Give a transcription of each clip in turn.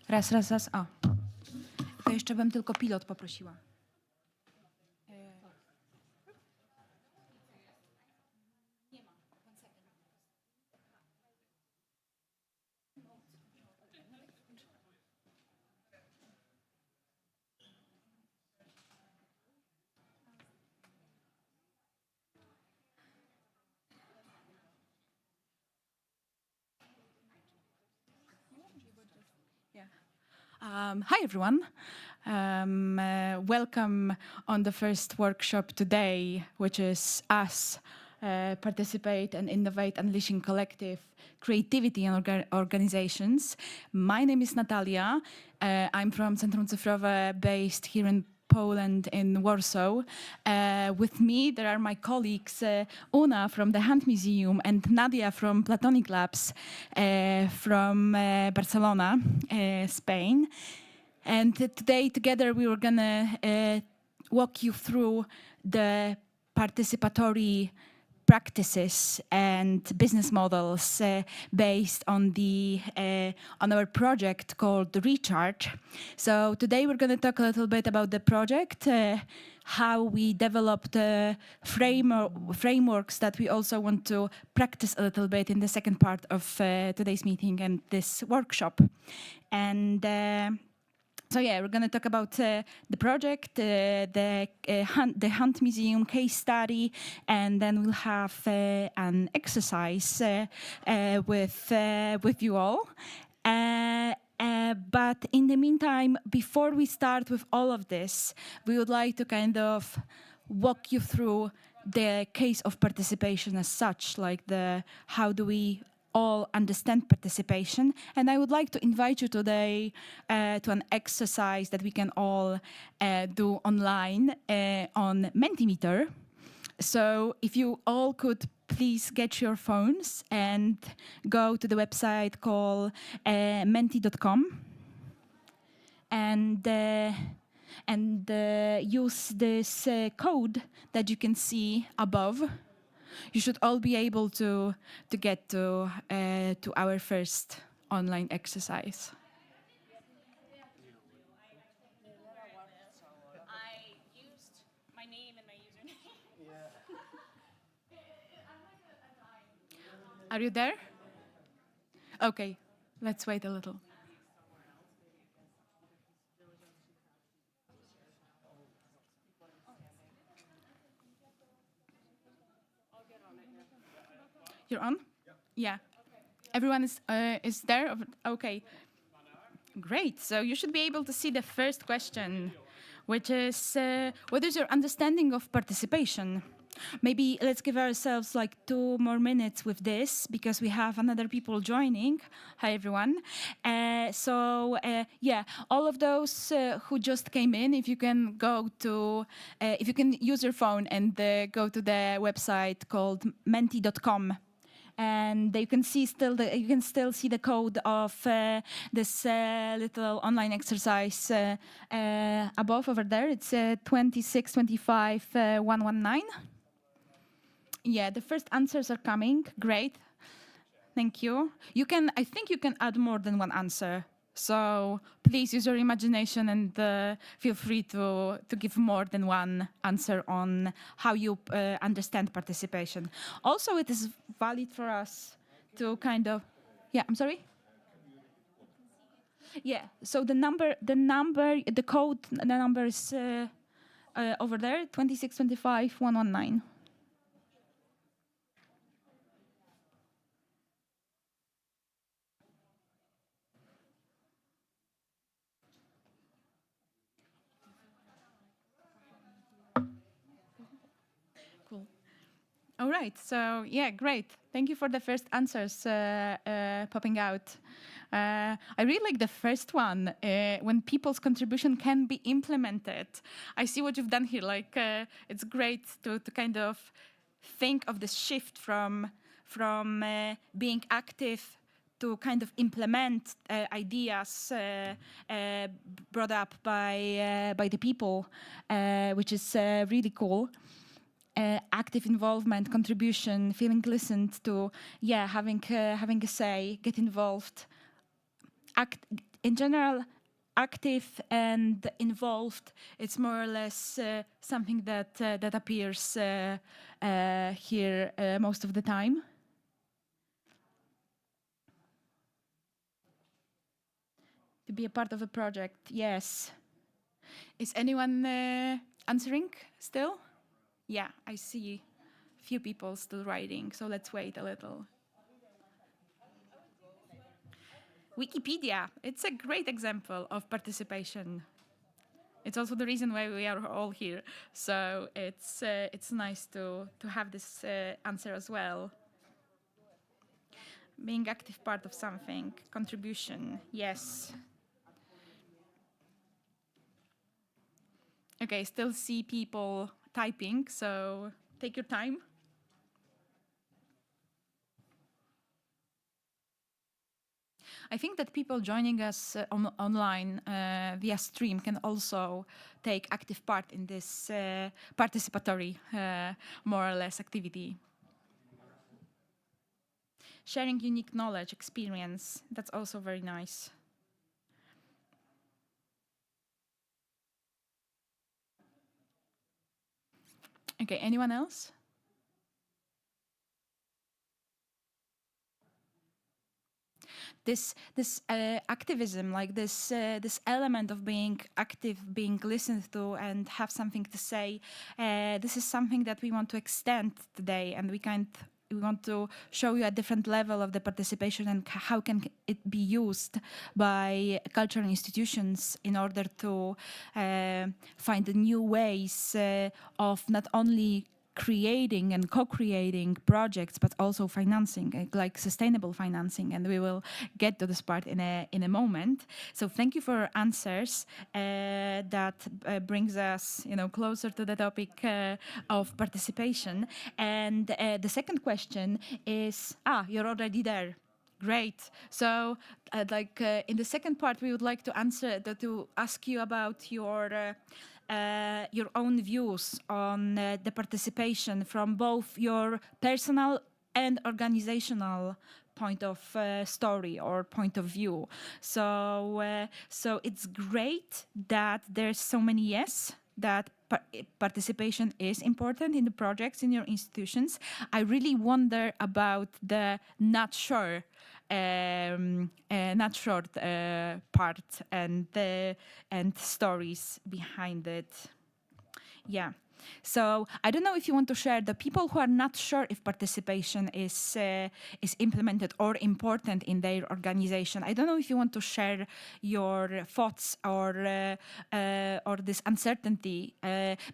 Raz, raz, raz. O. To jeszcze bym tylko pilot poprosiła. Hi, everyone. Welcome on the first workshop today, which is us participate and innovate, unleashing collective creativity in organizations. My name is Natalia. I'm from Centrum Cyfrowe, based here in Poland, in Warsaw. With me, there are my colleagues, Una from the Hand Museum and Nadia from Platonic Labs from Barcelona, Spain. And today, together, we were gonna walk you through the participatory practices and business models based on on our project called Recharge. So today we're going to talk a little bit about the project, how we developed frameworks that we also want to practice a little bit in the second part of today's meeting and this workshop. And so yeah, we're going to talk about the project, the Hunt Museum case study, and then we'll have an exercise with you all. But in the meantime, before we start with all of this, we would like to kind of walk you through the case of participation as such, like how do we all understand participation. And I would like to invite you today to an exercise that we can all do online on Mentimeter. So if you all could please get your phones and go to the website called menti.com and use this code that you can see above. You should all be able to get to our first online exercise. I used my name and my username. Are you there? Okay, let's wait a little. You're on? Yeah. Everyone is there? Okay. Great. So you should be able to see the first question, which is, what is your understanding of participation? Maybe let's give ourselves like 2 more minutes with this because we have another people joining. Hi, everyone. Yeah, all of those who just came in, if you can go to, if you can use your phone and go to the website called menti.com. And you can see still see the code of this little online exercise above over there. It's 2625119. Yeah, the first answers are coming. Great, thank you. I think you can add more than one answer. So please use your imagination and feel free to give more than one answer on how you understand participation. Also, it is valid for us to kind of, yeah, I'm sorry? Yeah, so the code is over there, 2625119. All right, so yeah, great. Thank you for the first answers popping out. I really like the first one, when people's contribution can be implemented. I see what you've done here, like it's great to kind of think of this shift from being active to kind of implement ideas brought up by the people, which is really cool. Active involvement, contribution, feeling listened to, yeah, having a say, get involved, in general, active and involved, it's more or less something that appears here most of the time. To be a part of a project, yes. Is anyone answering still? Yeah, I see a few people still writing, so let's wait a little. Wikipedia, it's a great example of participation. It's also the reason why we are all here. So it's nice to have this answer as well. Being active part of something, contribution, yes. Okay, still see people typing, so take your time. I think that people joining us online via stream can also take active part in this participatory, more or less, activity. Sharing unique knowledge, experience, that's also very nice. Okay, anyone else? This activism, like this element of being active, being listened to, and have something to say. This is something that we want to extend today, and we want to show you a different level of the participation and how can it be used by cultural institutions in order to find new ways of not only creating and co-creating projects, but also financing, like sustainable financing, and we will get to this part in a moment. So thank you for your answers. That brings us, closer to the topic of participation. And the second question is, you're already there. Great. So, in the second part, we would like to ask you about your own views on the participation from both your personal and organizational point of story or point of view. So it's great that there's so many yes, that participation is important in the projects in your institutions. I really wonder about the not sure part and stories behind it. Yeah. So I don't know if you want to share the people who are not sure if participation is implemented or important in their organization. I don't know if you want to share your thoughts or this uncertainty,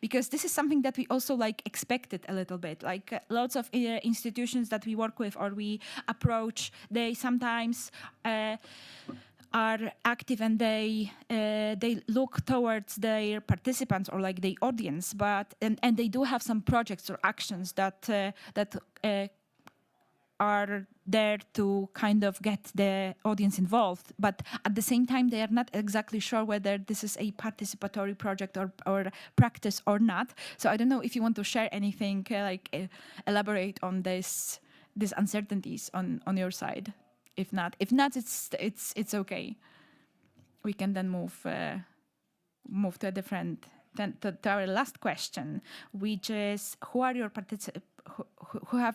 because this is something that we also expected a little bit. Lots of institutions that we work with or we approach, they sometimes are active and they look towards their participants or the audience, but and they do have some projects or actions that are there to kind of get the audience involved, but at the same time they are not exactly sure whether this is a participatory project or practice or not. So I don't know if you want to share anything, elaborate on these uncertainties on your side. If not, it's okay. We can then move to a different to our last question, which is who have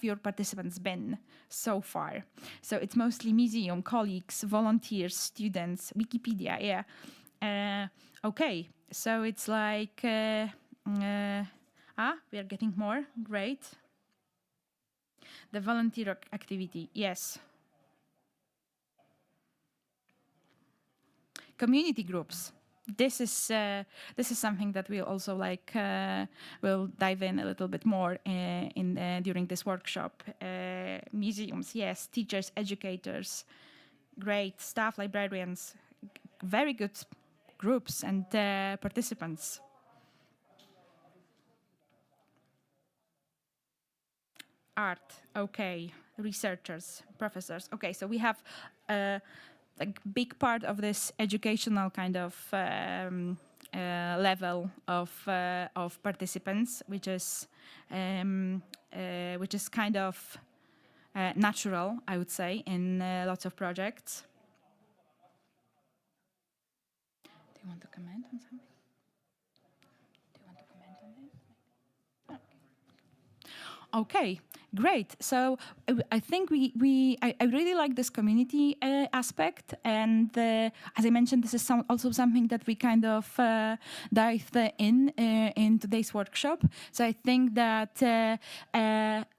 your participants been so far? So it's mostly museum colleagues, volunteers, students, Wikipedia. Yeah. Okay. So it's we are getting more. Great. The volunteer activity. Yes. Community groups. This is something that we also will dive in a little bit more during this workshop. Museums, yes, teachers, educators, great staff, librarians, very good groups and participants. Art, okay, researchers, professors. Okay, so we have big part of this educational kind of level of participants, which is kind of natural, I would say, in lots of projects. Do you want to comment on something? Do you want to comment on it? Okay, great. So I think I really like this community aspect, and as I mentioned, this is also something that we kind of dived in today's workshop. So I think that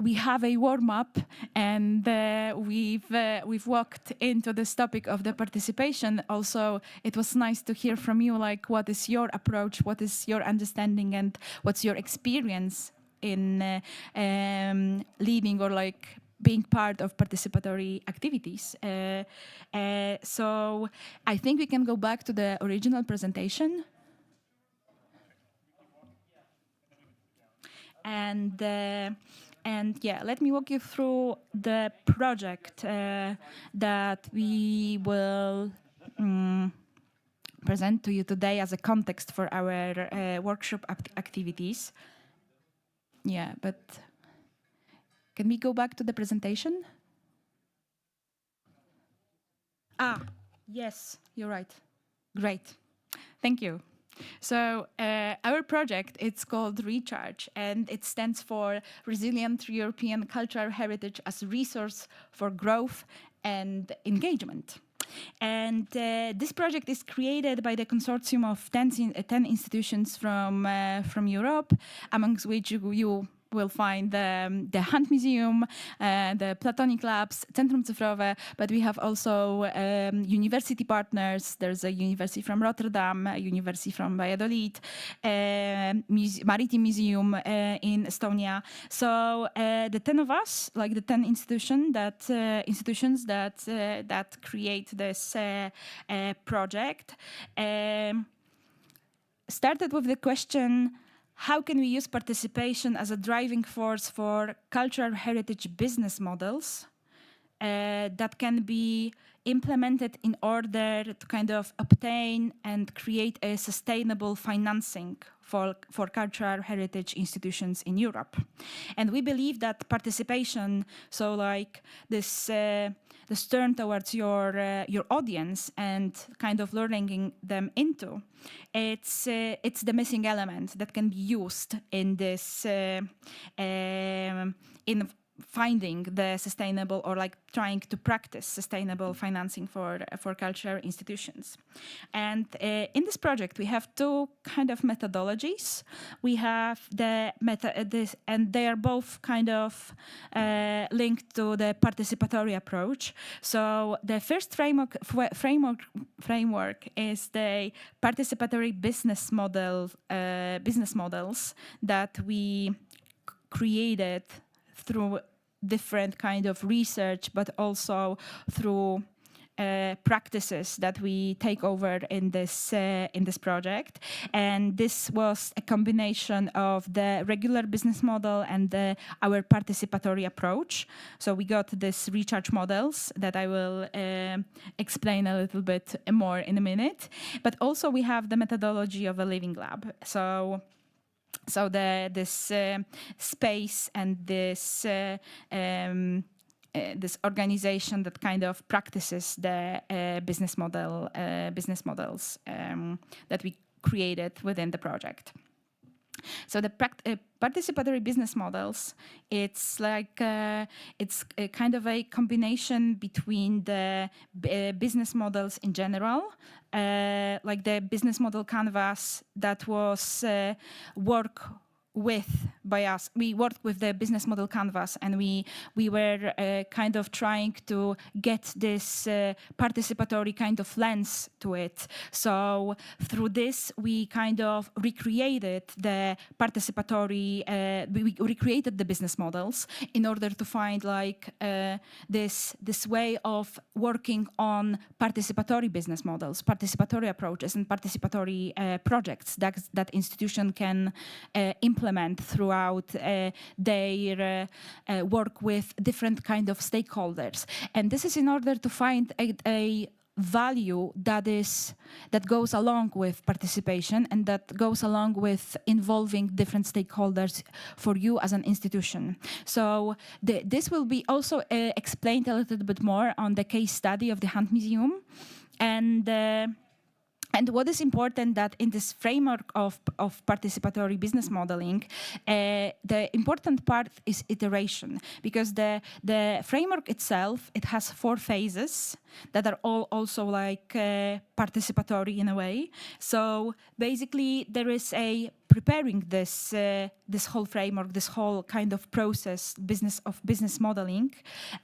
we have a warm up, and we've walked into this topic of the participation. Also, it was nice to hear from you, like, what is your approach, what is your understanding, and what's your experience in leading or like being part of participatory activities. So I think we can go back to the original presentation. And yeah, let me walk you through the project that we will present to you today as a context for our workshop activities. Yeah, but can we go back to the presentation? Yes, you're right. Great. Thank you. So our project, it's called Recharge, and it stands for Resilient European Cultural Heritage as a Resource for Growth and Engagement. And this project is created by the consortium of 10 institutions from Europe, amongst which you will find the Hand Museum, the Platonic Labs, Centrum Cyfrowe, but we have also university partners. There's a university from Rotterdam, a university from Valladolid, Maritime Museum in Estonia. So the 10 of us, like the 10 institutions that create this project, started with the question, how can we use participation as a driving force for cultural heritage business models that can be implemented in order to kind of obtain and create a sustainable financing for cultural heritage institutions in Europe? And we believe that participation, so like this turn towards your audience and kind of luring them into, it's the missing element that can be used in this in finding the sustainable, or like trying to practice sustainable financing for cultural institutions. And in this project, we have two kind of methodologies. We have and they are both kind of linked to the participatory approach. So the first framework is the participatory business models that we created through different kind of research, but also through practices that we take over in this project. And this was a combination of the regular business model and our participatory approach. So we got this recharge models that I will explain a little bit more in a minute. But also we have the methodology of a living lab. So this space and this this organization that kind of practices the business models that we created within the project. So the participatory business models, it's like it's a kind of a combination between the business models in general, like the business model canvas that was work with by us. We worked with the business model canvas, and we were kind of trying to get this participatory kind of lens to it. So through this, we kind of recreated the participatory, we recreated the business models in order to find like this way of working on participatory business models, participatory approaches, and participatory projects that institution can implement throughout their work with different kind of stakeholders. And this is in order to find a value that goes along with participation and that goes along with involving different stakeholders for you as an institution. So this will be also explained a little bit more on the case study of the Hand Museum. And And what is important that in this framework of participatory business modeling, the important part is iteration, because the framework itself, it has 4 phases that are all also like participatory in a way. So basically there is a preparing this this whole framework, this whole kind of process, business modeling,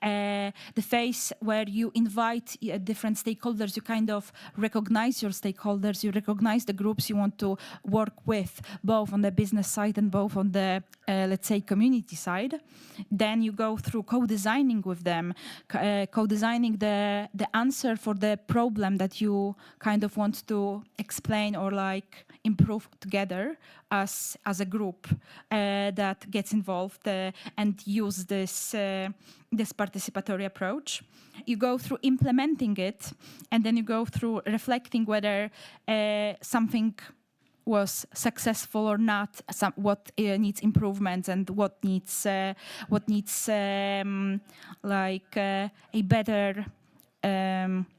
the phase where you invite different stakeholders, you kind of recognize your stakeholders, you recognize the groups you want to work with, both on the business side and both on the, let's say, community side. Then you go through co-designing with them, co-designing the answer for the problem that you kind of want to explain or like improve together as a group that gets involved and use this this participatory approach. You go through implementing it, and then you go through reflecting whether something was successful or not, what needs improvements and what needs like a better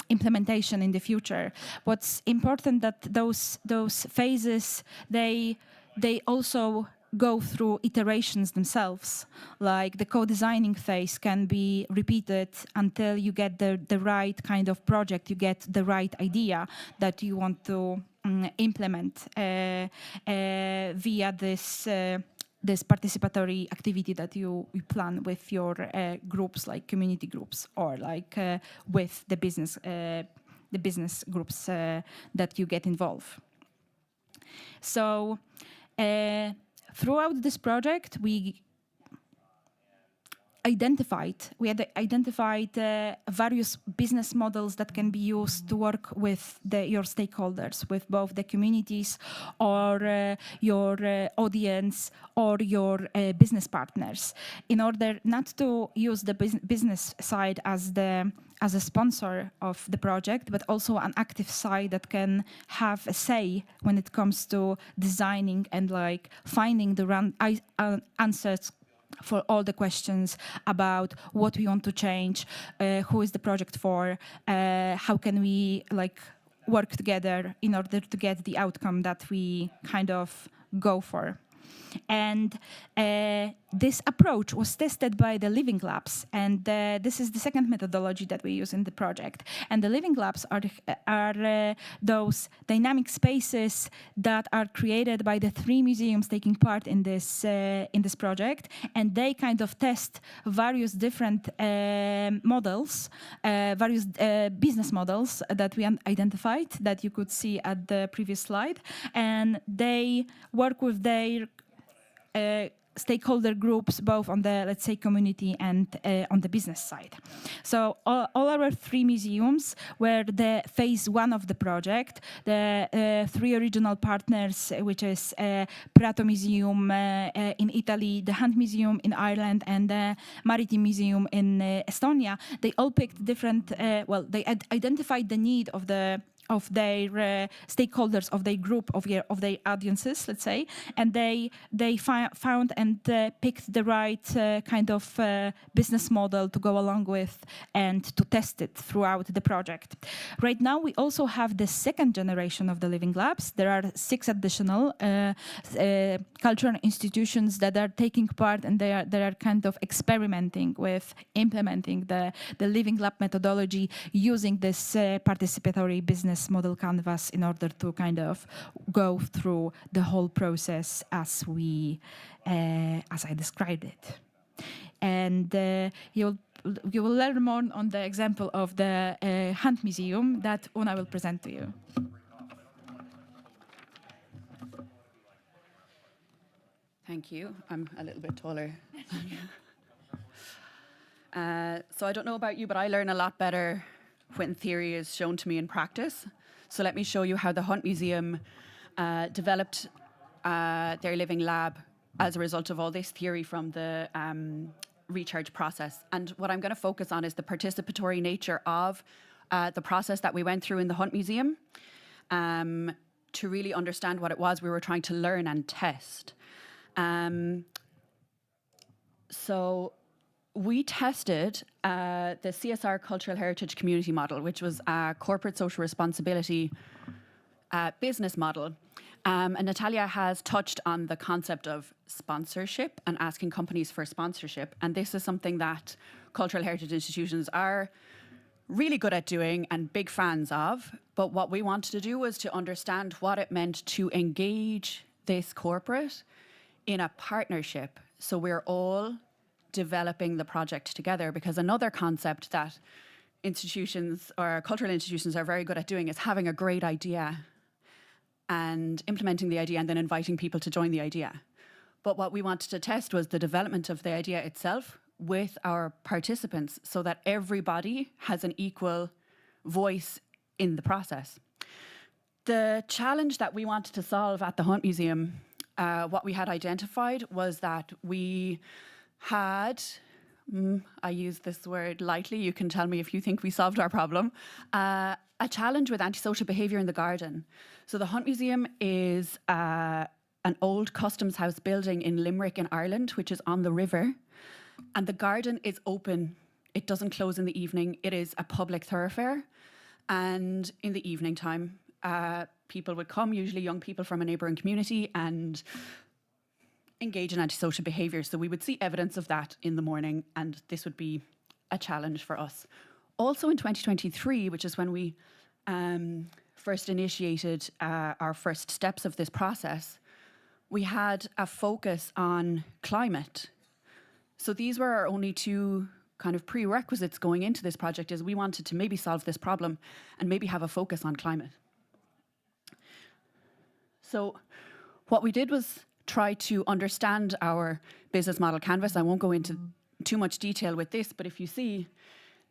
implementation in the future. What's important that those phases, they also go through iterations themselves. Like the co-designing phase can be repeated until you get the right kind of project, you get the right idea that you want to implement via this this participatory activity that you plan with your groups, like community groups, or like with the business groups that you get involved. So throughout this project, we had identified various business models that can be used to work with your stakeholders, with both the communities or your audience or your business partners, in order not to use the business side as a sponsor of the project, but also an active side that can have a say when it comes to designing and like finding the answers for all the questions about what we want to change, who is the project for, how can we like work together in order to get the outcome that we kind of go for. And this approach was tested by the Living Labs, and this is the second methodology that we use in the project. And the Living Labs are those dynamic spaces that are created by the 3 museums taking part in this project, and they kind of test various different models, various business models that we identified that you could see at the previous slide, and they work with their stakeholder groups, both on the, let's say, community and on the business side. So all our 3 museums were the phase 1 of the project. The 3 original partners, which is Prato Museum in Italy, the Hunt Museum in Ireland, and the Maritime Museum in Estonia, they all picked different, they identified the need of their stakeholders, of their group, of their audiences, let's say, and they found and picked the right kind of business model to go along with and to test it throughout the project. Right now, we also have the second generation of the Living Labs. There are 6 additional cultural institutions that are taking part, and they are kind of experimenting with implementing the Living Lab methodology using this participatory business model canvas in order to kind of go through the whole process as I described it. And you will learn more on the example of the Hunt Museum that Una will present to you. Thank you. I'm a little bit taller. So I don't know about you, but I learn a lot better when theory is shown to me in practice. So let me show you how the Hunt Museum developed their Living Lab as a result of all this theory from the recharge process. And what I'm going to focus on is the participatory nature of the process that we went through in the Hunt Museum to really understand what it was we were trying to learn and test. So we tested the CSR Cultural Heritage Community Model, which was a corporate social responsibility business model. And Natalia has touched on the concept of sponsorship and asking companies for sponsorship. And this is something that cultural heritage institutions are really good at doing and big fans of. But what we wanted to do was to understand what it meant to engage this corporate in a partnership. So we're all developing the project together, because another concept that institutions or cultural institutions are very good at doing is having a great idea and implementing the idea and then inviting people to join the idea. But what we wanted to test was the development of the idea itself with our participants, so that everybody has an equal voice in the process. The challenge that we wanted to solve at the Hunt Museum, what we had identified was that we had, I use this word lightly, you can tell me if you think we solved our problem, a challenge with antisocial behaviour in the garden. So the Hunt Museum is an old customs house building in Limerick in Ireland, which is on the river. And the garden is open. It doesn't close in the evening. It is a public thoroughfare. And in the evening time, people would come, usually young people from a neighbouring community, and engage in antisocial behaviour. So we would see evidence of that in the morning, and this would be a challenge for us. Also in 2023, which is when we first initiated our first steps of this process, we had a focus on climate. So these were our only two kind of prerequisites going into this project, is we wanted to maybe solve this problem and maybe have a focus on climate. So what we did was try to understand our business model canvas. I won't go into too much detail with this, but if you see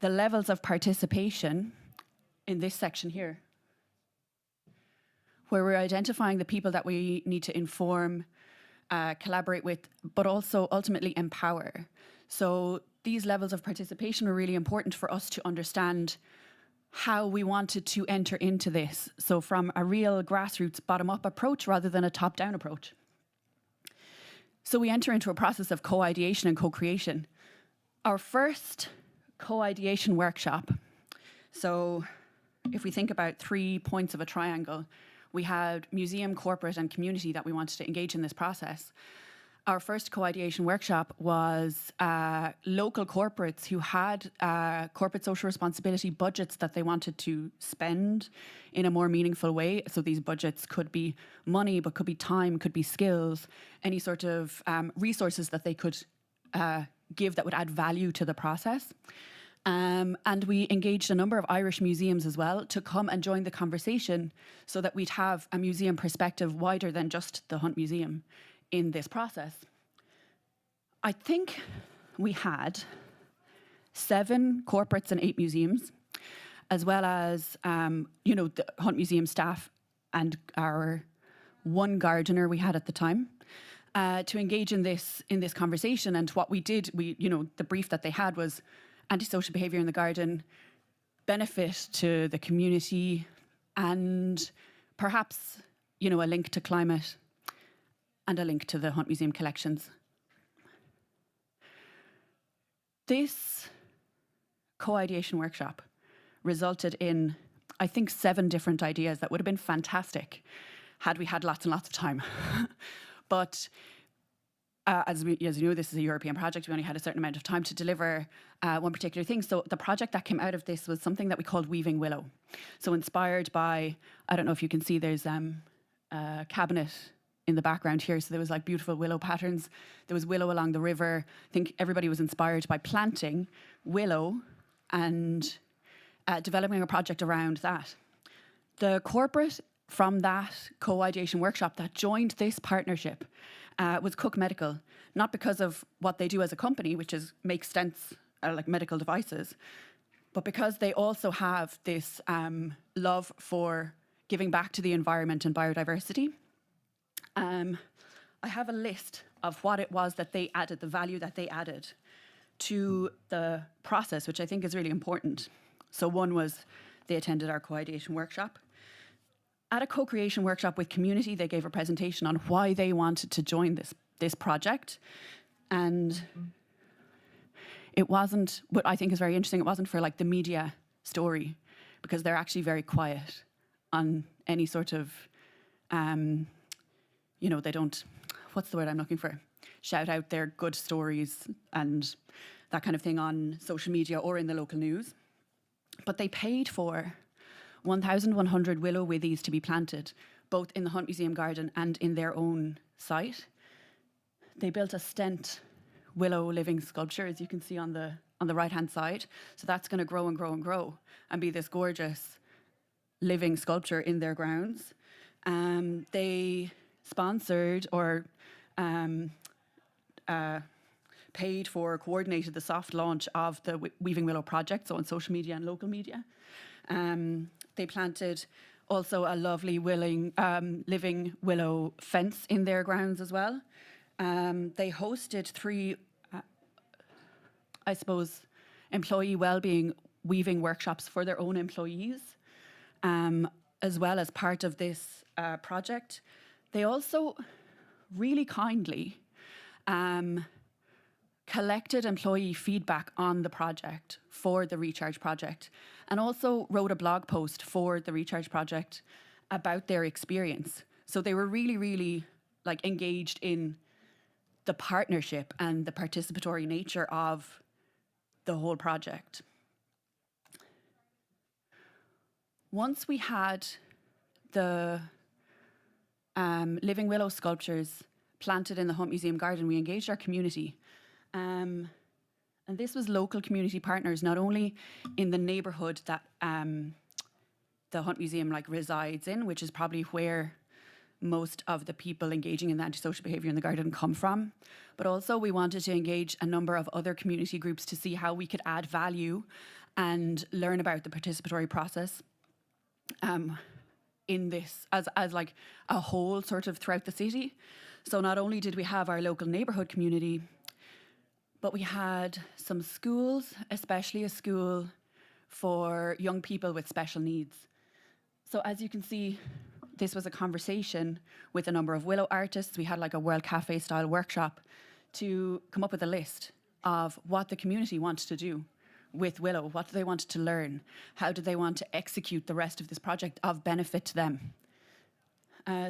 the levels of participation in this section here, where we're identifying the people that we need to inform, collaborate with, but also ultimately empower. So these levels of participation were really important for us to understand how we wanted to enter into this. So from a real grassroots bottom-up approach rather than a top-down approach. So we enter into a process of co-ideation and co-creation. Our first co-ideation workshop, so if we think about 3 points of a triangle, we had museum, corporate and community that we wanted to engage in this process. Our first co-ideation workshop was local corporates who had corporate social responsibility budgets that they wanted to spend in a more meaningful way. So these budgets could be money, but could be time, could be skills, any sort of resources that they could give that would add value to the process. And we engaged a number of Irish museums as well to come and join the conversation, so that we'd have a museum perspective wider than just the Hunt Museum in this process. I think we had 7 corporates and 8 museums, as well as the Hunt Museum staff and our 1 gardener we had at the time, to engage in this conversation. And what we did, the brief that they had was antisocial behaviour in the garden, benefit to the community, and perhaps a link to climate and a link to the Hunt Museum collections. This co-ideation workshop resulted in, I think, 7 different ideas that would have been fantastic had we had lots and lots of time. But as you know, this is a European project. We only had a certain amount of time to deliver one particular thing. So the project that came out of this was something that we called Weaving Willow. So inspired by, I don't know if you can see, there's a cabinet in the background here. So there was like beautiful willow patterns. There was willow along the river. I think everybody was inspired by planting willow and developing a project around that. The corporate from that co-ideation workshop that joined this partnership was Cook Medical, not because of what they do as a company, which makes stents, like medical devices, but because they also have this love for giving back to the environment and biodiversity. I have a list of what it was that they added, the value that they added to the process, which I think is really important. So one was they attended our co-ideation workshop. At a co-creation workshop with community, they gave a presentation on why they wanted to join this project. And it wasn't, what I think is very interesting, it wasn't for like the media story, because they're actually very quiet on any sort of, they don't, what's the word I'm looking for? Shout out their good stories and that kind of thing on social media or in the local news. But they paid for 1,100 willow withies to be planted, both in the Hunt Museum garden and in their own site. They built a stent willow living sculpture, as you can see on the right-hand side. So that's going to grow and grow and grow and be this gorgeous living sculpture in their grounds. They sponsored or paid for, coordinated the soft launch of the Weaving Willow project, so on social media and local media. They planted also a lovely living willow fence in their grounds as well. They hosted 3, employee wellbeing weaving workshops for their own employees, as well as part of this project. They also really kindly collected employee feedback on the project for the Recharge project, and also wrote a blog post for the Recharge project about their experience. So they were really, really engaged in the partnership and the participatory nature of the whole project. Once we had the living willow sculptures planted in the Hunt Museum garden, we engaged our community. And this was local community partners, not only in the neighbourhood that the Hunt Museum resides in, which is probably where most of the people engaging in the antisocial behaviour in the garden come from, but also we wanted to engage a number of other community groups to see how we could add value and learn about the participatory process in this as a whole sort of throughout the city. So not only did we have our local neighbourhood community, but we had some schools, especially a school for young people with special needs. So as you can see, this was a conversation with a number of willow artists. We had a World Cafe style workshop to come up with a list of what the community wanted to do with willow. What do they want to learn? How do they want to execute the rest of this project of benefit to them?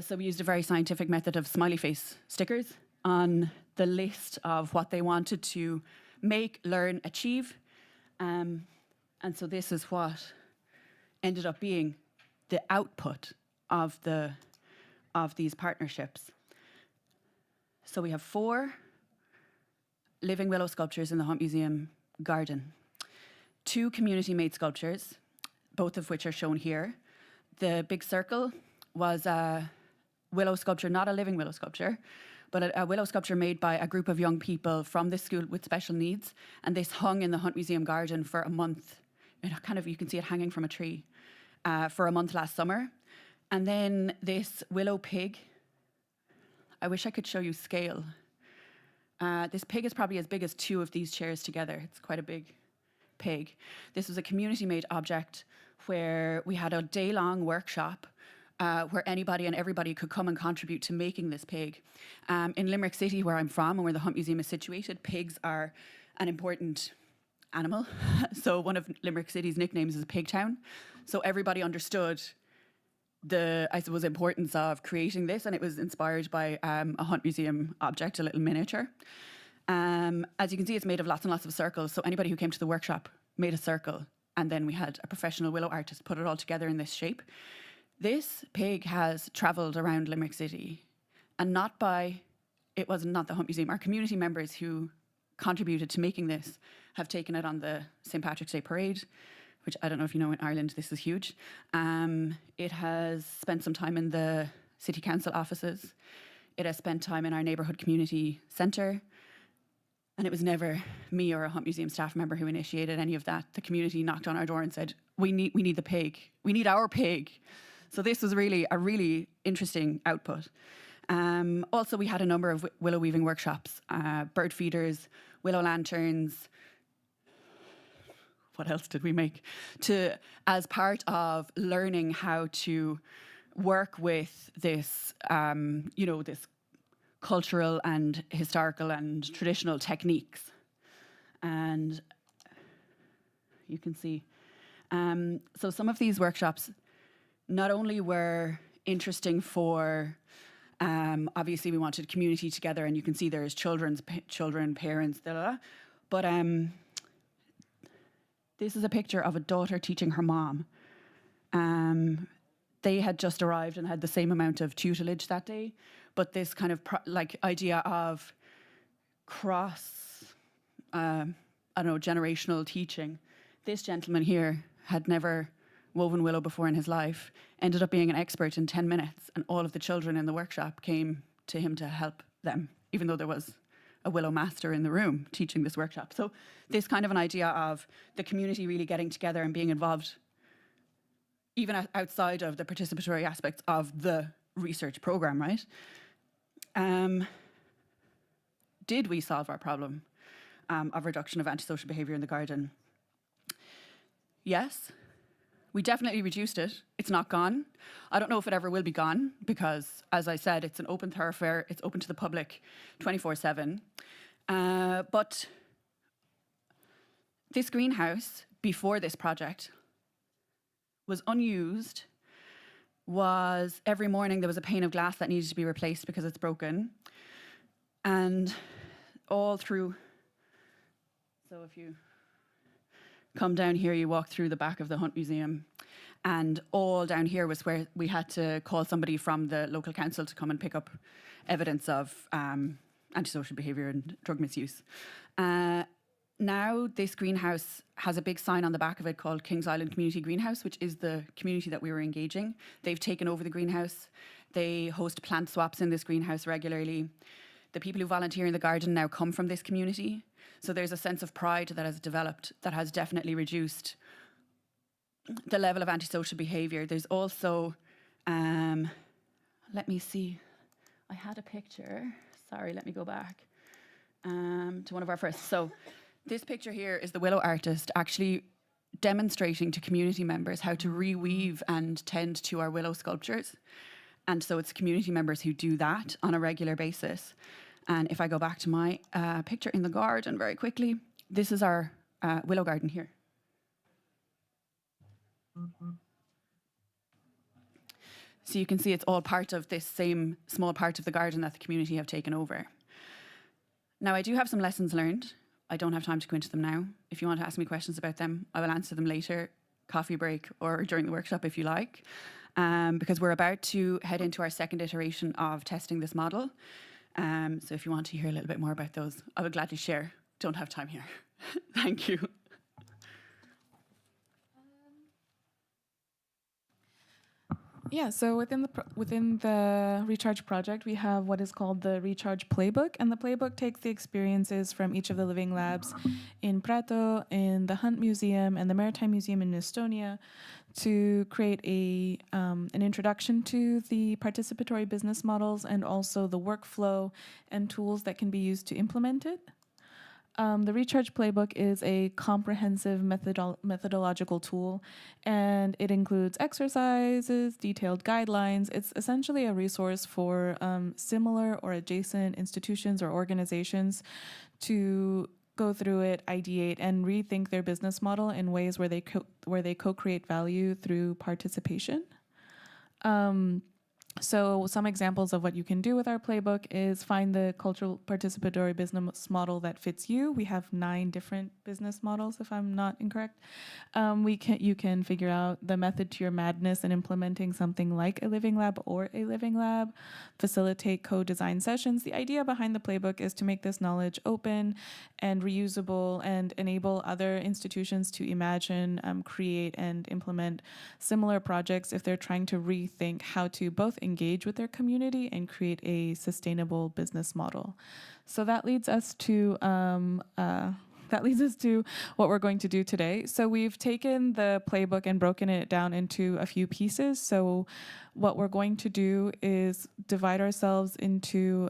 So we used a very scientific method of smiley face stickers on the list of what they wanted to make, learn, achieve. And so this is what ended up being the output of these partnerships. So we have 4 living willow sculptures in the Hunt Museum garden, 2 community-made sculptures, both of which are shown here. The big circle was a willow sculpture, not a living willow sculpture, but a willow sculpture made by a group of young people from this school with special needs. And this hung in the Hunt Museum garden for a month. You can see it hanging from a tree for a month last summer. And then this willow pig, I wish I could show you scale. This pig is probably as big as 2 of these chairs together. It's quite a big pig. This was a community-made object where we had a day-long workshop where anybody and everybody could come and contribute to making this pig. In Limerick City, where I'm from and where the Hunt Museum is situated, pigs are an important animal. So one of Limerick City's nicknames is Pig Town. So everybody understood the importance of creating this, and it was inspired by a Hunt Museum object, a little miniature. As you can see, it's made of lots and lots of circles. So anybody who came to the workshop made a circle, and then we had a professional willow artist put it all together in this shape. This pig has travelled around Limerick City, and it was not the Hunt Museum. Our community members who contributed to making this have taken it on the St. Patrick's Day Parade, which I don't know if you know, in Ireland this is huge. It has spent some time in the City Council offices. It has spent time in our neighbourhood community centre. And it was never me or a Hunt Museum staff member who initiated any of that. The community knocked on our door and said, we need the pig. We need our pig. So this was really a really interesting output. Also, we had a number of willow weaving workshops, bird feeders, willow lanterns. What else did we make? As part of learning how to work with this, this cultural and historical and traditional techniques. And you can see. So some of these workshops not only were interesting for, obviously we wanted community together, and you can see there's children, parents, but this is a picture of a daughter teaching her mom. They had just arrived and had the same amount of tutelage that day, but this kind of idea of cross, generational teaching. This gentleman here had never woven willow before in his life, ended up being an expert in 10 minutes, and all of the children in the workshop came to him to help them, even though there was a willow master in the room teaching this workshop. So this kind of an idea of the community really getting together and being involved, even outside of the participatory aspects of the research program, right? Did we solve our problem of reduction of antisocial behaviour in the garden? Yes, we definitely reduced it. It's not gone. I don't know if it ever will be gone because, as I said, it's an open thoroughfare. It's open to the public 24/7. But this greenhouse, before this project, was unused. Was every morning there was a pane of glass that needed to be replaced because it's broken. And all through, so if you come down here, you walk through the back of the Hunt Museum, and all down here was where we had to call somebody from the local council to come and pick up evidence of antisocial behaviour and drug misuse. Now this greenhouse has a big sign on the back of it called Kings Island Community Greenhouse, which is the community that we were engaging. They've taken over the greenhouse. They host plant swaps in this greenhouse regularly. The people who volunteer in the garden now come from this community. So there's a sense of pride that has developed that has definitely reduced the level of antisocial behaviour. There's also, let me see, I had a picture. Sorry, let me go back to one of our first. So this picture here is the willow artist actually demonstrating to community members how to reweave and tend to our willow sculptures. And so it's community members who do that on a regular basis. And if I go back to my picture in the garden very quickly, this is our willow garden here. So you can see it's all part of this same small part of the garden that the community have taken over. Now, I do have some lessons learned. I don't have time to go into them now. If you want to ask me questions about them, I will answer them later, coffee break, or during the workshop if you like. Because we're about to head into our second iteration of testing this model. So if you want to hear a little bit more about those, I would gladly share. Don't have time here. Thank you. Yeah, so within the Recharge project, we have what is called the Recharge Playbook, and the playbook takes the experiences from each of the living labs in Prato, in the Hunt Museum, and the Maritime Museum in Estonia to create an introduction to the participatory business models and also the workflow and tools that can be used to implement it. The Recharge Playbook is a comprehensive methodological tool, and it includes exercises, detailed guidelines. It's essentially a resource for similar or adjacent institutions or organizations to go through it, ideate, and rethink their business model in ways where they co-create value through participation. So some examples of what you can do with our playbook is find the cultural participatory business model that fits you. We have 9 different business models, if I'm not incorrect. You can figure out the method to your madness in implementing something like a living lab or a living lab, facilitate co-design sessions. The idea behind the playbook is to make this knowledge open and reusable and enable other institutions to imagine, create, and implement similar projects if they're trying to rethink how to both engage with their community and create a sustainable business model. So that leads us to what we're going to do today. So we've taken the playbook and broken it down into a few pieces. So what we're going to do is divide ourselves into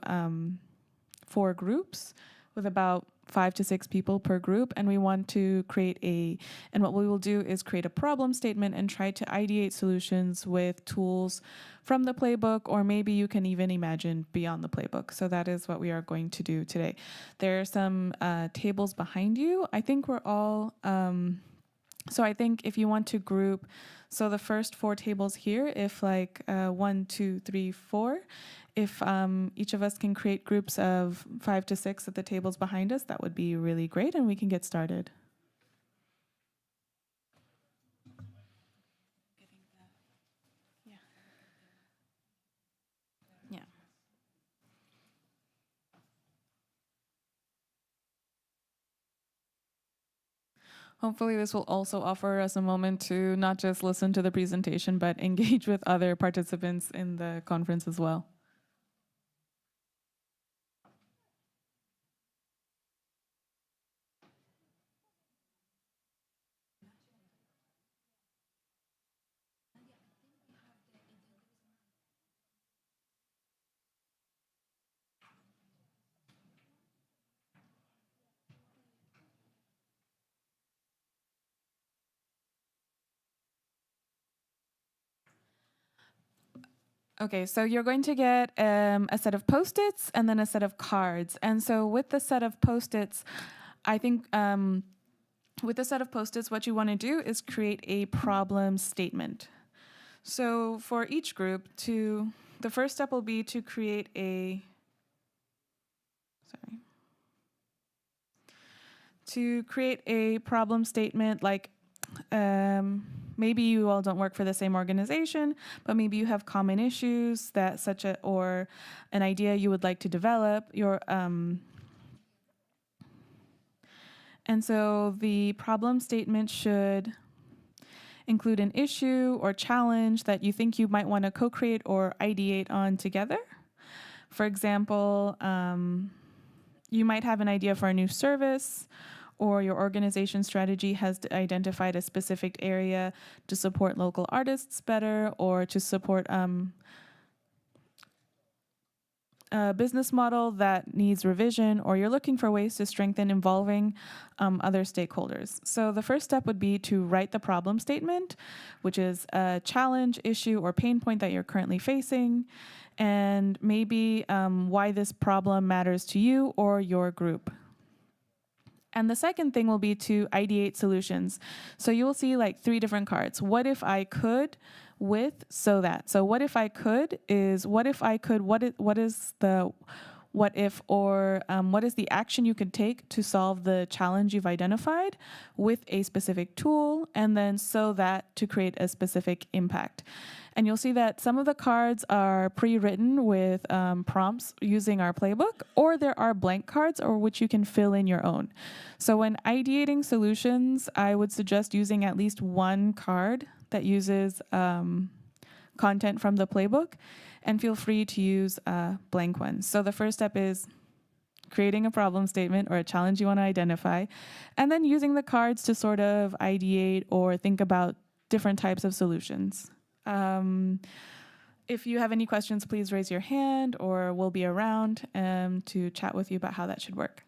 4 groups with about 5 to 6 people per group, and we want to and what we will do is create a problem statement and try to ideate solutions with tools from the playbook, or maybe you can even imagine beyond the playbook. So that is what we are going to do today. There are some tables behind you. I think we're all So I think if you want to group, so the first 4 tables here, if like 1, 2, 3, 4, if each of us can create groups of 5 to 6 at the tables behind us, that would be really great, and we can get started. Yeah. Hopefully this will also offer us a moment to not just listen to the presentation, but engage with other participants in the conference as well. Okay, so you're going to get a set of Post-its and then a set of cards. And so with the set of Post-its, I think with the set of Post-its, what you want to do is create a problem statement. So for each group, the first step will be to create a, problem statement like maybe you all don't work for the same organization, but maybe you have common issues that or an idea you would like to develop. And so the problem statement should include an issue or challenge that you think you might want to co-create or ideate on together. For example, you might have an idea for a new service, or your organization strategy has identified a specific area to support local artists better, or to support a business model that needs revision, or you're looking for ways to strengthen involving other stakeholders. So the first step would be to write the problem statement, which is a challenge, issue, or pain point that you're currently facing, and maybe why this problem matters to you or your group. And the second thing will be to ideate solutions. So you will see like 3 different cards. What if I could with so that. So what if I could is what if I could, what is the what if, or what is the action you could take to solve the challenge you've identified with a specific tool, and then so that to create a specific impact. And you'll see that some of the cards are pre-written with prompts using our playbook, or there are blank cards or which you can fill in your own. So when ideating solutions, I would suggest using at least 1 card that uses content from the playbook, and feel free to use blank ones. So the first step is creating a problem statement or a challenge you want to identify, and then using the cards to sort of ideate or think about different types of solutions. If you have any questions, please raise your hand, or we'll be around to chat with you about how that should work.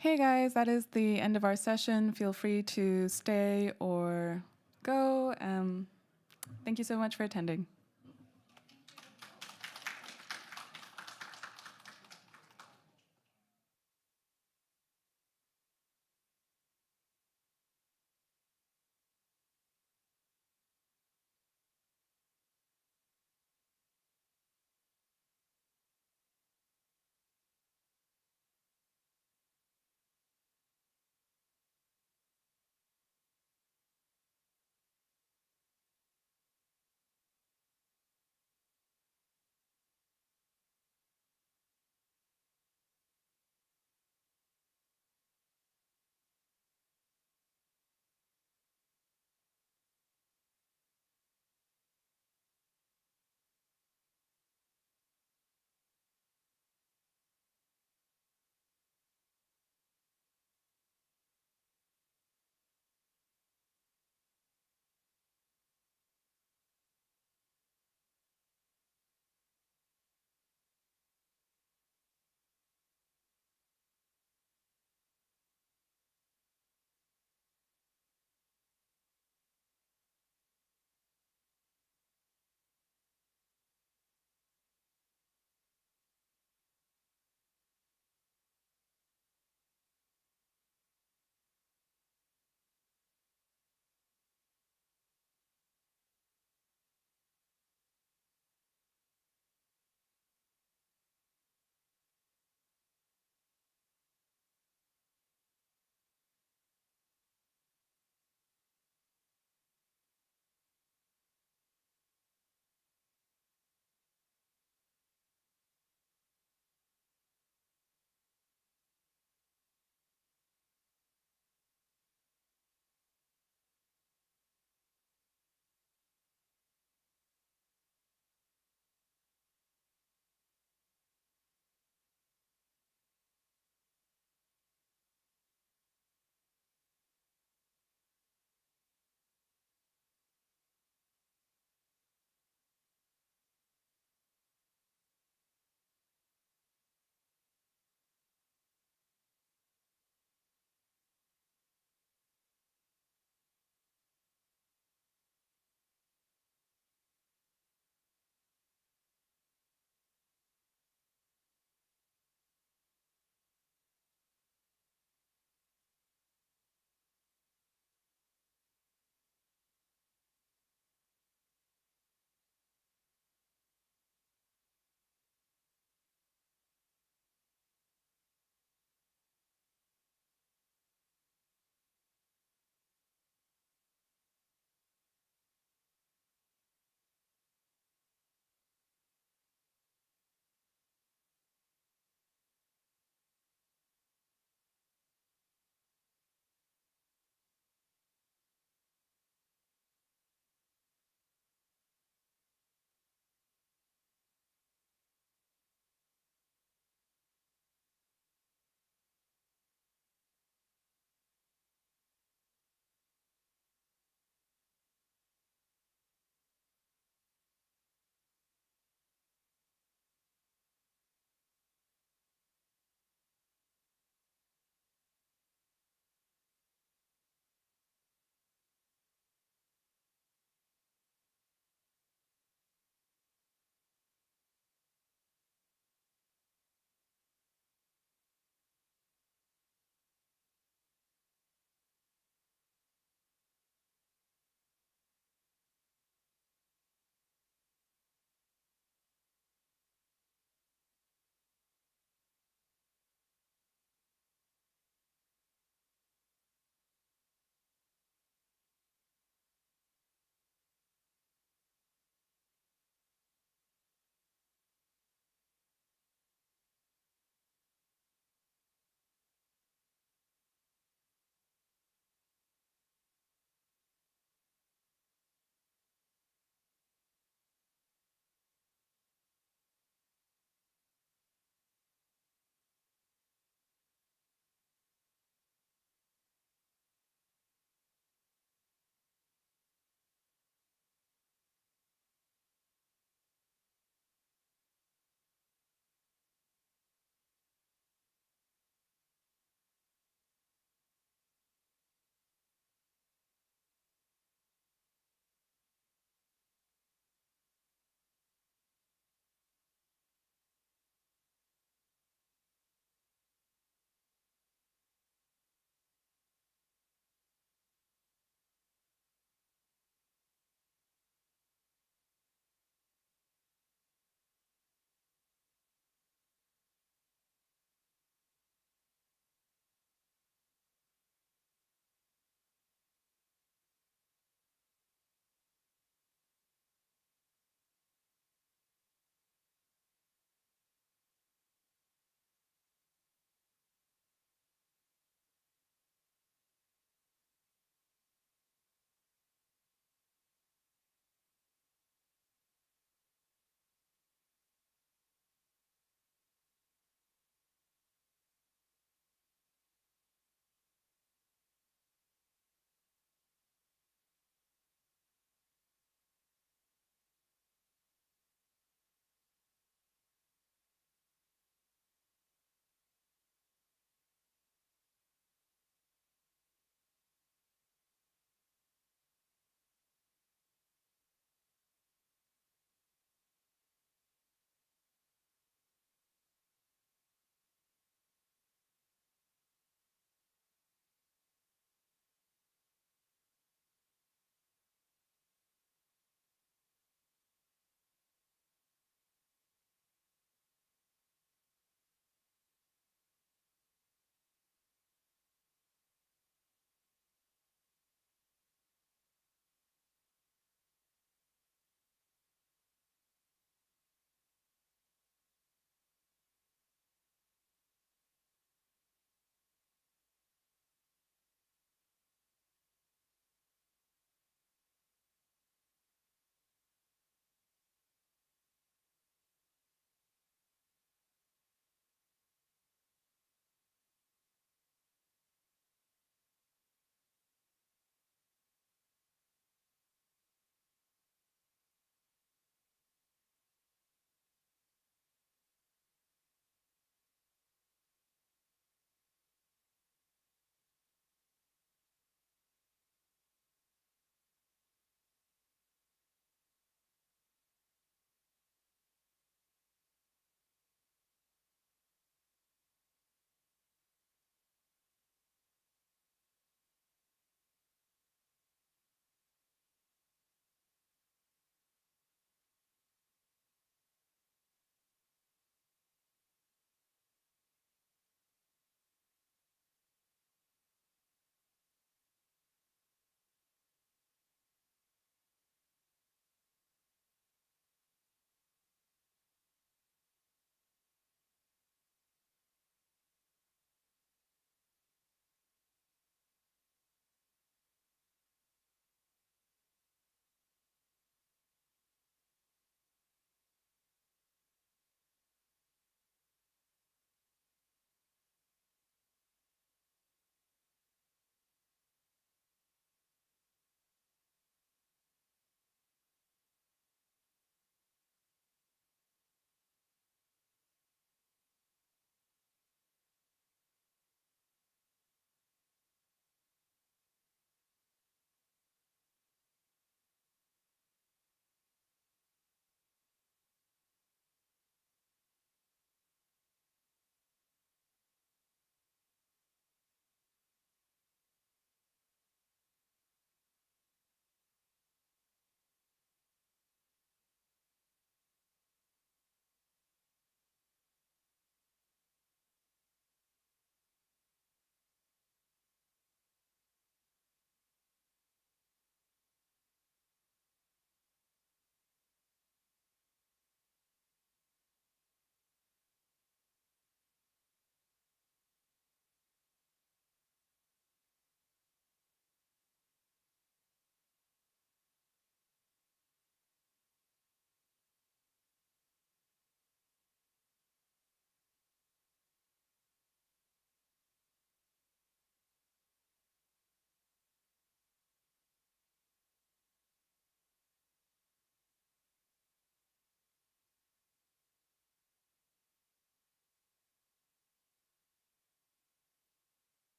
Hey guys, that is the end of our session. Feel free to stay or go. Thank you so much for attending.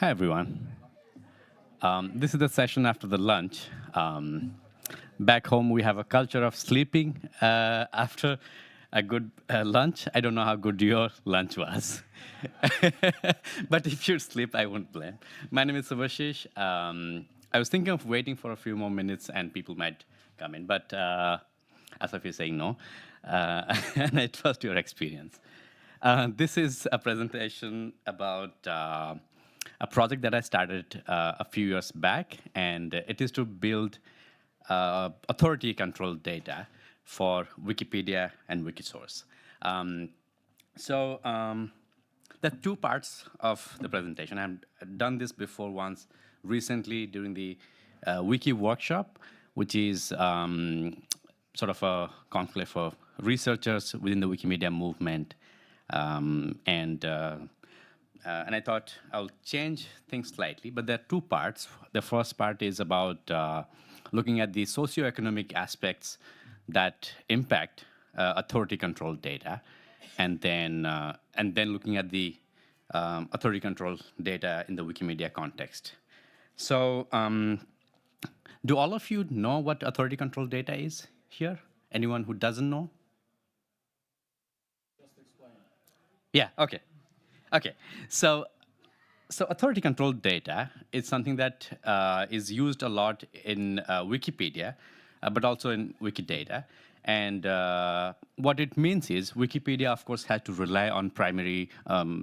Hi, everyone. This is the session after the lunch. Back home, we have a culture of sleeping after a good lunch. I don't know how good your lunch was. But if you sleep, I won't blame. My name is Subhashish. I was thinking of waiting for a few more minutes and people might come in, but as if you're saying no, and I trust your experience. This is a presentation about a project that I started a few years back, and it is to build authority-controlled data for Wikipedia and Wikisource. There are two parts of the presentation. I've done this before once recently during the Wiki workshop, which is sort of a conclave of researchers within the Wikimedia movement. And I thought I'll change things slightly, but there are two parts. The first part is about looking at the socioeconomic aspects that impact authority-controlled data, and then looking at the authority-controlled data in the Wikimedia context. So, do all of you know what authority-controlled data is here? Anyone who doesn't know? Just explain. Yeah. Okay. Okay. So authority-controlled data is something that is used a lot in Wikipedia, but also in Wikidata. And what it means is Wikipedia, of course, has to rely on primary,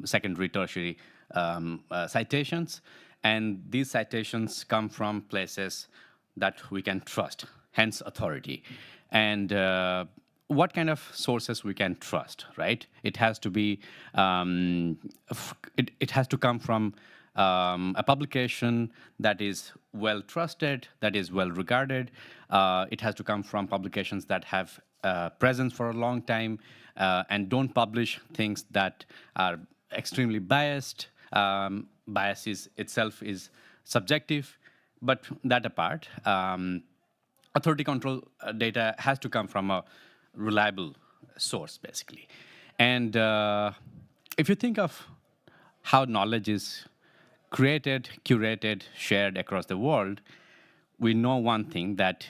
secondary, tertiary citations. And these citations come from places that we can trust, hence authority. And what kind of sources we can trust, right? It has to be, it has to come from a publication that is well trusted, that is well regarded. It has to come from publications that have presence for a long time and don't publish things that are extremely biased. Bias itself is subjective, but that apart, authority control data has to come from a reliable source, basically. And if you think of how knowledge is created, curated, shared across the world, we know one thing, that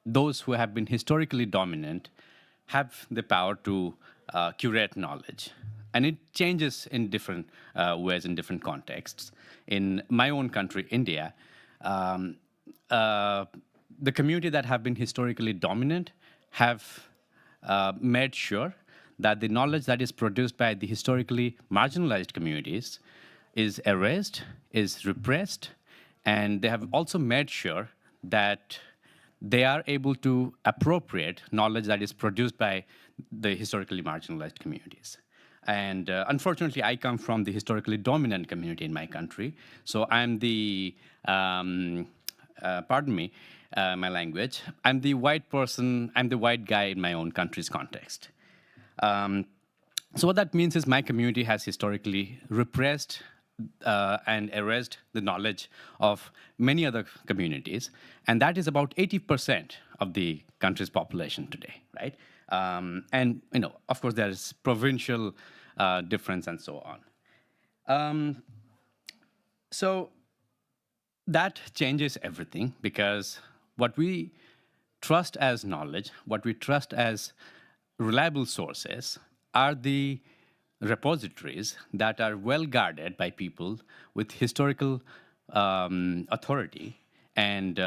those who have been historically dominant have the power to curate knowledge. And it changes in different ways, in different contexts. In my own country, India, the community that have been historically dominant have made sure that the knowledge that is produced by the historically marginalized communities is erased, is repressed, and they have also made sure that they are able to appropriate knowledge that is produced by the historically marginalized communities. And unfortunately, I come from the historically dominant community in my country, so I'm the, pardon me, my language, I'm the white person, I'm the white guy in my own country's context. So what that means is my community has historically repressed and erased the knowledge of many other communities, and that is about 80% of the country's population today, right? And of course, there's provincial difference and so on. So that changes everything, because what we trust as knowledge, what we trust as reliable sources, are the repositories that are well guarded by people with historical authority. And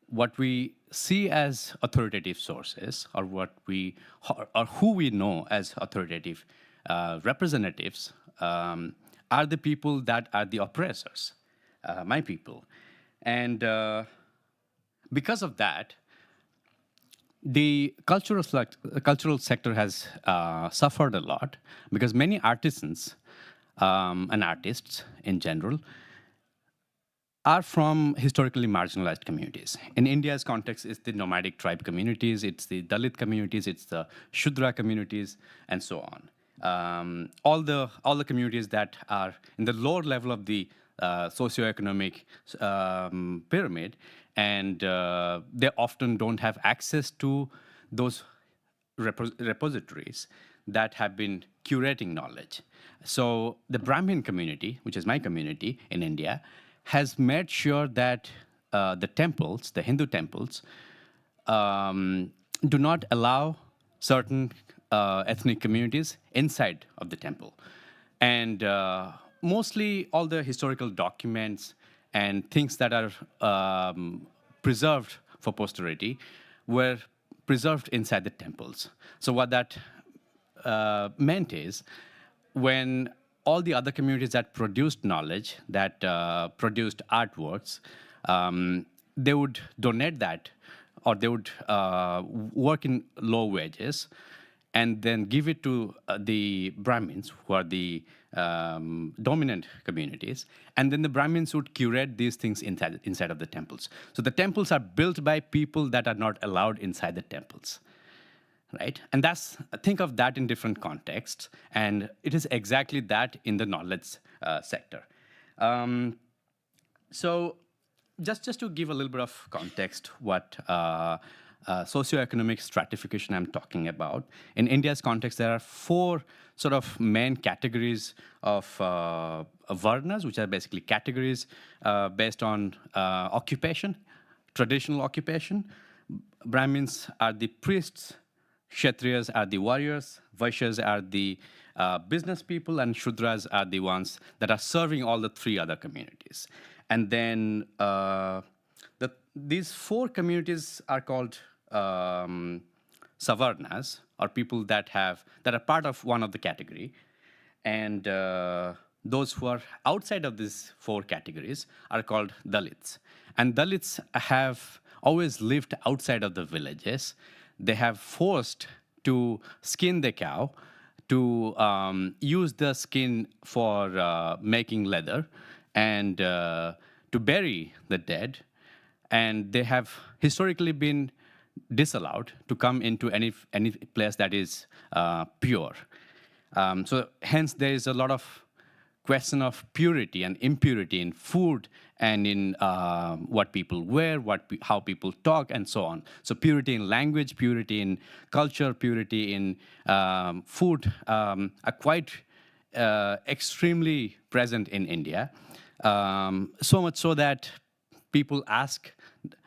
what we see as authoritative sources, or who we know as authoritative representatives, are the people that are the oppressors, my people. And because of that, the cultural sector has suffered a lot, because many artisans and artists in general are from historically marginalized communities. In India's context, it's the nomadic tribe communities, it's the Dalit communities, it's the Shudra communities, and so on. All the communities that are in the lower level of the socioeconomic pyramid, and they often don't have access to those repositories that have been curating knowledge. So the Brahmin community, which is my community in India, has made sure that the temples, the Hindu temples, do not allow certain ethnic communities inside of the temple. And mostly all the historical documents and things that are preserved for posterity were preserved inside the temples. So what that meant is when all the other communities that produced knowledge, that produced artworks, they would donate that, or they would work in low wages and then give it to the Brahmins, who are the dominant communities, and then the Brahmins would curate these things inside of the temples. So the temples are built by people that are not allowed inside the temples, right? And think of that in different contexts, and it is exactly that in the knowledge sector. So just to give a little bit of context, what socioeconomic stratification I'm talking about. In India's context, there are 4 sort of main categories of varnas, which are basically categories based on occupation, traditional occupation. Brahmins are the priests, Kshatriyas are the warriors, Vaishyas are the business people, and Shudras are the ones that are serving all the 3 other communities. And then these 4 communities are called Savarnas, or people that are part of one of the category. And those who are outside of these 4 categories are called Dalits. And Dalits have always lived outside of the villages. They have forced to skin the cow, to use the skin for making leather, and to bury the dead. And they have historically been disallowed to come into any place that is pure. So hence there is a lot of question of purity and impurity in food and in what people wear, how people talk, and so on. So purity in language, purity in culture, purity in food are quite extremely present in India. So much so that people ask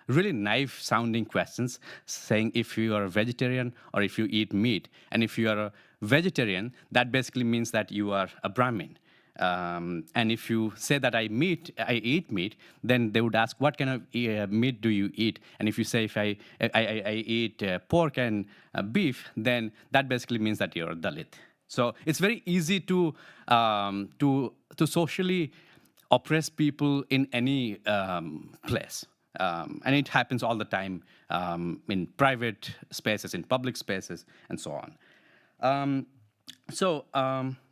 really naive-sounding questions, saying if you are a vegetarian or if you eat meat. And if you are a vegetarian, that basically means that you are a Brahmin. And if you say that I eat meat, then they would ask, what kind of meat do you eat? And if you say if I eat pork and beef, then that basically means that you're a Dalit. So it's very easy to socially oppress people in any place. And it happens all the time in private spaces, in public spaces, and so on.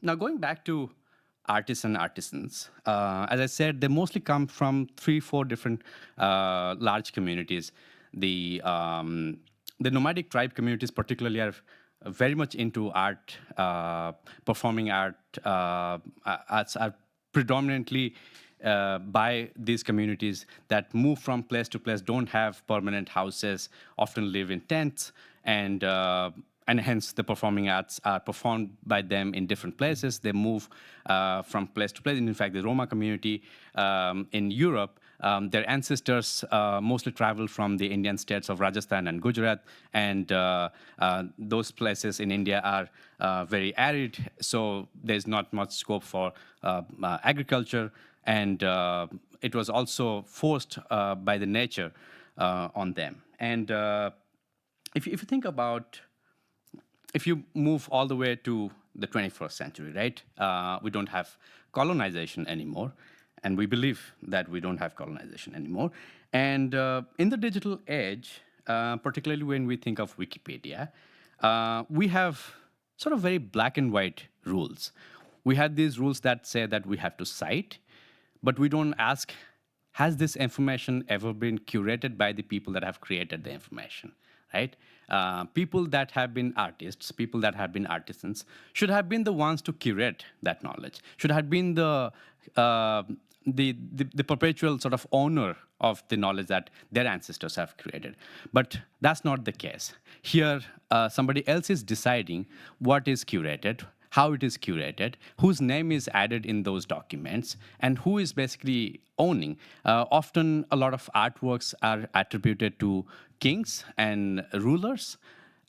Now going back to artisans, as I said, they mostly come from 3-4 different large communities. The nomadic tribe communities particularly are very much into art, performing art. Arts are predominantly by these communities that move from place to place, don't have permanent houses, often live in tents, and hence the performing arts are performed by them in different places. They move from place to place. In fact, the Roma community in Europe, their ancestors mostly traveled from the Indian states of Rajasthan and Gujarat, and those places in India are very arid, so there's not much scope for agriculture, and it was also forced by the nature on them. And if you think about, if you move all the way to the 21st century, right, we don't have colonization anymore. And we believe that we don't have colonization anymore. And in the digital age, particularly when we think of Wikipedia, we have sort of very black and white rules. We have these rules that say that we have to cite, but we don't ask, has this information ever been curated by the people that have created the information, right? People that have been artists, people that have been artisans, should have been the ones to curate that knowledge, should have been the the perpetual sort of owner of the knowledge that their ancestors have created. But that's not the case. Here, somebody else is deciding what is curated, how it is curated, whose name is added in those documents, and who is basically owning. Often, a lot of artworks are attributed to kings and rulers,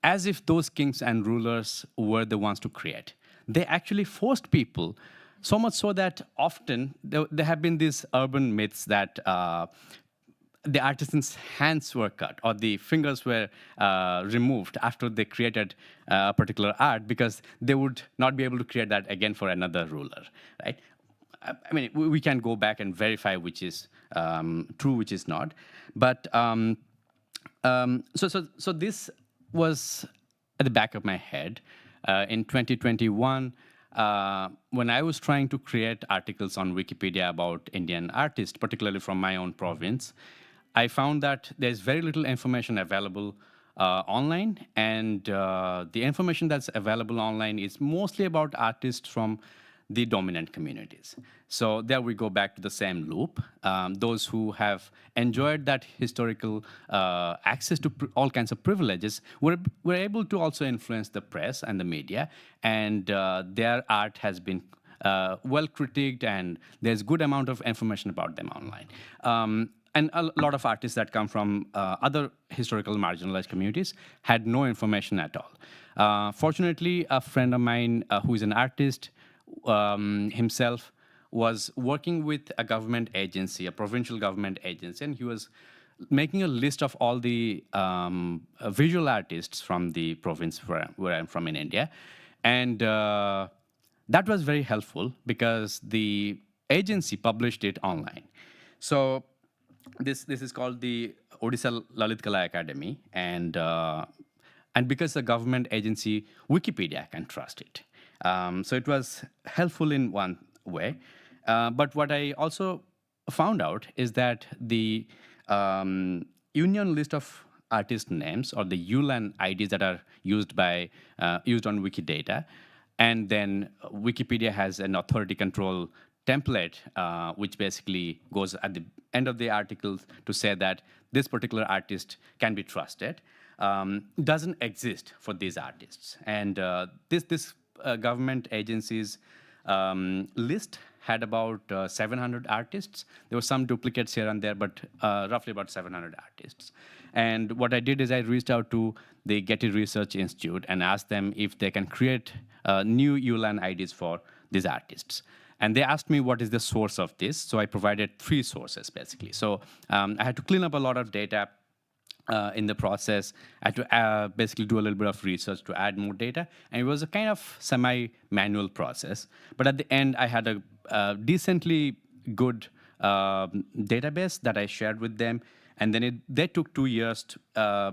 as if those kings and rulers were the ones to create. They actually forced people, so much so that often there have been these urban myths that the artisans' hands were cut or the fingers were removed after they created a particular art because they would not be able to create that again for another ruler, right? I mean, we can go back and verify which is true, which is not. But so this was at the back of my head. In 2021, when I was trying to create articles on Wikipedia about Indian artists, particularly from my own province, I found that there's very little information available online, and the information that's available online is mostly about artists from the dominant communities. So there we go back to the same loop. Those who have enjoyed that historical access to all kinds of privileges were able to also influence the press and the media, and their art has been well critiqued, and there's good amount of information about them online. And a lot of artists that come from other historical marginalized communities had no information at all. Fortunately, a friend of mine who is an artist himself was working with a government agency, a provincial government agency, and he was making a list of all the visual artists from the province where I'm from in India. And that was very helpful because the agency published it online. So this is called the Odisha Lalit Kala Academy, and because the government agency, Wikipedia can trust it. So it was helpful in one way. But what I also found out is that the union list of artist names, or the ULAN IDs that are used on Wikidata, and then Wikipedia has an authority control template, which basically goes at the end of the article to say that this particular artist can be trusted, doesn't exist for these artists. And this government agency's list had about 700 artists. There were some duplicates here and there, but roughly about 700 artists. And what I did is I reached out to the Getty Research Institute and asked them if they can create new ULAN IDs for these artists. And they asked me what is the source of this. So I provided 3 sources, basically. So I had to clean up a lot of data in the process. I had to basically do a little bit of research to add more data. And it was a kind of semi-manual process. But at the end, I had a decently good database that I shared with them. And then they took 2 years.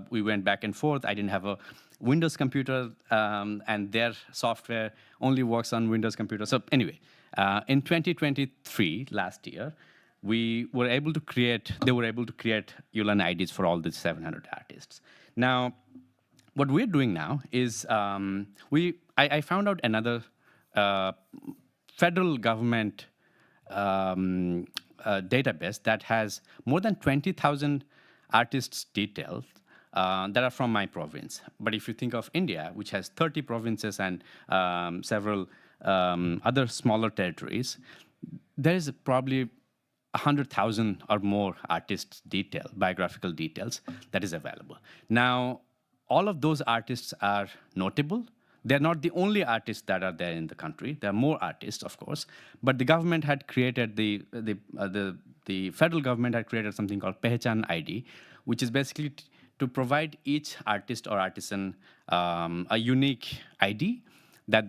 We went back and forth. I didn't have a Windows computer, and their software only works on Windows computer. So anyway, in 2023, last year, they were able to create ULAN IDs for all the 700 artists. Now, what we're doing now is I found out another federal government database that has more than 20,000 artists' details that are from my province. But if you think of India, which has 30 provinces and several other smaller territories, there is probably 100,000 or more artists' biographical details that is available. Now, all of those artists are notable. They're not the only artists that are there in the country. There are more artists, of course, but the government had created the federal government had created something called Pehchan ID, which is basically to provide each artist or artisan a unique ID that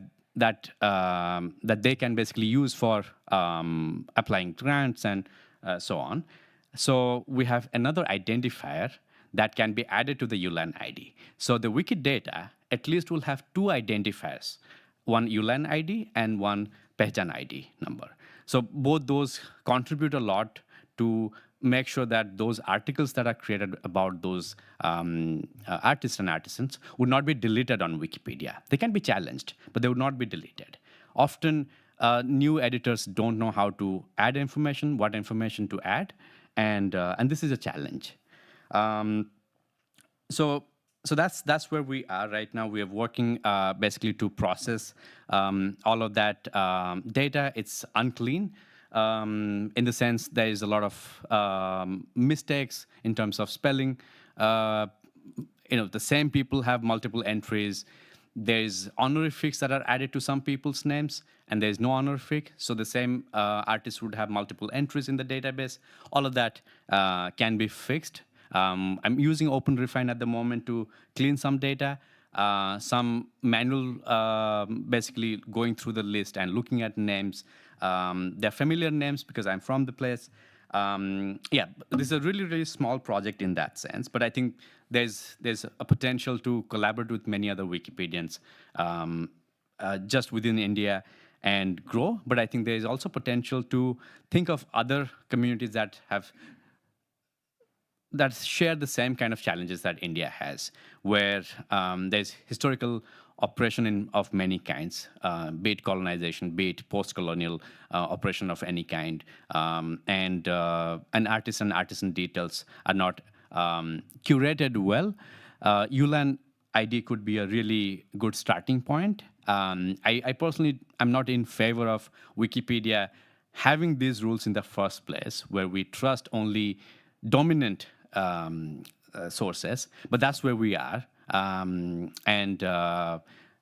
they can basically use for applying grants and so on. So we have another identifier that can be added to the ULAN ID. So the Wikidata at least will have 2 identifiers, one ULAN ID and one Pehchan ID number. So both those contribute a lot to make sure that those articles that are created about those artists and artisans would not be deleted on Wikipedia. They can be challenged, but they would not be deleted. Often, new editors don't know how to add information, what information to add, and this is a challenge. So that's where we are right now. We are working basically to process all of that data. It's unclean in the sense there is a lot of mistakes in terms of spelling. The same people have multiple entries. There's honorifics that are added to some people's names, and there's no honorific. So the same artist would have multiple entries in the database. All of that can be fixed. I'm using OpenRefine at the moment to clean some data, some manual, basically going through the list and looking at names. They're familiar names because I'm from the place. Yeah, this is a really, really small project in that sense, but I think there's a potential to collaborate with many other Wikipedians just within India and grow. But I think there is also potential to think of other communities that share the same kind of challenges that India has, where there's historical oppression of many kinds, be it colonization, be it post-colonial oppression of any kind, and artisan details are not curated well. ULAN ID could be a really good starting point. I personally am not in favor of Wikipedia having these rules in the first place, where we trust only dominant sources, but that's where we are.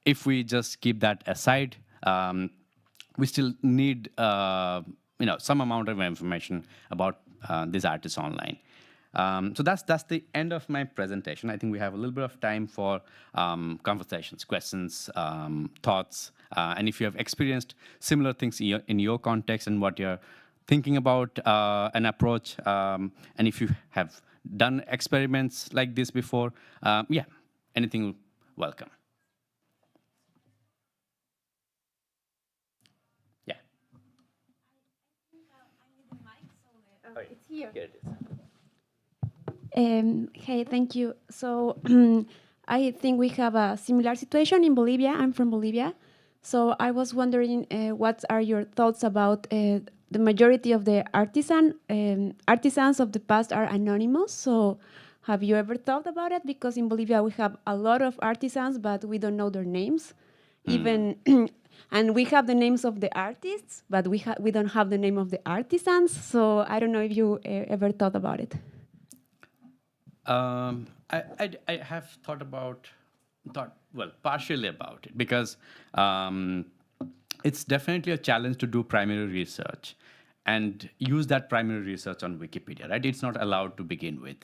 If we just keep that aside, we still need some amount of information about these artists online. So that's the end of my presentation. I think we have a little bit of time for conversations, questions, thoughts, and if you have experienced similar things in your context and what you're thinking about an approach, and if you have done experiments like this before, yeah, anything welcome. Yeah. It's here. Here it is. Hey, thank you. So I think we have a similar situation in Bolivia. I'm from Bolivia. So I was wondering, what are your thoughts about the majority of the artisans of the past are anonymous. So have you ever thought about it? Because in Bolivia we have a lot of artisans, but we don't know their names. Even and we have the names of the artists, but we don't have the name of the artisans. So I don't know if you ever thought about it. I have thought partially about it, because it's definitely a challenge to do primary research and use that primary research on Wikipedia, right? It's not allowed to begin with.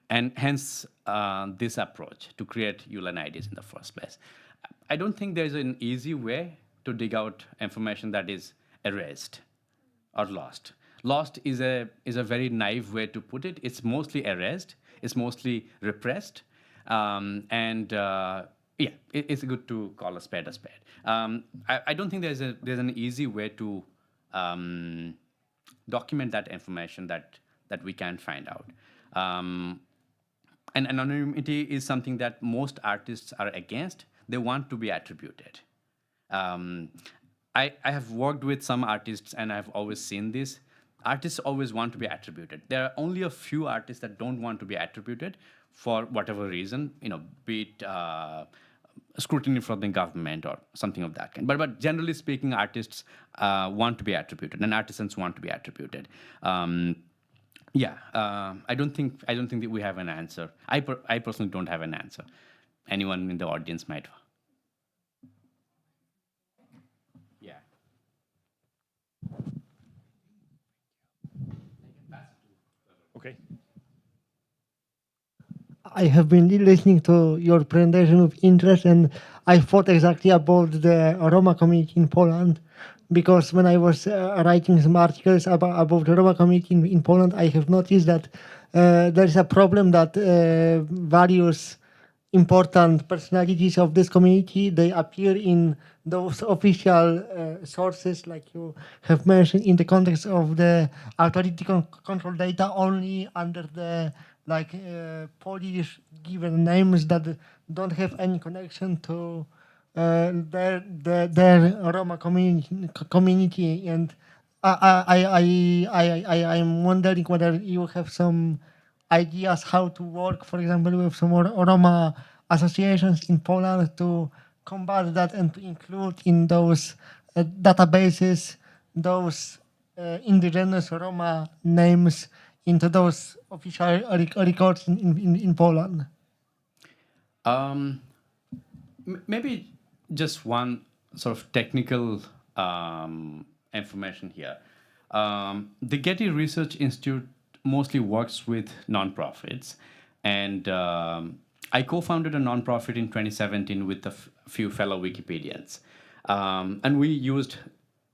And hence this approach to create ULAN IDs in the first place. I don't think there's an easy way to dig out information that is erased or lost. Lost is a very naive way to put it. It's mostly erased. It's mostly repressed. Yeah, it's good to call a spade a spade. I don't think there's an easy way to document that information that we can find out. And anonymity is something that most artists are against. They want to be attributed. I have worked with some artists, and I've always seen this. Artists always want to be attributed. There are only a few artists that don't want to be attributed for whatever reason, be it scrutiny from the government or something of that kind. But generally speaking, artists want to be attributed, and artisans want to be attributed. Yeah, I don't think that we have an answer. I personally don't have an answer. Anyone in the audience might. Yeah. Okay. I have been listening to your presentation with interest, and I thought exactly about the Roma community in Poland, because when I was writing some articles about the Roma community in Poland, I have noticed that there is a problem that various important personalities of this community, they appear in those official sources, like you have mentioned, in the context of the authority control data, only under the Polish given names that don't have any connection to their Roma community, and I'm wondering whether you have some ideas how to work, for example, with some Roma associations in Poland to combat that and to include in those databases those indigenous Roma names into those official records in Poland. Maybe just one sort of technical information here. The Getty Research Institute mostly works with nonprofits, and I co-founded a nonprofit in 2017 with a few fellow Wikipedians, and we used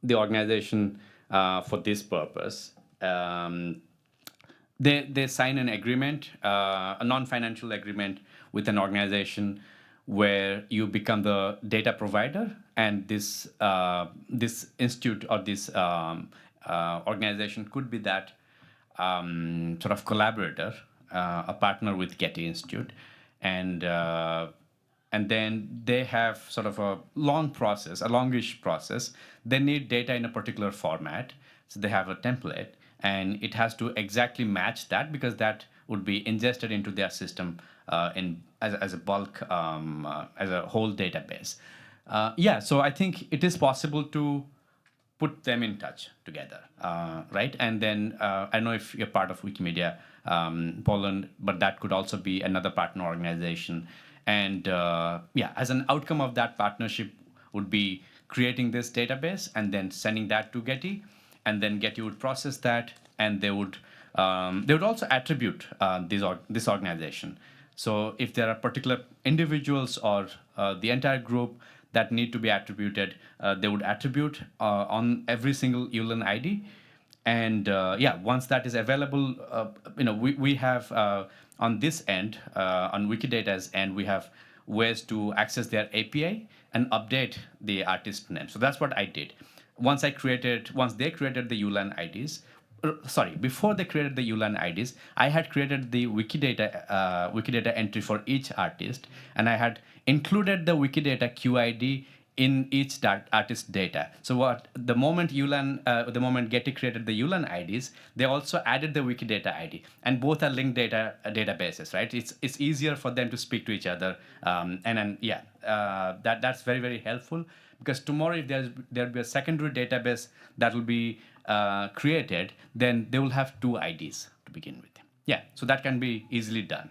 the organization for this purpose. They sign an agreement, a non-financial agreement with an organization where you become the data provider, and this institute or this organization could be that sort of collaborator, a partner with Getty Institute, and then they have sort of a longish process. They need data in a particular format, so they have a template, and it has to exactly match that because that would be ingested into their system as a bulk, as a whole database. So I think it is possible to put them in touch together, right? And then I don't know if you're part of Wikimedia Poland, but that could also be another partner organization. And as an outcome of that partnership would be creating this database and then sending that to Getty, and then Getty would process that, and they would also attribute this organization. So if there are particular individuals or the entire group that need to be attributed, they would attribute on every single ULAN ID. And once that is available, we have on this end, on Wikidata's end, we have ways to access their API and update the artist name. So that's what I did. Once they created the ULAN IDs, before they created the ULAN IDs, I had created the Wikidata entry for each artist, and I had included the Wikidata QID in each artist data. So the moment Getty created the ULAN IDs, they also added the Wikidata ID, and both are linked databases, right? It's easier for them to speak to each other, that's very, very helpful, because tomorrow if there'll be a secondary database that will be created, then they will have two IDs to begin with. So that can be easily done.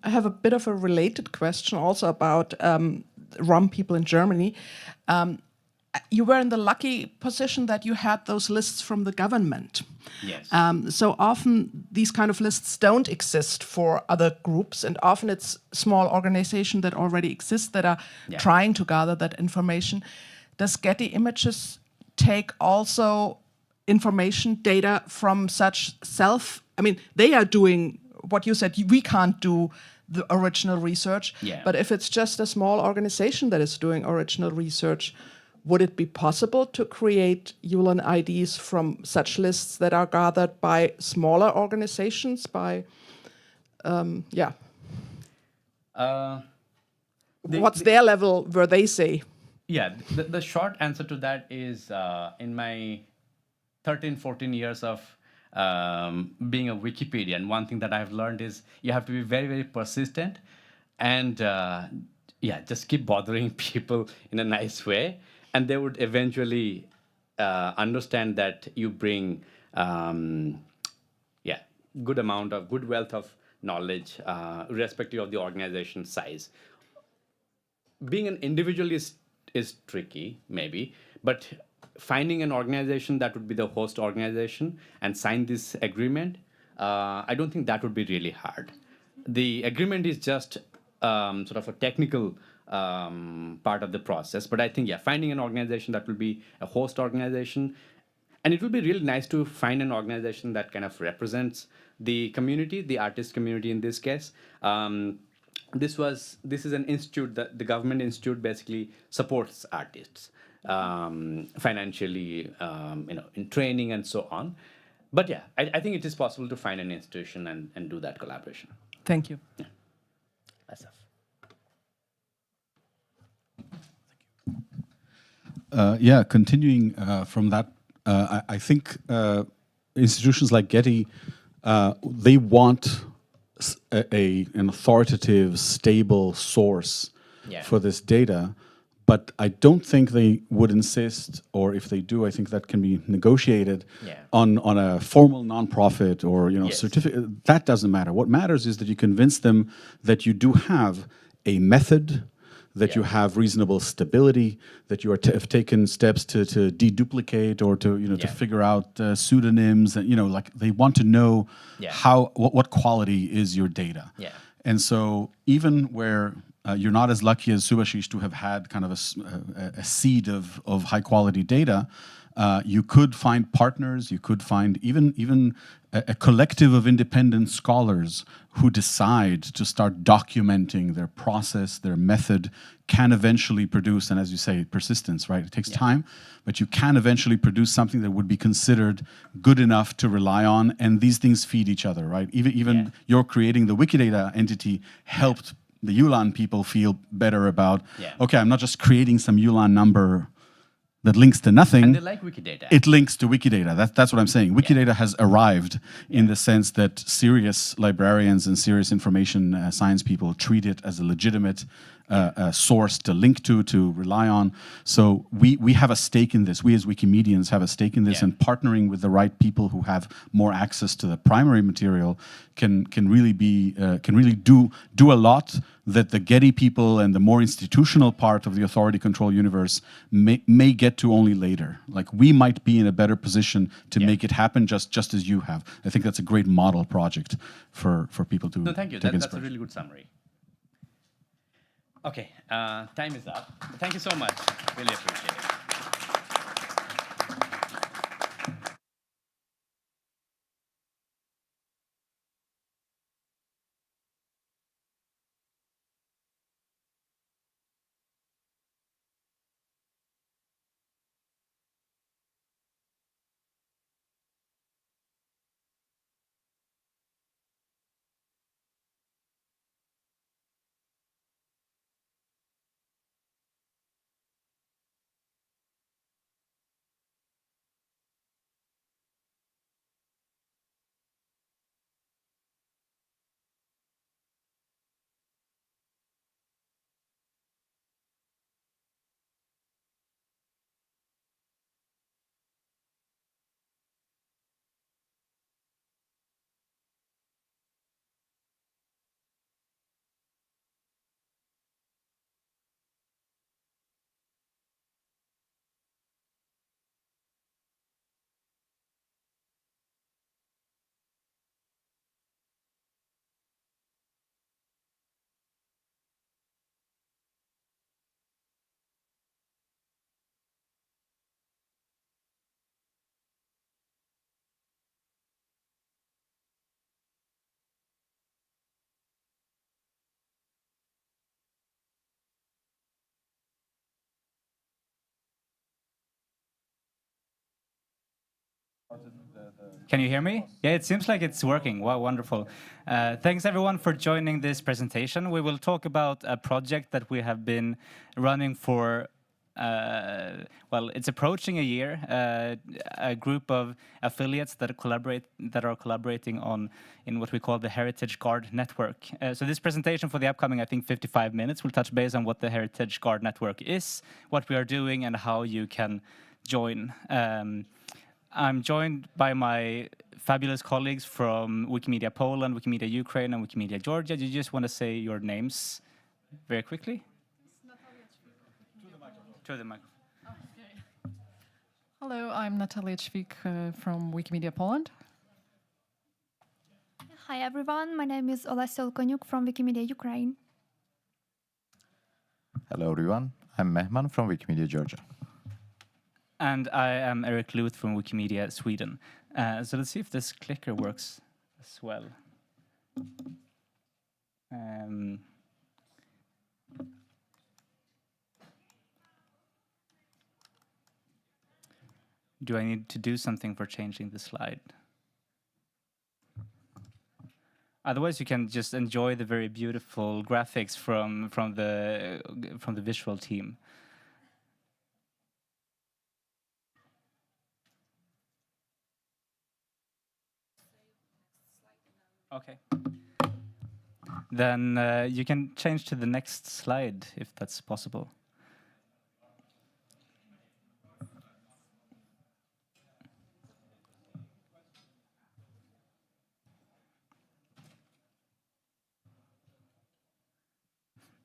I have a bit of a related question also about Rom people in Germany. You were in the lucky position that you had those lists from the government. Yes. So often these kind of lists don't exist for other groups, and often it's small organizations that already exist that are trying to gather that information. Does Getty Images take also information data from such they are doing what you said, we can't do the original research, but if it's just a small organization that is doing original research, would it be possible to create ULAN IDs from such lists that are gathered by smaller organizations? What's their level where they say? The short answer to that is in my 13, 14 years of being a Wikipedian, one thing that I've learned is you have to be very, very persistent and just keep bothering people in a nice way. And they would eventually understand that you bring good wealth of knowledge, irrespective of the organization size. Being an individual is tricky, maybe, but finding an organization that would be the host organization and sign this agreement, I don't think that would be really hard. The agreement is just sort of a technical part of the process, but I think finding an organization that will be a host organization, and it will be really nice to find an organization that kind of represents the community, the artist community in this case. This is an institute that the government institute basically supports artists financially, in training and so on. But I think it is possible to find an institution and do that collaboration. Thank you. Yeah, continuing from that, I think institutions like Getty, they want an authoritative, stable source for this data, but I don't think they would insist, or if they do, I think that can be negotiated on a formal nonprofit or certificate. That doesn't matter. What matters is that you convince them that you do have a method, that you have reasonable stability, that you have taken steps to deduplicate or to to figure out pseudonyms, and like they want to know what quality is your data. And so even where you're not as lucky as Subhashish to have had kind of a seed of high quality data, you could find partners, you could find even a collective of independent scholars who decide to start documenting their process, their method, can eventually produce, and as you say, persistence, right? It takes time, but you can eventually produce something that would be considered good enough to rely on, and these things feed each other, right? Even your creating the Wikidata entity helped the ULAN people feel better about, okay, I'm not just creating some ULAN number that links to nothing. And they like Wikidata. It links to Wikidata. That's what I'm saying. Wikidata has arrived in the sense that serious librarians and serious information science people treat it as a legitimate source to link to rely on. So we have a stake in this. We as Wikimedians have a stake in this, and partnering with the right people who have more access to the primary material can really do a lot that the Getty people and the more institutional part of the authority control universe may get to only later. Like we might be in a better position to make it happen just as you have. I think that's a great model project for people to thank you. That's a really good summary. Okay, time is up. Thank you so much. Really appreciate it. Can you hear me? Yeah, it seems like it's working. Wow, wonderful. Thanks everyone for joining this presentation. We will talk about a project that we have been running for, well, it's approaching a year. A group of affiliates that are collaborating in what we call the Heritage Guard Network. So this presentation for the upcoming, I think, 55 minutes will touch base on what the Heritage Guard Network is, what we are doing, and how you can join. I'm joined by my fabulous colleagues from Wikimedia Poland, Wikimedia Ukraine, and Wikimedia Georgia. Do you just want to say your names very quickly? To the microphone. Okay. Hello, I'm Natalia Ćvik from Wikimedia Poland. Hi everyone, my name is Olesya Olkoniuk from Wikimedia Ukraine. Hello everyone, I'm Mehman from Wikimedia Georgia. And I am Eric Luth from Wikimedia Sweden. So let's see if this clicker works as well. Do I need to do something for changing the slide? Otherwise, you can just enjoy the very beautiful graphics from the visual team. Okay. Then you can change to the next slide if that's possible.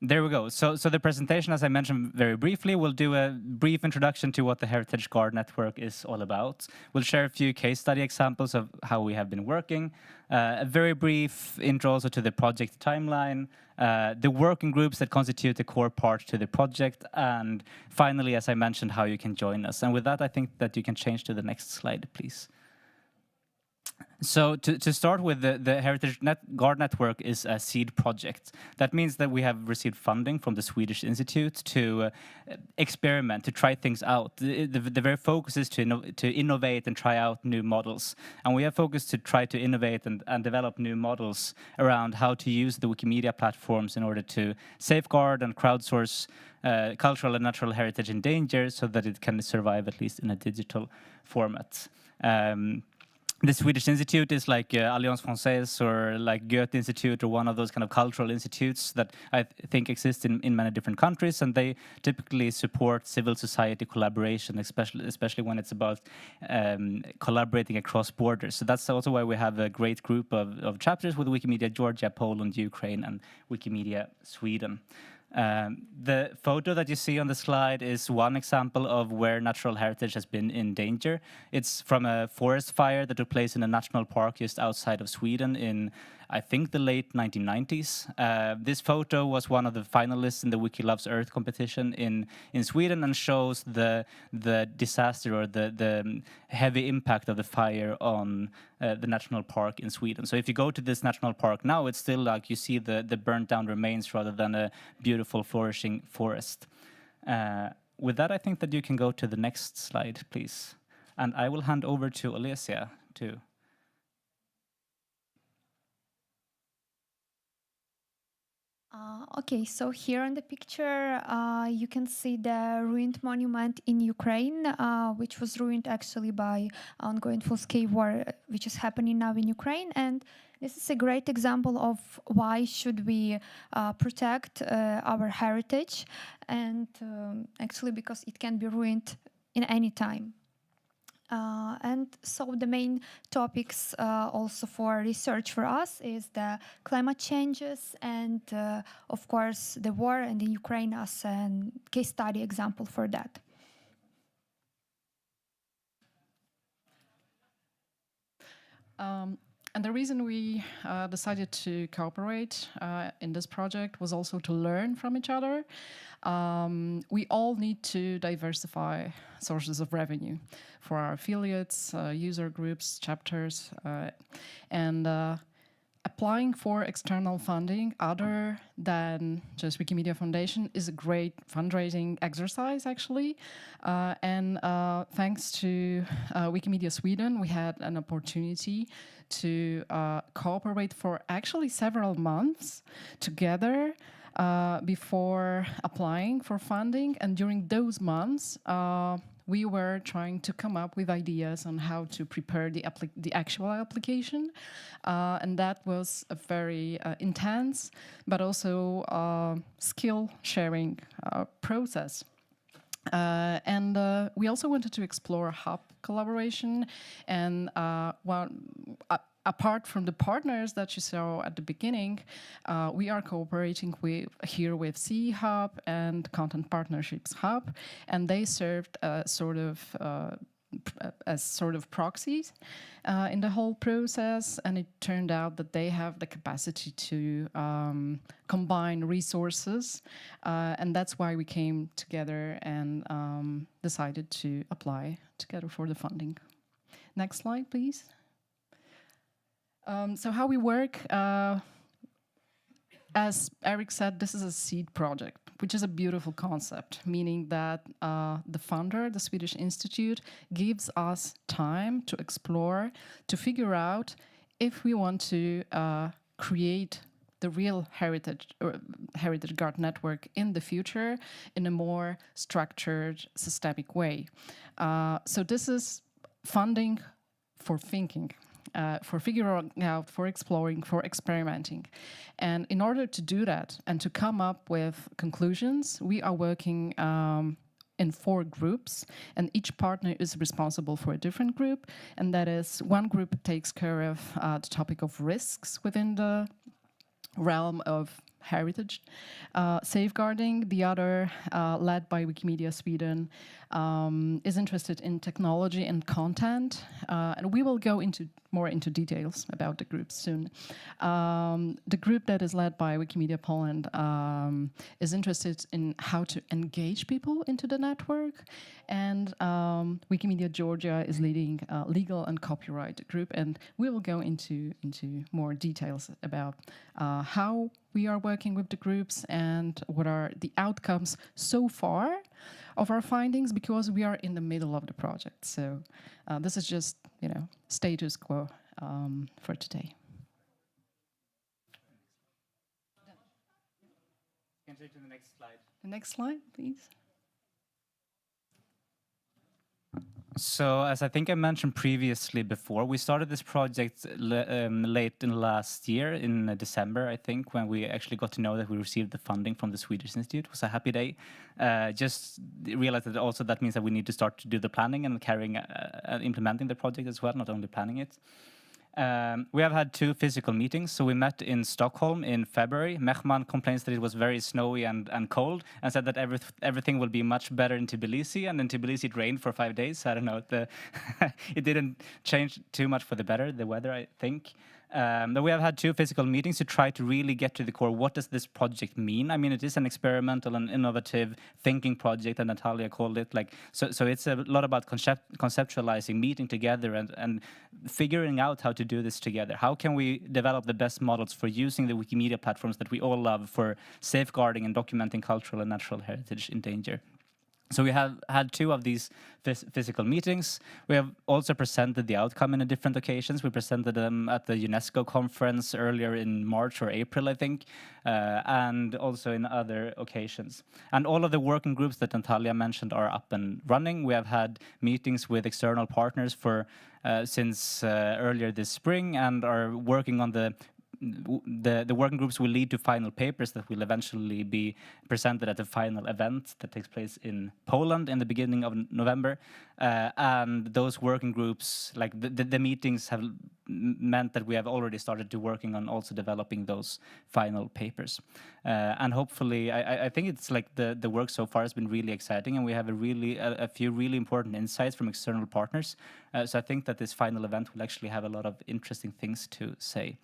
There we go. So the presentation, as I mentioned very briefly, we'll do a brief introduction to what the Heritage Guard Network is all about. We'll share a few case study examples of how we have been working, a very brief intro also to the project timeline, the working groups that constitute the core part to the project, and finally, as I mentioned, how you can join us. And with that, I think that you can change to the next slide, please. So to start with, the Heritage Guard Network is a seed project. That means that we have received funding from the Swedish Institute to experiment, to try things out. The very focus is to innovate and try out new models. And we have focused to try to innovate and develop new models around how to use the Wikimedia platforms in order to safeguard and crowdsource cultural and natural heritage in danger so that it can survive at least in a digital format. The Swedish Institute is like Alliance Française or like Goethe Institute or one of those kind of cultural institutes that I think exist in many different countries, and they typically support civil society collaboration, especially when it's about collaborating across borders. So that's also why we have a great group of chapters with Wikimedia Georgia, Poland, Ukraine, and Wikimedia Sweden. The photo that you see on the slide is one example of where natural heritage has been in danger. It's from a forest fire that took place in a national park just outside of Sweden in, I think, the late 1990s. This photo was one of the finalists in the Wiki Loves Earth competition in Sweden and shows the disaster or the heavy impact of the fire on the national park in Sweden. So if you go to this national park now, it's still like you see the burnt down remains rather than a beautiful flourishing forest. With that, I think that you can go to the next slide, please. And I will hand over to Olesia to... Okay, so here in the picture, you can see the ruined monument in Ukraine, which was ruined actually by ongoing full-scale war, which is happening now in Ukraine. And this is a great example of why should we protect our heritage, and actually because it can be ruined in any time. And so the main topics also for research for us is the climate changes and, of course, the war and in Ukraine as a case study example for that. And the reason we decided to cooperate in this project was also to learn from each other. We all need to diversify sources of revenue for our affiliates, user groups, chapters, and applying for external funding other than just Wikimedia Foundation is a great fundraising exercise, actually. And thanks to Wikimedia Sweden, we had an opportunity to cooperate for actually several months together before applying for funding. And during those months, we were trying to come up with ideas on how to prepare the actual application. And that was a very intense, but also skill-sharing process. And we also wanted to explore hub collaboration, and apart from the partners that you saw at the beginning, we are cooperating with CE Hub and Content Partnerships Hub, and they served as sort of proxies in the whole process. And it turned out that they have the capacity to combine resources, and that's why we came together and decided to apply together for the funding. Next slide, please. So how we work, as Eric said, this is a seed project, which is a beautiful concept, meaning that the funder, the Swedish Institute, gives us time to explore, to figure out if we want to create the real heritage guard network in the future in a more structured, systemic way. So this is funding for thinking, for figuring out, for exploring, for experimenting. And in order to do that and to come up with conclusions, we are working in 4 groups, and each partner is responsible for a different group. And that is, one group takes care of the topic of risks within the realm of heritage safeguarding. The other, led by Wikimedia Sweden, is interested in technology and content, and we will go more into details about the groups soon. The group that is led by Wikimedia Poland is interested in how to engage people into the network, and Wikimedia Georgia is leading legal and copyright group, and we will go into more details about how we are working with the groups and what are the outcomes so far of our findings, because we are in the middle of the project. So this is just, status quo for today. You can take to the next slide. The next slide, please. So, as I think I mentioned previously before, we started this project late in last year, in December, I think, when we actually got to know that we received the funding from the Swedish Institute. It was a happy day. Just realized that also that means that we need to start to do the planning and carrying and implementing the project as well, not only planning it. We have had 2 physical meetings. So we met in Stockholm in February. Mehman complains that it was very snowy and cold, and said that everything will be much better in Tbilisi. And in Tbilisi it rained for 5 days. I don't know. It didn't change too much for the better, the weather, I think. But we have had 2 physical meetings to try to really get to the core. What does this project mean? I mean, it is an experimental and innovative thinking project, and Natalia called it so it's a lot about conceptualizing, meeting together and figuring out how to do this together. How can we develop the best models for using the Wikimedia platforms that we all love for safeguarding and documenting cultural and natural heritage in danger? So we have had 2 of these physical meetings. We have also presented the outcome in different occasions. We presented them at the UNESCO conference earlier in March or April, I think, and also in other occasions. And all of the working groups that Natalia mentioned are up and running. We have had meetings with external partners since earlier this spring, and are working on the working groups will lead to final papers that will eventually be presented at the final event that takes place in Poland in the beginning of November. And those working groups, like the meetings, have meant that we have already started to working on also developing those final papers. And hopefully, I think it's like the work so far has been really exciting, and we have a few really important insights from external partners. So I think that this final event will actually have a lot of interesting things to say.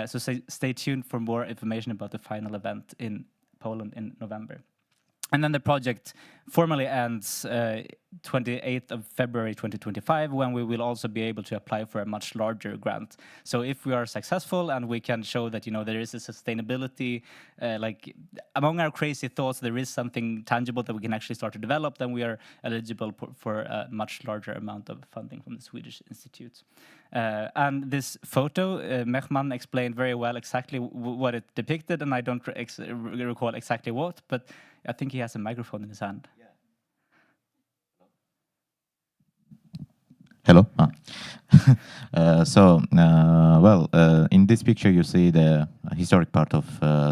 So stay tuned for more information about the final event in Poland in November. And then the project formally ends 28th of February 2025, when we will also be able to apply for a much larger grant. So if we are successful and we can show that there is a sustainability, like among our crazy thoughts, there is something tangible that we can actually start to develop, then we are eligible for a much larger amount of funding from the Swedish Institute. And this photo, Mehman explained very well exactly what it depicted, and I don't recall exactly what, but I think he has a microphone in his hand. Hello. In this picture you see the historic part of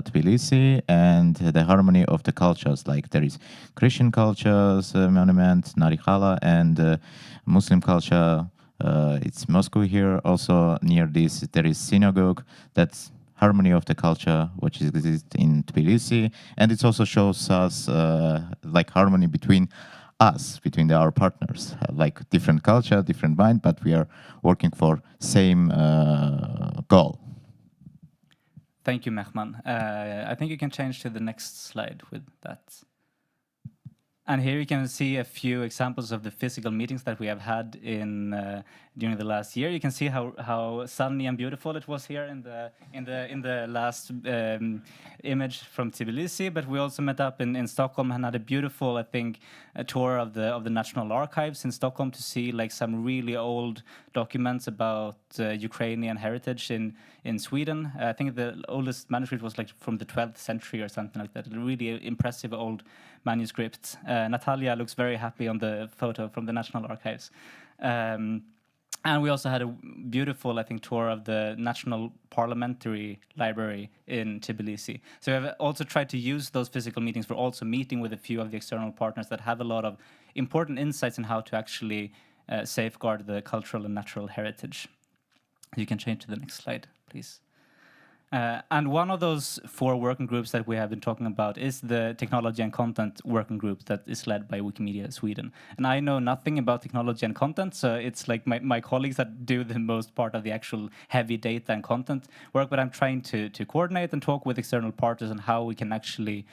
Tbilisi and the harmony of the cultures. Like there is Christian cultures monument, Narikhala, and Muslim culture. It's Moscow here. Also near this there is synagogue. That's harmony of the culture which exists in Tbilisi, and it also shows us like harmony between us, between our partners, like different culture, different mind, but we are working for same goal. Thank you, Mehman. I think you can change to the next slide with that. And here you can see a few examples of the physical meetings that we have had in during the last year. You can see how sunny and beautiful it was here in the last image from Tbilisi. But we also met up in Stockholm and had a beautiful, I think, a tour of the National Archives in Stockholm to see like some really old documents about Ukrainian heritage in Sweden. I think the oldest manuscript was like from the 12th century or something like that. A really impressive old manuscript. Natalia looks very happy on the photo from the National Archives. And we also had a beautiful, I think, tour of the National Parliamentary Library in Tbilisi. So we have also tried to use those physical meetings for also meeting with a few of the external partners that have a lot of important insights in how to actually safeguard the cultural and natural heritage. You can change to the next slide, please. And one of those 4 working groups that we have been talking about is the Technology and Content working group that is led by Wikimedia Sweden. And I know nothing about technology and content, so it's like my colleagues that do the most part of the actual heavy data and content work, but I'm trying to coordinate and talk with external partners on how we can actually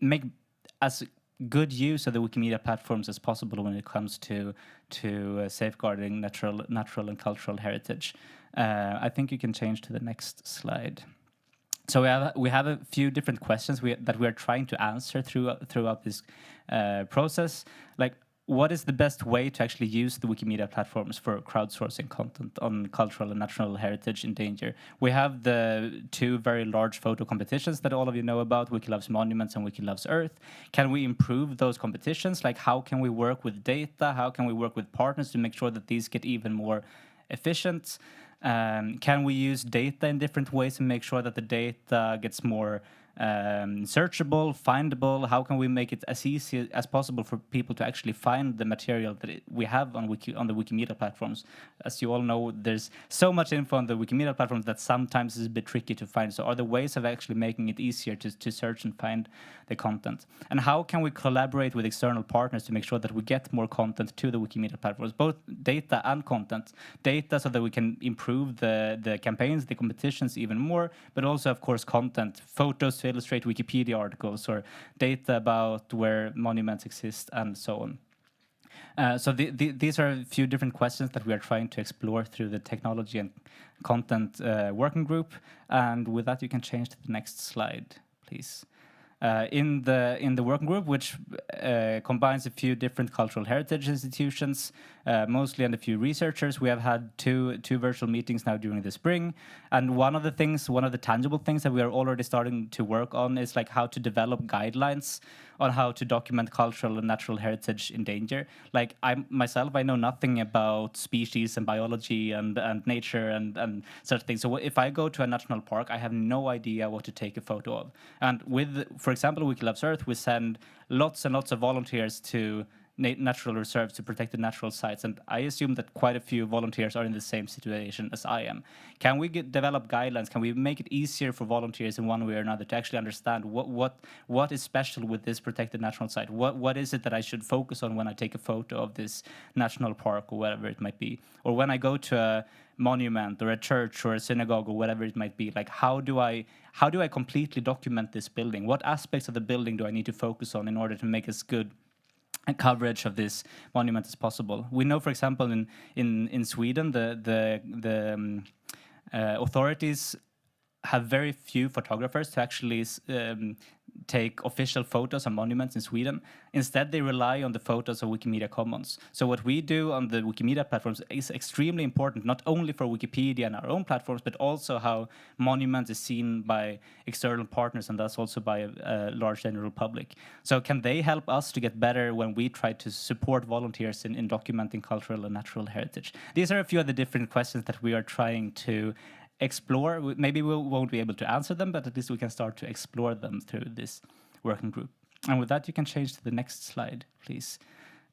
make as good use of the Wikimedia platforms as possible when it comes to safeguarding natural and cultural heritage. I think you can change to the next slide. So we have a few different questions that we are trying to answer throughout this process. Like, what is the best way to actually use the Wikimedia platforms for crowdsourcing content on cultural and natural heritage in danger? We have the 2 very large photo competitions that all of you know about, Wiki Loves Monuments and Wiki Loves Earth. Can we improve those competitions? Like, how can we work with data? How can we work with partners to make sure that these get even more efficient? Can we use data in different ways and make sure that the data gets more searchable, findable? How can we make it as easy as possible for people to actually find the material that we have on the Wikimedia platforms? As you all know, there's so much info on the Wikimedia platforms that sometimes is a bit tricky to find. So are there ways of actually making it easier to search and find the content? And how can we collaborate with external partners to make sure that we get more content to the Wikimedia platforms, both data and content? Data so that we can improve the campaigns, the competitions even more, but also, of course, content, photos to illustrate Wikipedia articles, or data about where monuments exist, and so on. So these are a few different questions that we are trying to explore through the technology and content working group. And with that, you can change to the next slide, please. In the working group, which combines a few different cultural heritage institutions, mostly and a few researchers, we have had two virtual meetings now during the spring. And one of the tangible things that we are already starting to work on is like how to develop guidelines on how to document cultural and natural heritage in danger. Like I know nothing about species and biology and nature and such things. So if I go to a national park, I have no idea what to take a photo of. And with, for example, Wiki Loves Earth, we send lots and lots of volunteers to natural reserves to protect the natural sites, and I assume that quite a few volunteers are in the same situation as I am. Can we develop guidelines? Can we make it easier for volunteers in one way or another to actually understand what is special with this protected natural site? What is it that I should focus on when I take a photo of this national park or whatever it might be? Or when I go to a monument or a church or a synagogue or whatever it might be, like how do I completely document this building? What aspects of the building do I need to focus on in order to make as good coverage of this monument as possible? We know, for example, in Sweden, the authorities have very few photographers to actually take official photos on monuments in Sweden. Instead, they rely on the photos of Wikimedia Commons. So what we do on the Wikimedia platforms is extremely important, not only for Wikipedia and our own platforms, but also how monuments is seen by external partners and thus also by a large general public. So can they help us to get better when we try to support volunteers in documenting cultural and natural heritage? These are a few of the different questions that we are trying to explore. Maybe we won't be able to answer them, but at least we can start to explore them through this working group. And with that, you can change to the next slide, please.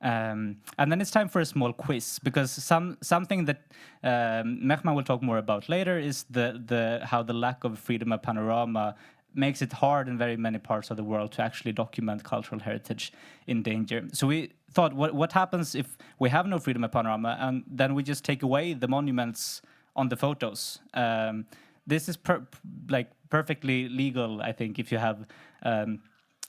And then it's time for a small quiz, because something that Mehman will talk more about later is how the lack of freedom of panorama makes it hard in very many parts of the world to actually document cultural heritage in danger. So we thought, what happens if we have no freedom of panorama and then we just take away the monuments on the photos? This is perfectly legal, I think, if you have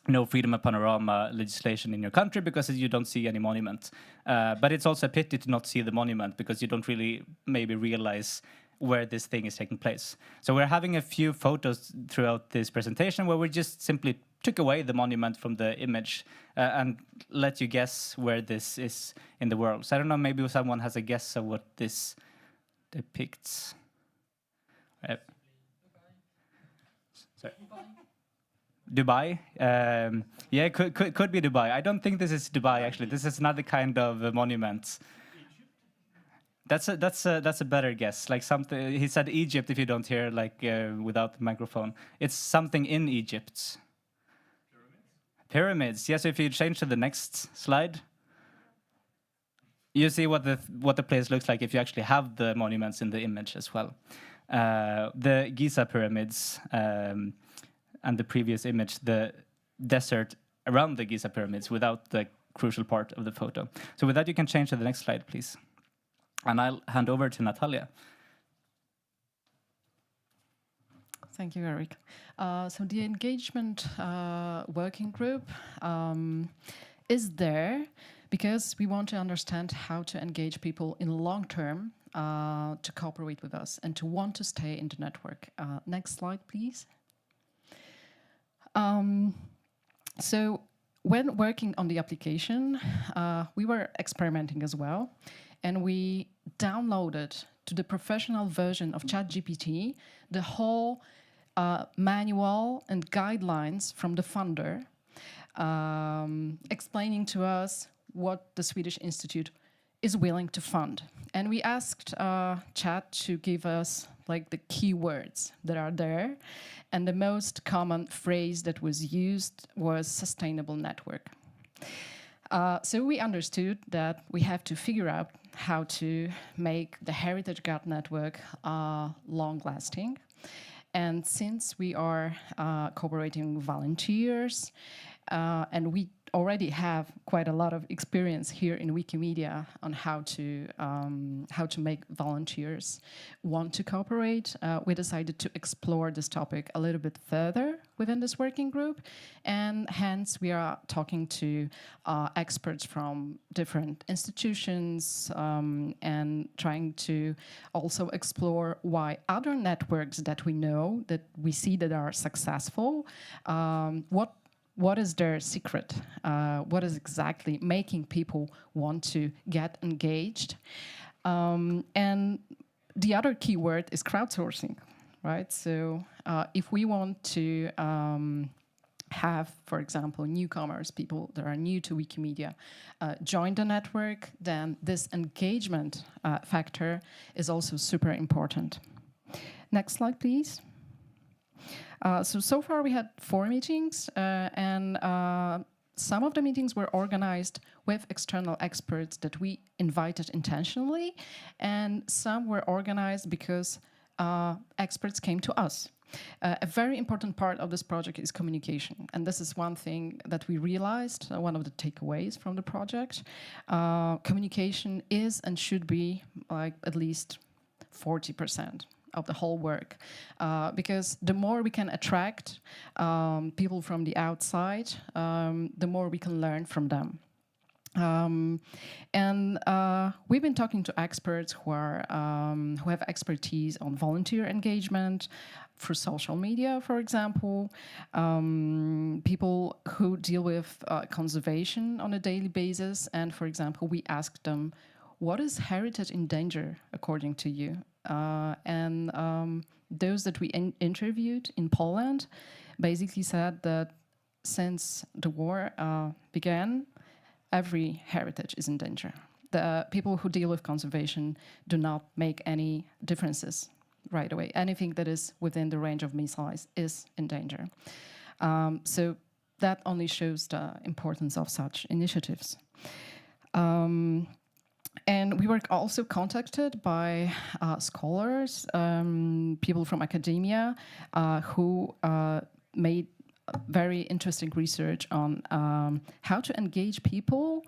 no freedom of panorama legislation in your country because you don't see any monument. But it's also a pity to not see the monument because you don't really maybe realize where this thing is taking place. So we're having a few photos throughout this presentation where we just simply took away the monument from the image and let you guess where this is in the world. So I don't know, maybe someone has a guess of what this depicts. Sorry. Dubai? Yeah, could be Dubai. I don't think this is Dubai, actually. This is another kind of monument. That's a better guess. Like something he said Egypt. If you don't hear like without the microphone, it's something in Egypt. Pyramids. Yes. If you change to the next slide, you see what the place looks like if you actually have the monuments in the image as well. The Giza pyramids and the previous image, the desert around the Giza pyramids without the crucial part of the photo. So with that, you can change to the next slide, please. And I'll hand over to Natalia. Thank you, Eric. So the engagement working group is there because we want to understand how to engage people in long term to cooperate with us and to want to stay in the network. Next slide, please. So when working on the application, we were experimenting as well. And we downloaded to the professional version of ChatGPT the whole manual and guidelines from the funder, explaining to us what the Swedish Institute is willing to fund. And we asked Chat to give us like the keywords that are there. And the most common phrase that was used was sustainable network. So we understood that we have to figure out how to make the Heritage Guard network long-lasting. And since we are cooperating with volunteers, and we already have quite a lot of experience here in Wikimedia on how to make volunteers want to cooperate, we decided to explore this topic a little bit further within this working group, and hence we are talking to experts from different institutions and trying to also explore why other networks that we know, that we see that are successful, what is their secret? What is exactly making people want to get engaged? And the other keyword is crowdsourcing, right? So if we want to have, for example, newcomers, people that are new to Wikimedia, join the network, then this engagement factor is also super important. Next slide, please. So far we had 4 meetings, and some of the meetings were organized with external experts that we invited intentionally, and some were organized because experts came to us. A very important part of this project is communication, and this is one thing that we realized, one of the takeaways from the project. Communication is and should be like at least 40% of the whole work, because the more we can attract people from the outside, the more we can learn from them. And we've been talking to experts who have expertise on volunteer engagement for social media, for example, people who deal with conservation on a daily basis. And for example, we asked them, what is heritage in danger according to you? And those that we interviewed in Poland basically said that since the war began, every heritage is in danger. The people who deal with conservation do not make any differences right away. Anything that is within the range of missiles is in danger. So that only shows the importance of such initiatives. And we were also contacted by scholars, people from academia, who made very interesting research on how to engage people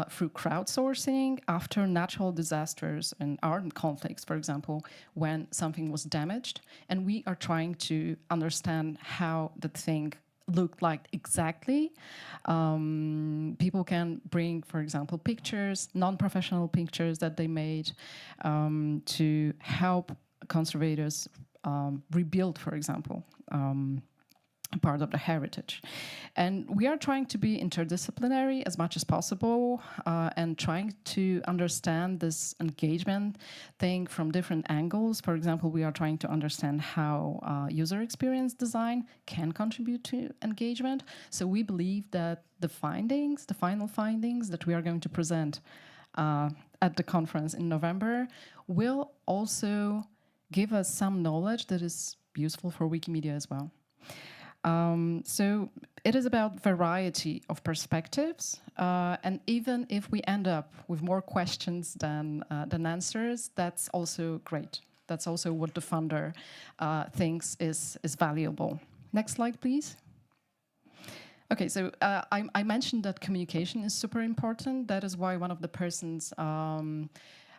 through crowdsourcing after natural disasters and armed conflicts, for example, when something was damaged. And we are trying to understand how the thing look like exactly. People can bring, for example, pictures, non-professional pictures that they made to help conservators rebuild, for example, part of the heritage. And we are trying to be interdisciplinary as much as possible and trying to understand this engagement thing from different angles. For example, we are trying to understand how user experience design can contribute to engagement. So we believe that the findings, the final findings that we are going to present at the conference in November will also give us some knowledge that is useful for Wikimedia as well. So it is about variety of perspectives, and even if we end up with more questions than answers, that's also great. That's also what the funder thinks is valuable. Next slide, please. Okay, so I mentioned that communication is super important. That is why one of the persons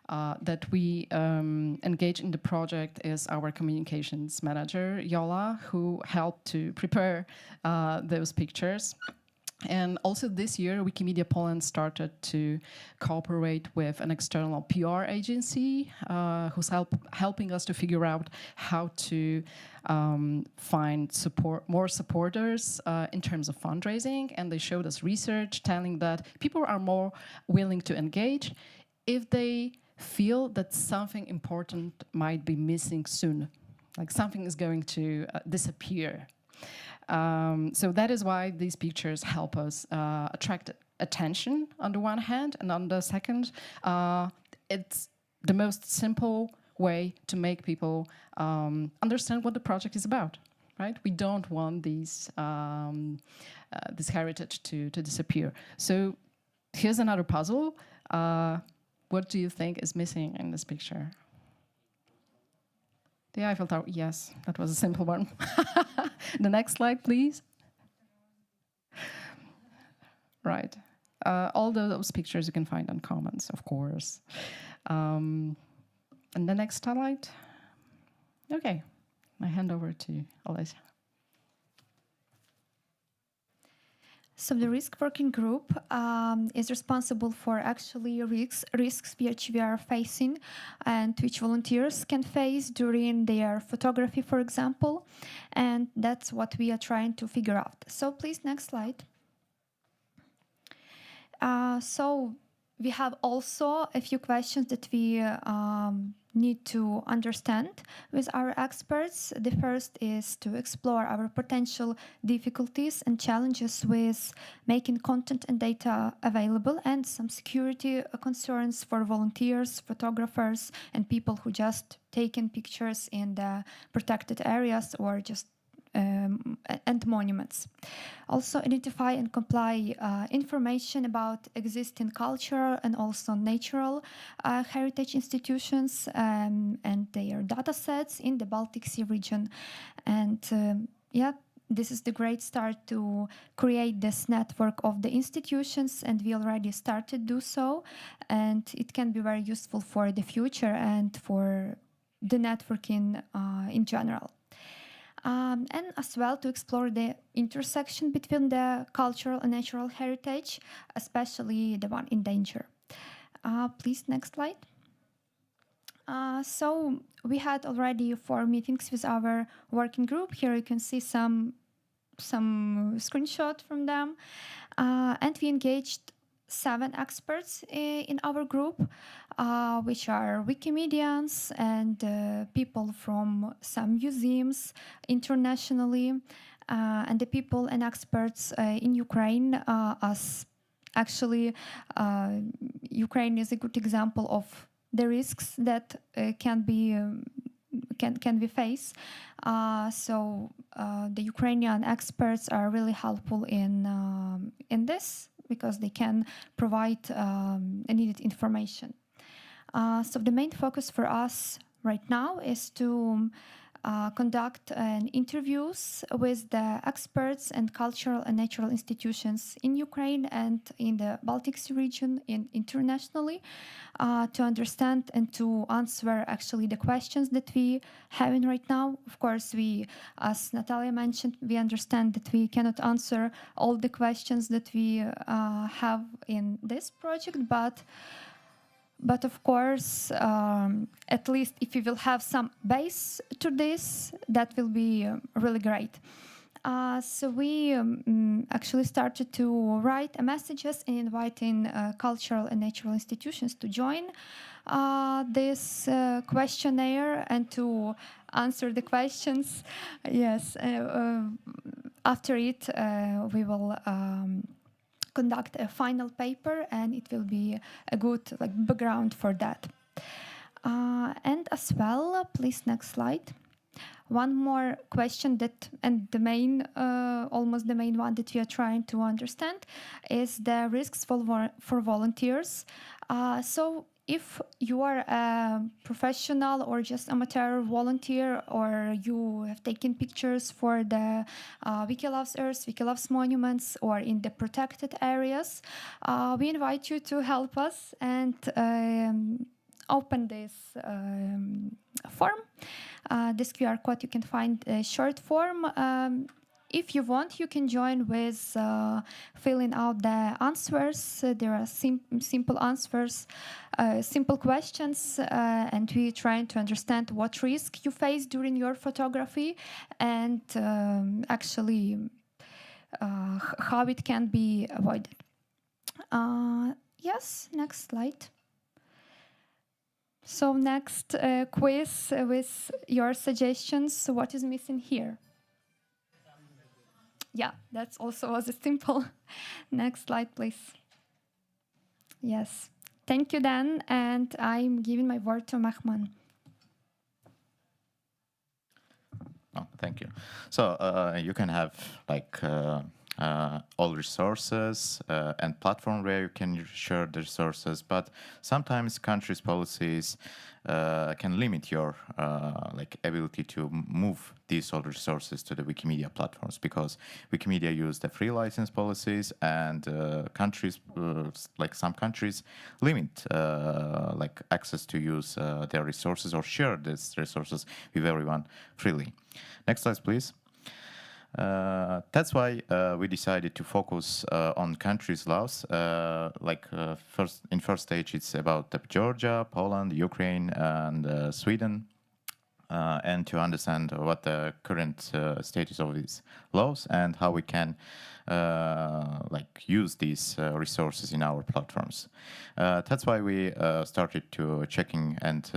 that we engage in the project is our communications manager, Yola, who helped to prepare those pictures. And also this year, Wikimedia Poland started to cooperate with an external PR agency who's helping us to figure out how to find more supporters in terms of fundraising. And they showed us research telling that people are more willing to engage if they feel that something important might be missing soon, like something is going to disappear. So that is why these pictures help us attract attention on the one hand, and on the second, it's the most simple way to make people understand what the project is about, right? We don't want these this heritage to disappear. So here's another puzzle. What do you think is missing in this picture? The Eiffel Tower, yes, that was a simple one. The next slide, please. Right. All those pictures you can find on Commons, of course. And the next slide. Okay, I hand over to Olesya. So the risk working group is responsible for actually risks which we are facing and which volunteers can face during their photography, for example. And that's what we are trying to figure out. So please, next slide. So we have also a few questions that we need to understand with our experts. The first is to explore our potential difficulties and challenges with making content and data available, and some security concerns for volunteers, photographers, and people who just taken pictures in the protected areas or just and monuments. Also identify and comply information about existing cultural and also natural heritage institutions and their data sets in the Baltic Sea region. And yeah, this is the great start to create this network of the institutions, and we already started to do so. And it can be very useful for the future and for the networking in general. And as well to explore the intersection between the cultural and natural heritage, especially the one in danger. Please, next slide. So we had already 4 meetings with our working group. Here you can see some screenshot from them. And we engaged 7 experts in our group, which are Wikimedians and people from some museums internationally, and the people and experts in Ukraine, as actually Ukraine is a good example of the risks that can we face. So the Ukrainian experts are really helpful in this, because they can provide needed information. So the main focus for us right now is to conduct interviews with the experts and cultural and natural institutions in Ukraine and in the Baltic Sea region and internationally to understand and to answer actually the questions that we have in right now. Of course, we, as Natalia mentioned, we understand that we cannot answer all the questions that we have in this project, but of course, at least if you will have some base to this, that will be really great. So we actually started to write messages and inviting cultural and natural institutions to join this questionnaire and to answer the questions. Yes, after it, we will conduct a final paper, and it will be a good background for that. And as well, please next slide. One more question and the main, almost the main one that we are trying to understand is the risks for volunteers. So if you are a professional or just amateur volunteer, or you have taken pictures for the Wiki Loves Earth, Wiki Loves Monuments, or in the protected areas, we invite you to help us and open this form. This QR code, you can find a short form. If you want, you can join with filling out the answers. There are simple answers, simple questions, and we're trying to understand what risk you face during your photography and actually how it can be avoided. Yes, next slide. So next quiz with your suggestions. What is missing here? Yeah, that's also was a simple. Next slide, please. Yes. Thank you, Dan. And I'm giving my word to Mahman. Oh, thank you. So you can have all resources and platform where you can share the resources, but sometimes countries' policies can limit your ability to move these all resources to the Wikimedia platforms, because Wikimedia use the free license policies, and countries some countries limit access to use their resources or share these resources with everyone freely. Next slide, please. That's why we decided to focus on countries' laws. First stage, it's about Georgia, Poland, Ukraine, and Sweden, and to understand what the current status of these laws and how we can use these resources in our platforms. That's why we started to checking and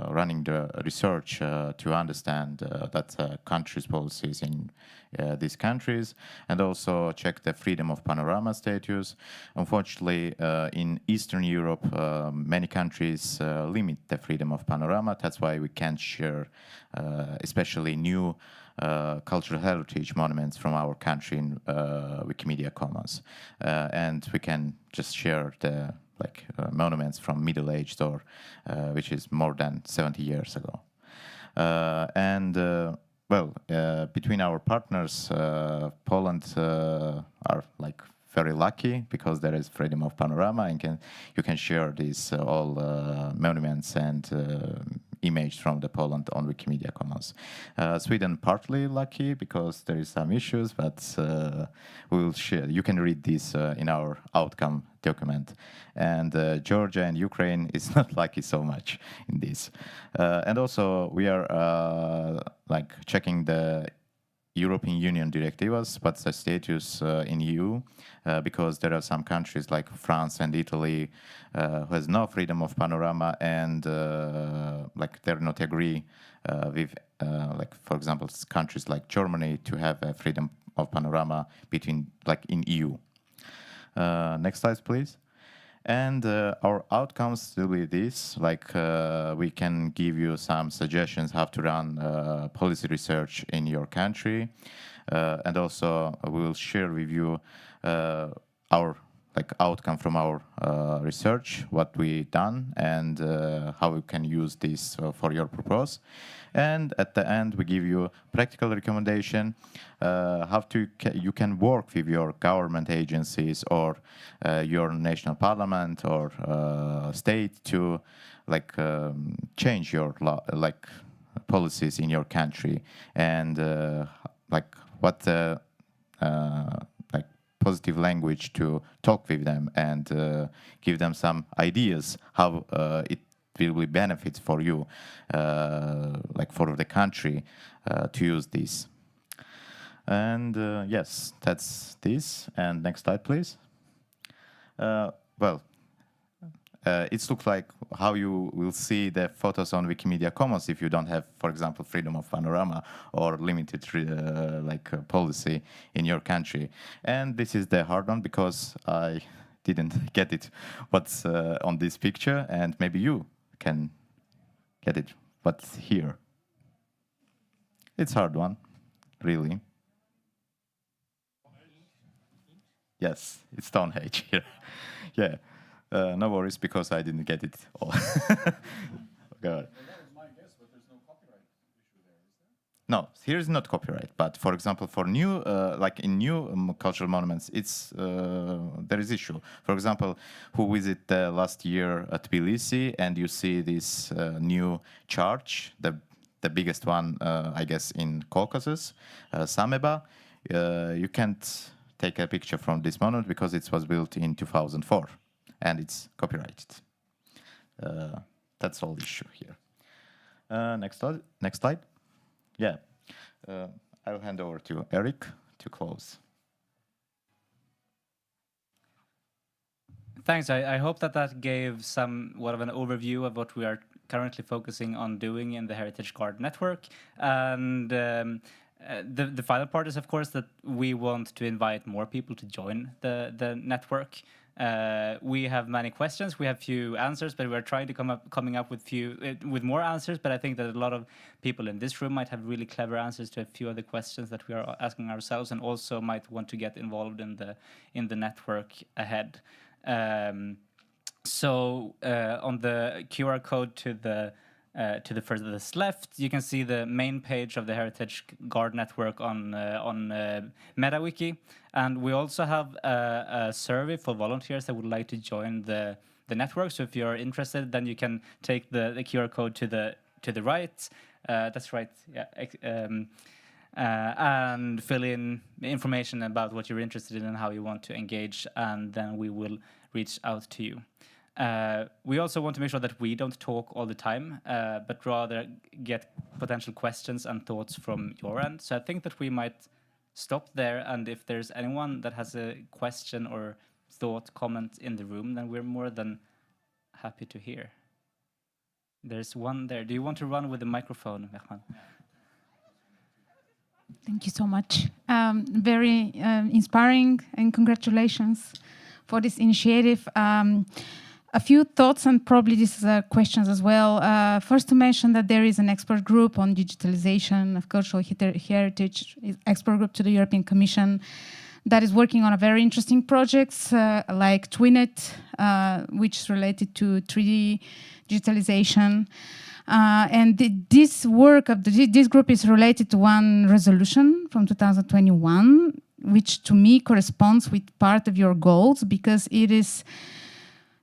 running the research to understand that countries' policies in these countries, and also check the freedom of panorama status. Unfortunately, in Eastern Europe, many countries limit the freedom of panorama. That's why we can't share, especially new cultural heritage monuments from our country in Wikimedia Commons, and we can just share the monuments from Middle Age or which is more than 70 years ago. Between our partners, Poland are very lucky because there is freedom of panorama, and you can share these all monuments and image from the Poland on Wikimedia Commons. Sweden partly lucky because there is some issues, but we will share. You can read this in our outcome document. And Georgia and Ukraine is not lucky so much in this. And also we are checking the European Union directives, what's the status in EU, because there are some countries like France and Italy who has no freedom of panorama, and they're not agree with, for example, countries like Germany to have a freedom of panorama between in EU. Next slide, please. And our outcomes will be this, we can give you some suggestions how to run policy research in your country. And also we will share with you our like outcome from our research, what we done, and how we can use this for your purpose. And at the end, we give you practical recommendation how you can work with your government agencies or your national parliament or state to like change your like policies in your country, and like what like positive language to talk with them and give them some ideas how it will be benefits for you, like for the country, to use this. And yes, that's this. And next slide, please. Well, it looks like how you will see the photos on Wikimedia Commons if you don't have, for example, freedom of panorama or limited policy in your country. And this is the hard one because I didn't get it what's on this picture, and maybe you can get it what's here. It's hard one, really. Yes, it's Stonehenge here. Yeah. No worries, because I didn't get it all. God. No, here is not copyright, but for example, for new, like in new cultural monuments, it's there is issue. For example, who visit last year at Tbilisi, and you see this new church, the biggest one, I guess, in Caucasus, Sameba. You can't take a picture from this monument because it was built in 2004. And it's copyrighted. That's all issue here. Next slide. Yeah, I'll hand over to Eric to close. Thanks. I hope that gave somewhat of an overview of what we are currently focusing on doing in the Heritage Guard network. And the final part is, of course, that we want to invite more people to join the network. We have many questions, we have few answers, but we're trying to coming up with more answers. But I think that a lot of people in this room might have really clever answers to a few of the questions that we are asking ourselves, and also might want to get involved in the network ahead. So on the QR code to the furthest left, you can see the main page of the Heritage Guard network on MetaWiki, and we also have a survey for volunteers that would like to join the network. So if you're interested, then you can take the QR code to the right. That's right, yeah. And fill in information about what you're interested in and how you want to engage, and then we will reach out to you. We also want to make sure that we don't talk all the time, but rather get potential questions and thoughts from your end. So I think that we might stop there, and if there's anyone that has a question or thought, comment in the room, then we're more than happy to hear. There's one there. Do you want to run with the microphone, Mehman? Thank you so much. Very inspiring, and congratulations for this initiative. A few thoughts, and probably these are questions as well. First, to mention that there is an expert group on digitalization of cultural heritage, expert group to the European Commission, that is working on a very interesting projects like Twinit, which is related to 3D digitalization. And this work of this group is related to one resolution from 2021, which to me corresponds with part of your goals, because it is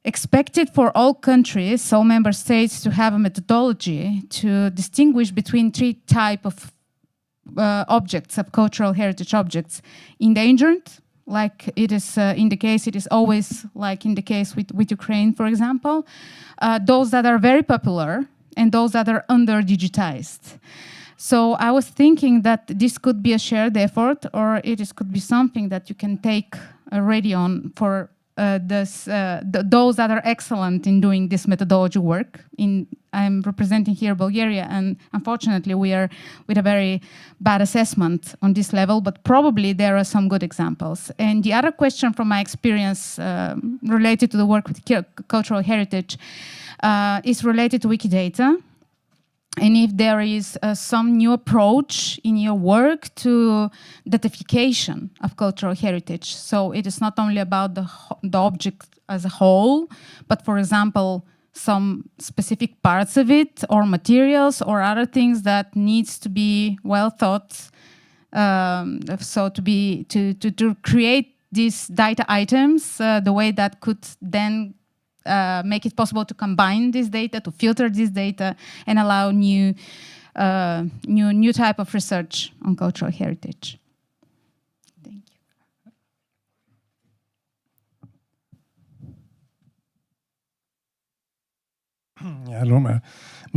expected for all countries, all member states, to have a methodology to distinguish between three types of objects, of cultural heritage objects: endangered, like it is in the case, it is always like in the case with Ukraine, for example, those that are very popular, and those that are under-digitized. So I was thinking that this could be a shared effort, or could be something that you can take already on for those that are excellent in doing this methodology work. I'm representing here Bulgaria, and unfortunately we are with a very bad assessment on this level, but probably there are some good examples. And the other question from my experience related to the work with cultural heritage is related to Wikidata. and if there is some new approach in your work to datification of cultural heritage. So it is not only about the object as a whole, but for example, some specific parts of it or materials or other things that needs to be well thought. So to create these data items, the way that could then make it possible to combine this data, to filter this data, and allow new type of research on cultural heritage. Thank you. Yeah, hello, my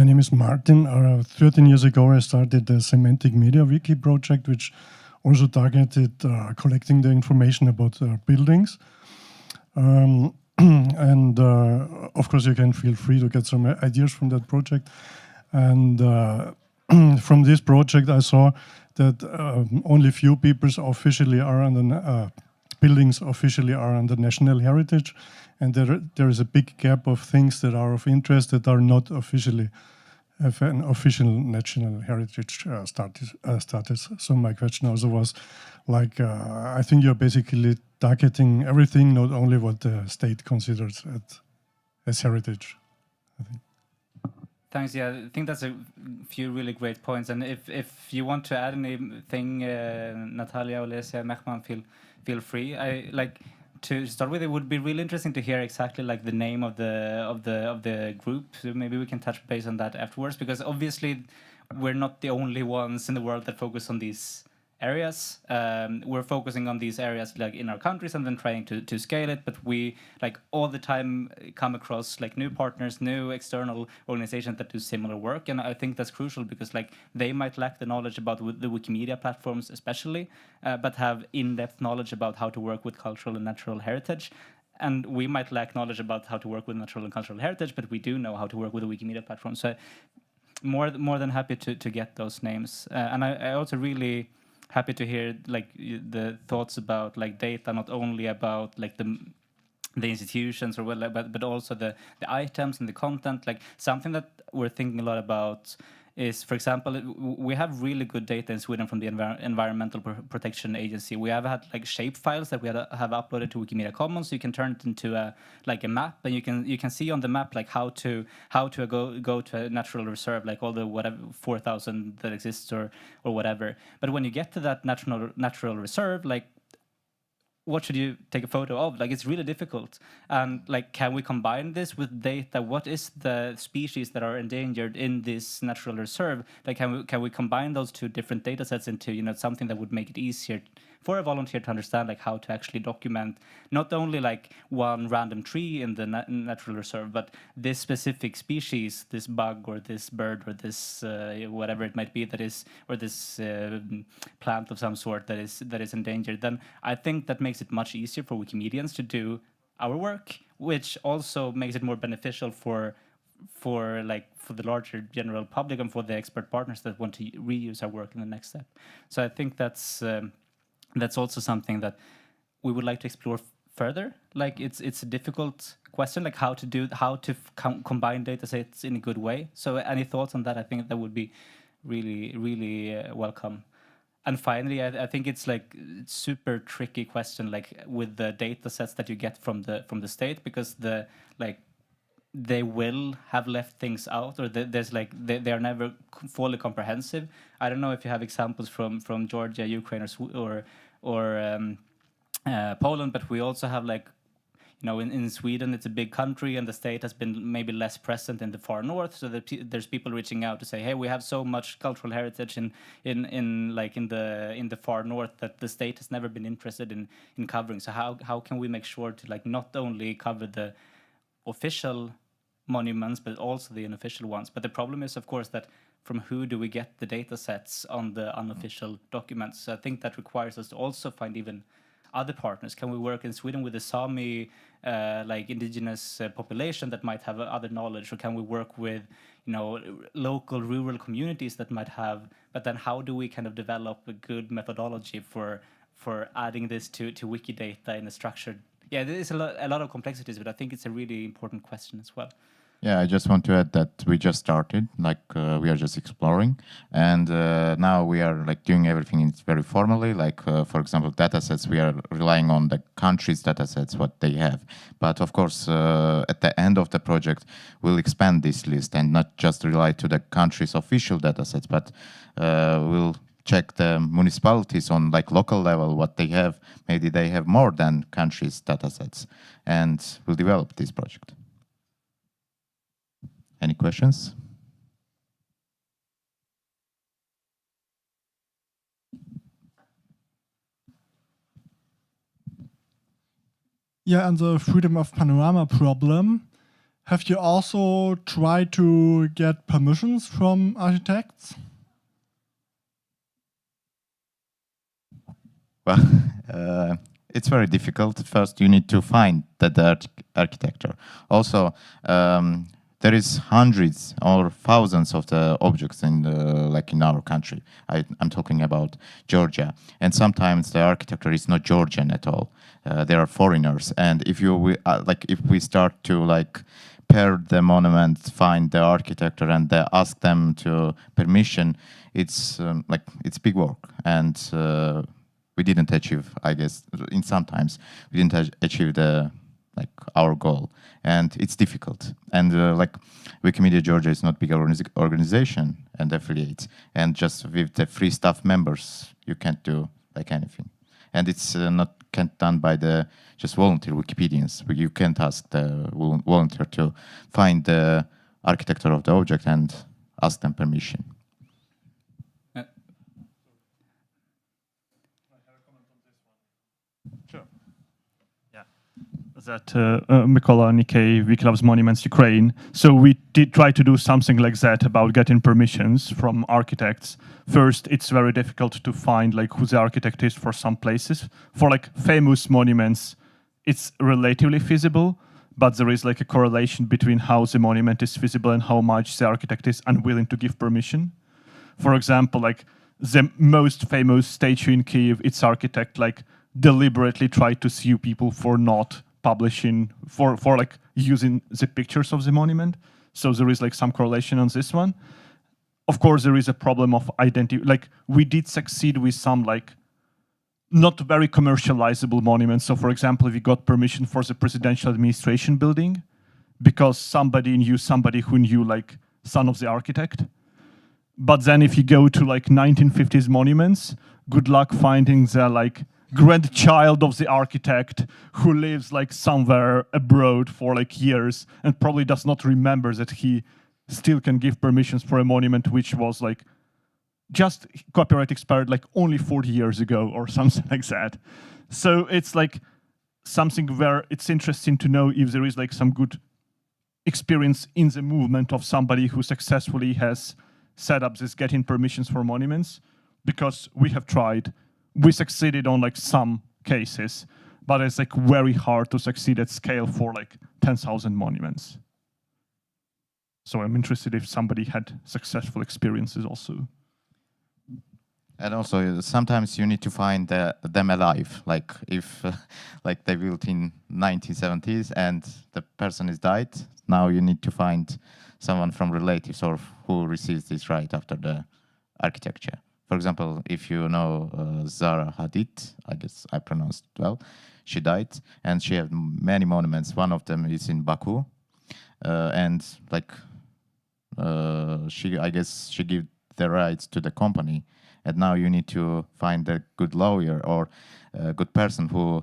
name is Martin. 13 years ago, I started the Semantic Media Wiki project, which also targeted collecting the information about buildings. And of course, you can feel free to get some ideas from that project. And from this project, I saw that only few people officially are on the buildings officially are under national heritage, and there is a big gap of things that are of interest that are not officially have an official national heritage status. So my question also was, like, I think you're basically targeting everything, not only what the state considers as heritage, I think. Thanks. Yeah, I think that's a few really great points. And if you want to add anything, Natalia, Olesia, Mehman, feel free. To start with, it would be really interesting to hear exactly like the name of the group. So maybe we can touch base on that afterwards, because obviously we're not the only ones in the world that focus on these areas. We're focusing on these areas like in our countries and then trying to scale it, but we like all the time come across like new partners, new external organizations that do similar work, and I think that's crucial because like they might lack the knowledge about the Wikimedia platforms especially, but have in-depth knowledge about how to work with cultural and natural heritage. And we might lack knowledge about how to work with natural and cultural heritage, but we do know how to work with the Wikimedia platform. So more than happy to get those names. And I also really happy to hear like the thoughts about like data, not only about like the institutions or whatever, but also the items and the content. Like something that we're thinking a lot about is, for example, we have really good data in Sweden from the Environmental Protection Agency. We have had like shape files that we have uploaded to Wikimedia Commons, so you can turn it into a map, and you can see on the map like how to go to a natural reserve, like all the whatever 4,000 that exists or whatever. But when you get to that natural reserve, like what should you take a photo of? Like it's really difficult. And like, can we combine this with data? What is the species that are endangered in this natural reserve? Like, can we combine those two different data sets into something that would make it easier for a volunteer to understand like how to actually document not only like one random tree in the natural reserve, but this specific species, this bug or this bird or this whatever it might be that is, or this plant of some sort that is endangered. Then I think that makes it much easier for Wikimedians to do our work, which also makes it more beneficial for the larger general public and for the expert partners that want to reuse our work in the next step. So I think that's also something that we would like to explore further. Like it's a difficult question, like how to combine data sets in a good way. So any thoughts on that? I think that would be really, really welcome. And finally, I think it's like super tricky question, like with the data sets that you get from the state, because they will have left things out, or there's like they are never fully comprehensive. I don't know if you have examples from Georgia, Ukraine, or Poland, but we also have like, in Sweden, it's a big country, and the state has been maybe less present in the far north. So there's people reaching out to say, hey, we have so much cultural heritage in the far north that the state has never been interested in covering. So how can we make sure to like not only cover the official monuments, but also the unofficial ones? But the problem is, of course, that from who do we get the data sets on the unofficial documents? So I think that requires us to also find even other partners. Can we work in Sweden with the Sami indigenous population that might have other knowledge, or can we work with local rural communities that might have? But then how do we kind of develop a good methodology for adding this to Wikidata in a structured? Yeah, there is a lot of complexities, but I think it's a really important question as well. Yeah, I just want to add that we just started, like we are just exploring, and now we are like doing everything very formally. Like for example, datasets, we are relying on the countries' datasets, what they have. But of course, at the end of the project, we'll expand this list and not just rely to the countries' official datasets, but we'll check the municipalities on like local level what they have. Maybe they have more than countries' datasets, and we'll develop this project. Any questions? Yeah, and the freedom of panorama problem. Have you also tried to get permissions from architects? Well, it's very difficult. First, you need to find the architecture. Also, there is hundreds or thousands of the objects in like in our country. I'm talking about Georgia, and sometimes the architecture is not Georgian at all. There are foreigners, and if we start to like pair the monument, find the architecture, and ask them to permission, it's it's big work, and we didn't achieve. I guess in sometimes we didn't achieve our goal, and it's difficult. And Wikimania Georgia is not big organization and affiliates, and just with the free staff members, you can't do like anything. And it's can't done by the just volunteer Wikipedians. You can't ask the volunteer to find the architecture of the object and ask them permission. That Mykola Nikkei, Wiki loves Monuments Ukraine. So we did try to do something like that about getting permissions from architects. First, it's very difficult to find like who the architect is for some places. For like famous monuments, it's relatively feasible, but there is like a correlation between how the monument is feasible and how much the architect is unwilling to give permission. For example, like the most famous statue in Kyiv, its architect like deliberately tried to sue people for not publishing, for like using the pictures of the monument. So there is like some correlation on this one. Of course, there is a problem of identity. Like we did succeed with some like not very commercializable monuments. So for example, we got permission for the presidential administration building because somebody knew somebody who knew like son of the architect. But then if you go to like 1950s monuments, good luck finding the like grandchild of the architect who lives like somewhere abroad for like years and probably does not remember that he still can give permissions for a monument which was like just copyright expired like only 40 years ago or something like that. So it's like something where it's interesting to know if there is like some good experience in the movement of somebody who successfully has set up this getting permissions for monuments, because we have tried. We succeeded on like some cases, but it's like very hard to succeed at scale for like 10,000 monuments. So I'm interested if somebody had successful experiences also. And also sometimes you need to find them alive. Like if like they built in 1970s and the person is died, now you need to find someone from relatives or who receives this right after the architecture. For example, if you know Zara Hadid, I guess I pronounced it well, she died, and she had many monuments. One of them is in Baku, and like I guess she gave the rights to the company, and now you need to find a good lawyer or a good person who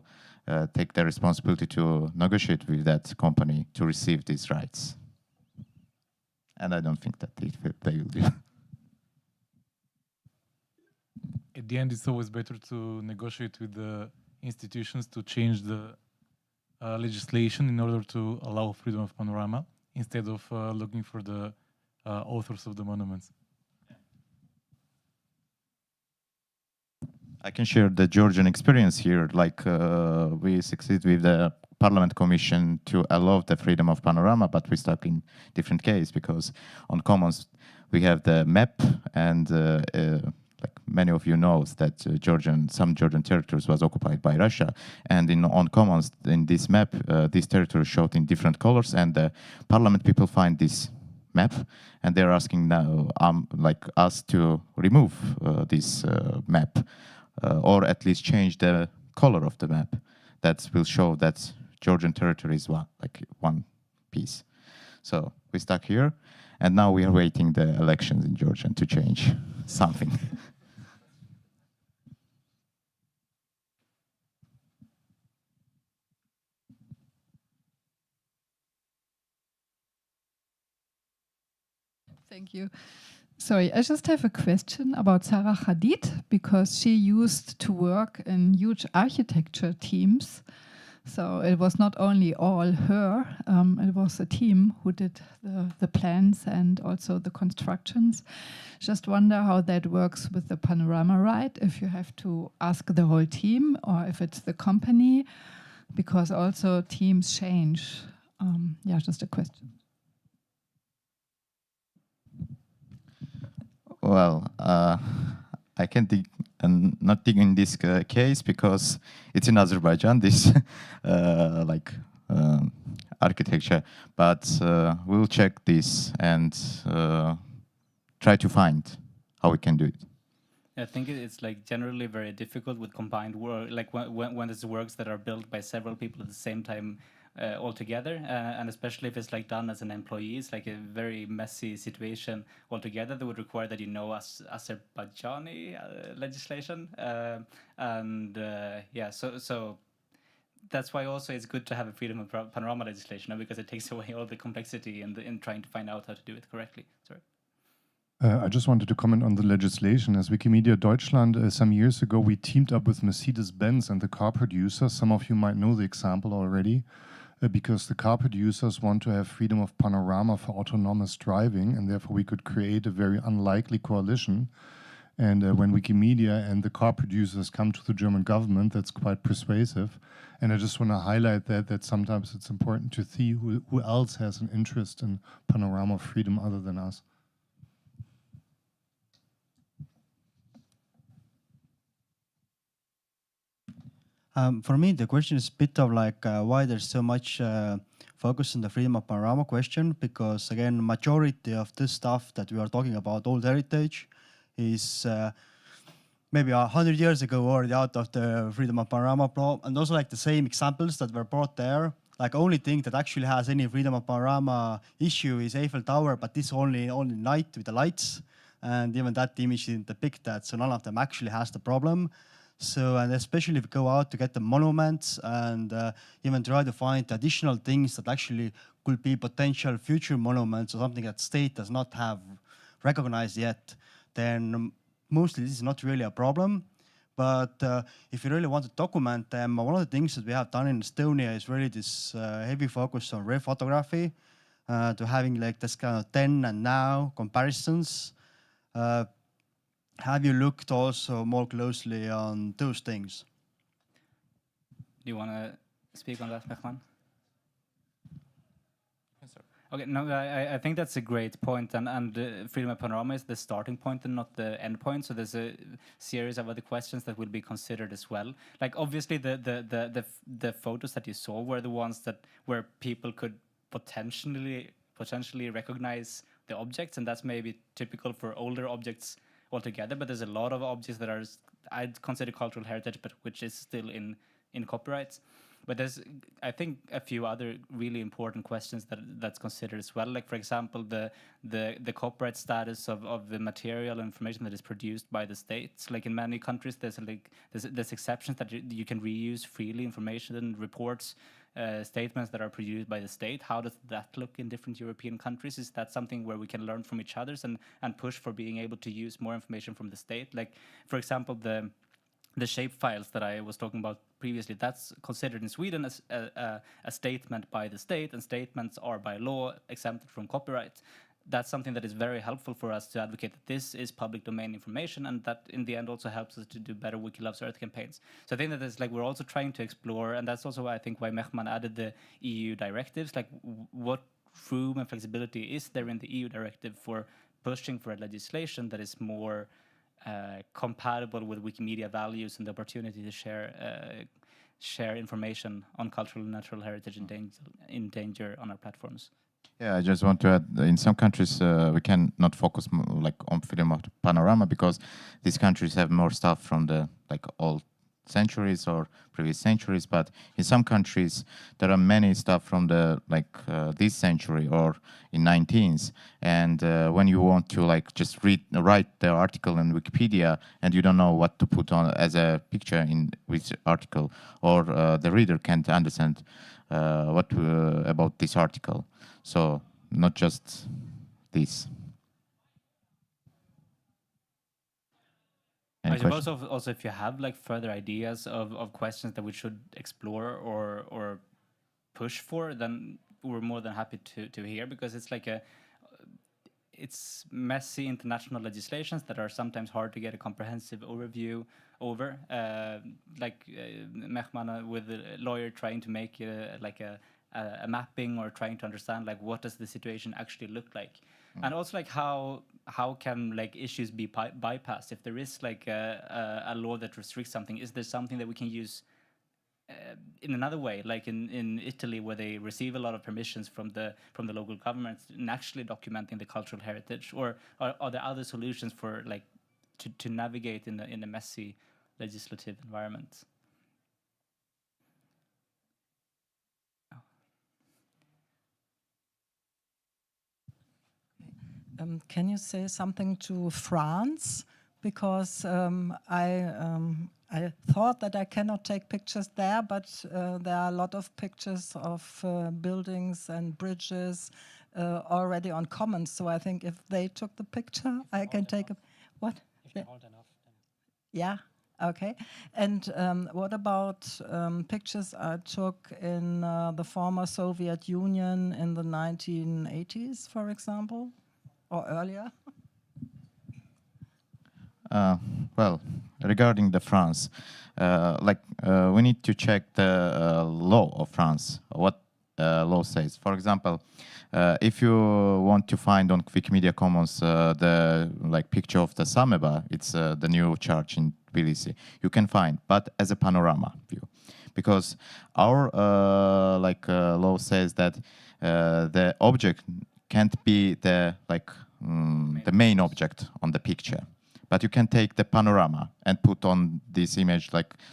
take the responsibility to negotiate with that company to receive these rights. And I don't think that they will do. At the end, it's always better to negotiate with the institutions to change the legislation in order to allow freedom of panorama instead of looking for the authors of the monuments. I can share the Georgian experience here. Like we succeed with the Parliament Commission to allow the freedom of panorama, but we stuck in different case because on Commons we have the map and like many of you knows that some Georgian territories was occupied by Russia, and on commons in this map, these territories showed in different colors, and the parliament people find this map, and they're asking now, like us to remove this map, or at least change the color of the map. That will show that Georgian territory is one piece. So we stuck here, and now we are waiting the elections in Georgia to change something. Thank you. Sorry, I just have a question about Sarah Hadid, because she used to work in huge architecture teams. So it was not only all her, it was a team who did the plans and also the constructions. Just wonder how that works with the panorama right, if you have to ask the whole team or if it's the company, because also teams change. Yeah, just a question. Well, I can not dig in this case because it's in Azerbaijan, this architecture, but we'll check this and try to find how we can do it. I think it's like generally very difficult with combined work, like when there's works that are built by several people at the same time altogether, and especially if it's like done as an employee, it's like a very messy situation altogether that would require that you know Azerbaijani legislation, so that's why also it's good to have a freedom of panorama legislation, because it takes away all the complexity in trying to find out how to do it correctly. Sorry. I just wanted to comment on the legislation. As Wikimedia Deutschland, some years ago, we teamed up with Mercedes-Benz and the car producers. Some of you might know the example already, because the car producers want to have freedom of panorama for autonomous driving, and therefore we could create a very unlikely coalition. And when Wikimedia and the car producers come to the German government, that's quite persuasive. And I just want to highlight that sometimes it's important to see who else has an interest in panorama freedom other than us. For me, the question is a bit of like why there's so much focus on the freedom of panorama question, because again, majority of this stuff that we are talking about, old heritage, is maybe 100 years ago already out of the freedom of panorama and also like the same examples that were brought there. Like only thing that actually has any freedom of panorama issue is Eiffel Tower, but this only night with the lights, and even that image didn't depict that, so none of them actually has the problem. So, and especially if you go out to get the monuments and even try to find additional things that actually could be potential future monuments or something that state does not have recognized yet, then mostly this is not really a problem. But if you really want to document them, one of the things that we have done in Estonia is really this heavy focus on rare photography, to having like this kind of then and now comparisons. Have you looked also more closely on those things? Do you want to speak on that, Mehman? Okay, no, I think that's a great point, and freedom of panorama is the starting point and not the end point. So there's a series of other questions that will be considered as well. Like obviously the photos that you saw were the ones that where people could potentially recognize the objects, and that's maybe typical for older objects altogether. But there's a lot of objects that are I'd consider cultural heritage, but which is still in copyrights. But there's, I think, a few other really important questions that's considered as well. Like, for example, the copyright status of the material information that is produced by the states. Like in many countries, there's exceptions that you can reuse freely information and reports, statements that are produced by the state. How does that look in different European countries? Is that something where we can learn from each other and push for being able to use more information from the state? Like, for example, the shape files that I was talking about previously, that's considered in Sweden as a statement by the state, and statements are by law exempted from copyright. That's something that is very helpful for us to advocate that this is public domain information, and that in the end also helps us to do better Wiki Loves Earth campaigns. So I think that it's like we're also trying to explore, and that's also why I think why Mehman added the EU directives, like what room and flexibility is there in the EU directive for pushing for a legislation that is more compatible with Wikimedia values and the opportunity to share information on cultural and natural heritage in danger on our platforms. Yeah, I just want to add, in some countries we can not focus like on freedom of panorama because these countries have more stuff from the like old centuries or previous centuries, but in some countries there are many stuff from the like this century or in 19th, and when you want to like just write the article in Wikipedia and you don't know what to put on as a picture in which article, or the reader can't understand what about this article. So not just this. I suppose also if you have like further ideas of questions that we should explore or push for, then we're more than happy to hear, because it's like it's messy international legislations that are sometimes hard to get a comprehensive overview over. Like Mehman with a lawyer trying to make like a mapping or trying to understand like what does the situation actually look like. And also like how can like issues be bypassed if there is like a law that restricts something? Is there something that we can use in another way, like in Italy, where they receive a lot of permissions from the local governments in actually documenting the cultural heritage? Or are there other solutions for like to navigate in a messy legislative environment? Can you say something to France? Because I thought that I cannot take pictures there, but there are a lot of pictures of buildings and bridges already on Commons. So I think if they took the picture, I can take a... What? If you're old enough. Yeah, okay. And what about pictures I took in the former Soviet Union in the 1980s, for example? Or earlier? Well, regarding the France, we need to check the law of France, what law says. For example, if you want to find on Wikimedia Commons the picture of the Sameba, it's the new church in Tbilisi, you can find, but as a panorama view, because our law says that the object can't be the main object on the picture, but you can take the panorama and put on this image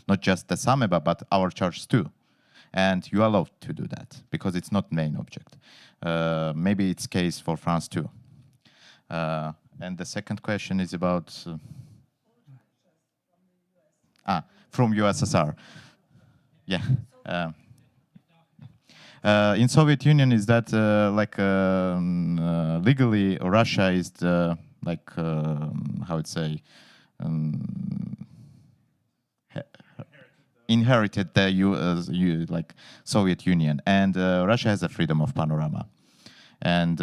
not just the Sameba but our church too, and you are allowed to do that because it's not main object. Maybe it's case for France too. And the second question is about from USSR. Yeah. In Soviet Union, is that legally Russia is the how it say inherited the Soviet Union, and Russia has a freedom of panorama, and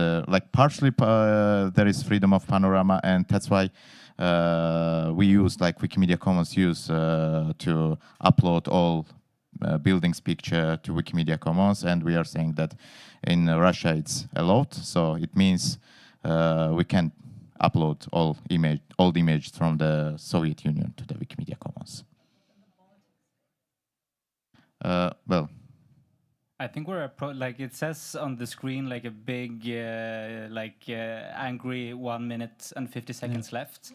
partially there is freedom of panorama, and that's why we use Wikimedia Commons use to upload all buildings picture to Wikimedia Commons, and we are saying that in Russia it's allowed, so it means we can upload all images from the Soviet Union to the Wikimedia Commons. Well, I think we're it says on the screen a big angry 1 minute and 50 seconds left.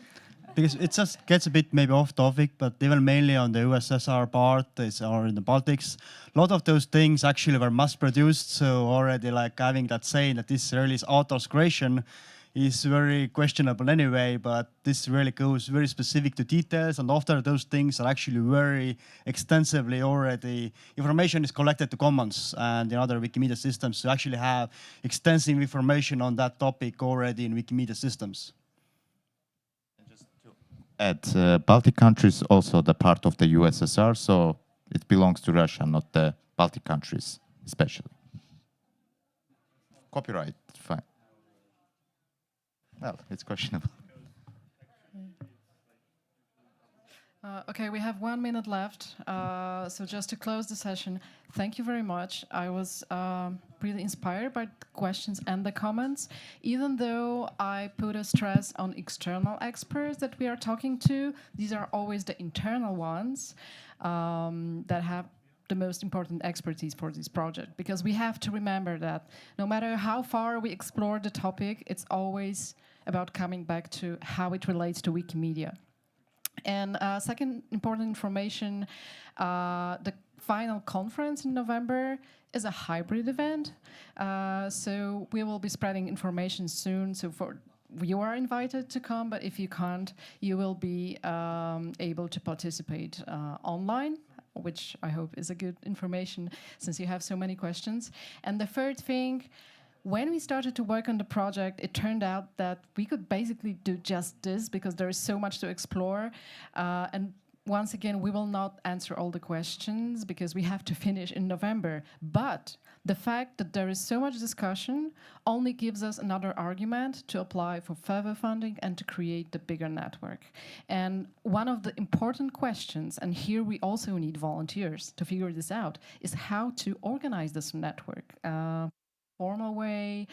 Because it just gets a bit maybe off topic, but even mainly on the USSR part or in the Baltics, a lot of those things actually were mass-produced. So already having that saying that this really is author's creation is very questionable anyway, but this really goes very specific to details, and after those things are actually very extensively already, information is collected to Commons and in other Wikimedia systems to actually have extensive information on that topic already in Wikimedia systems. Baltic countries also the part of the USSR, so it belongs to Russia, not the Baltic countries especially. Copyright, fine. Well, it's questionable. Okay, we have 1 minute left. So just to close the session, thank you very much. I was really inspired by the questions and the comments. Even though I put a stress on external experts that we are talking to, these are always the internal ones that have the most important expertise for this project, because we have to remember that no matter how far we explore the topic, it's always about coming back to how it relates to Wikimedia. And second important information, the final conference in November is a hybrid event. So we will be spreading information soon. So you are invited to come, but if you can't, you will be able to participate online, which I hope is a good information since you have so many questions. And the third thing, when we started to work on the project, it turned out that we could basically do just this because there is so much to explore. And once again, we will not answer all the questions because we have to finish in November. But the fact that there is so much discussion only gives us another argument to apply for further funding and to create the bigger network. And one of the important questions, and here we also need volunteers to figure this out, is how to organize this network. Formal way,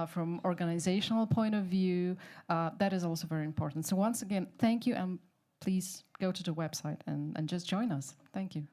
from organizational point of view, that is also very important. So once again, thank you, and please go to the website and just join us. Thank you.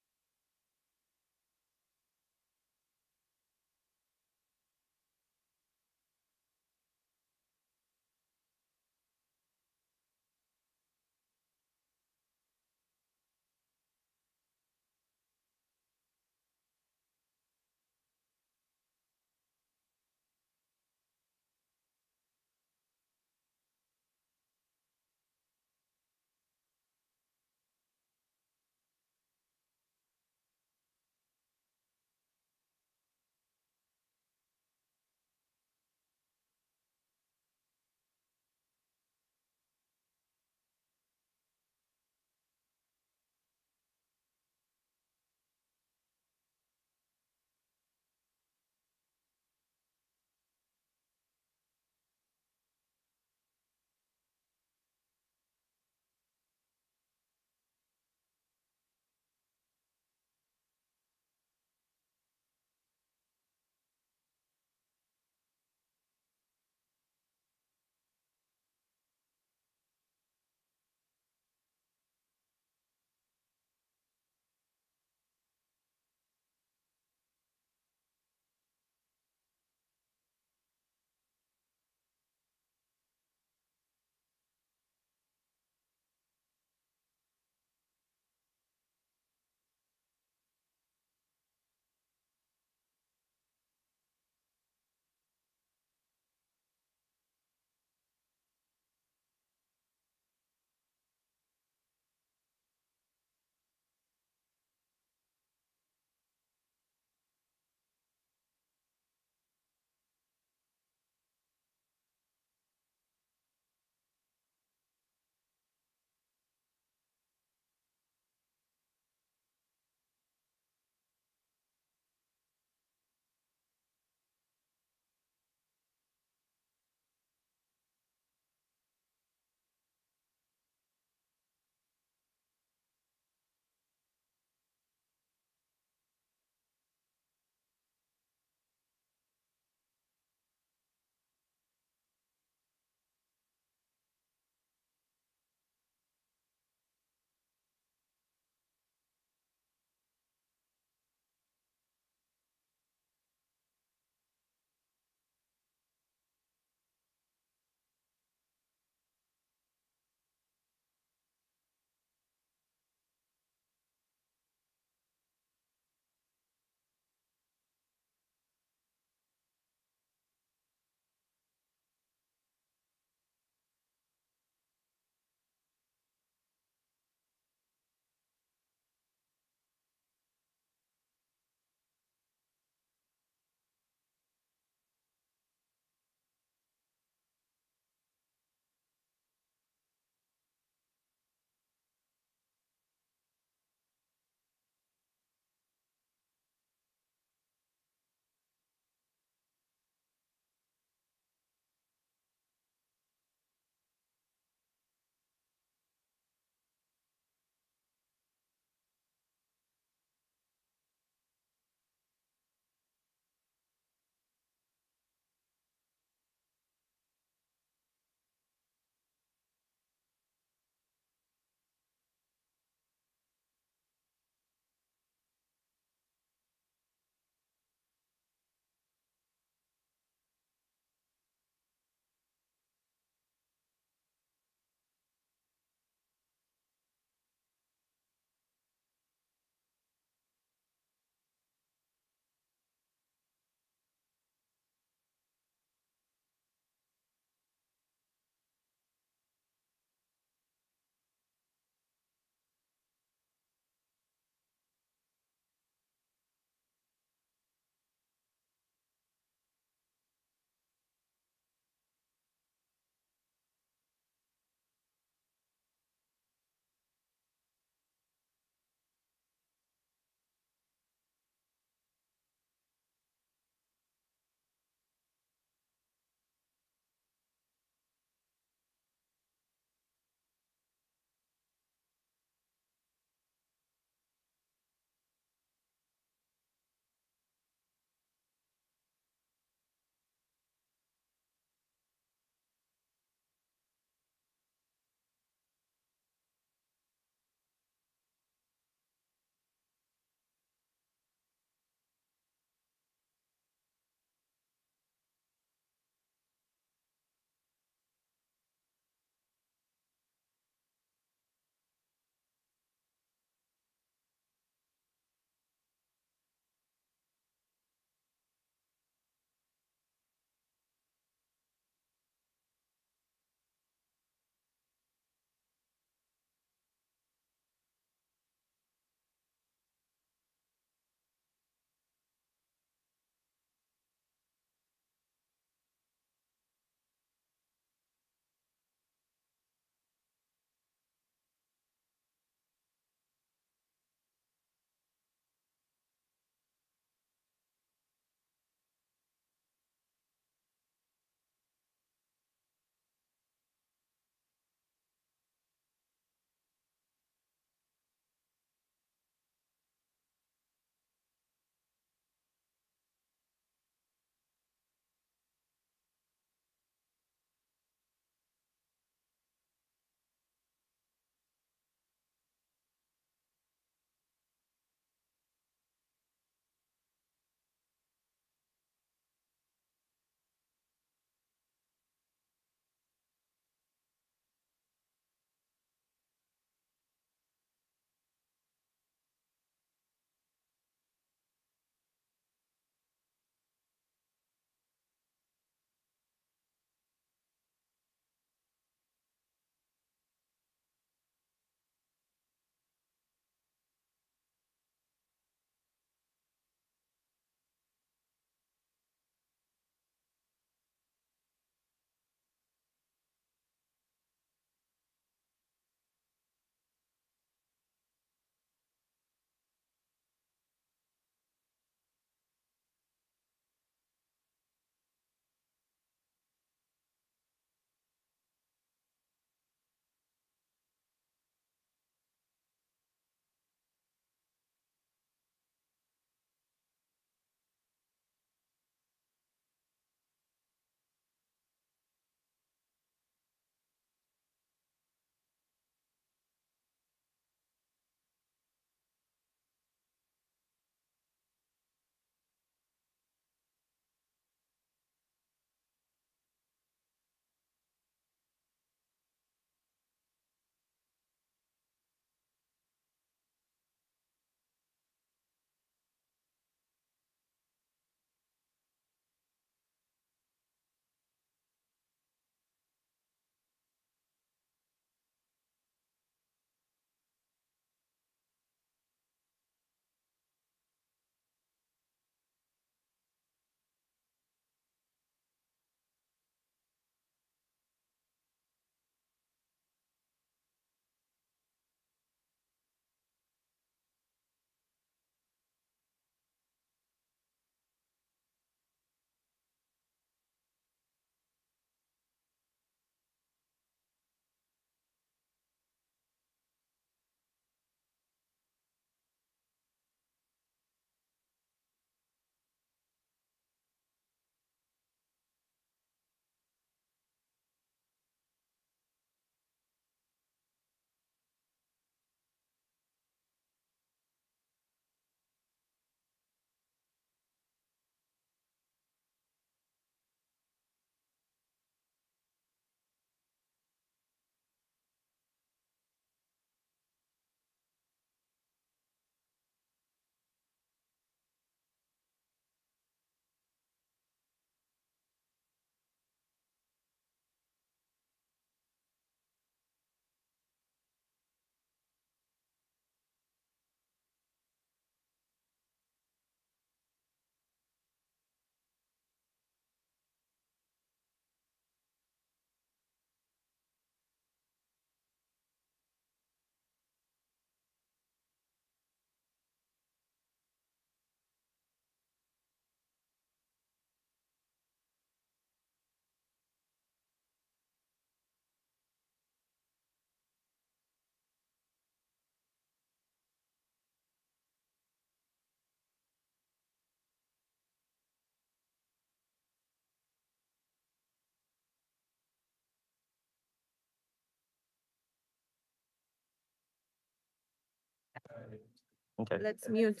Okay. Let's mute.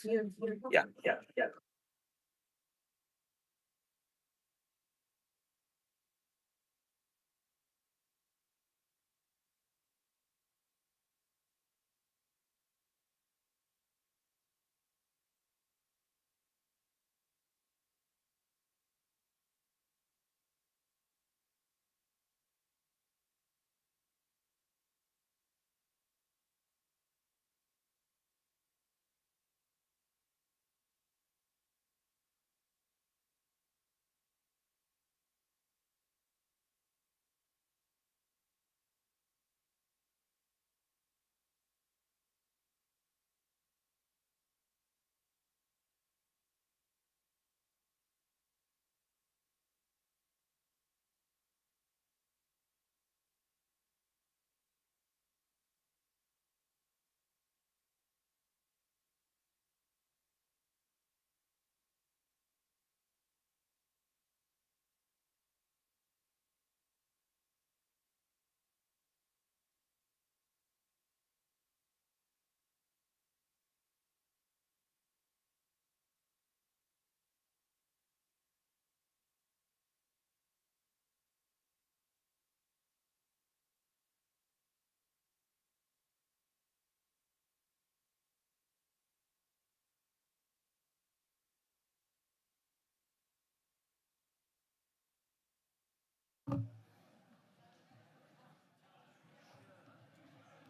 Yeah, yeah, yeah.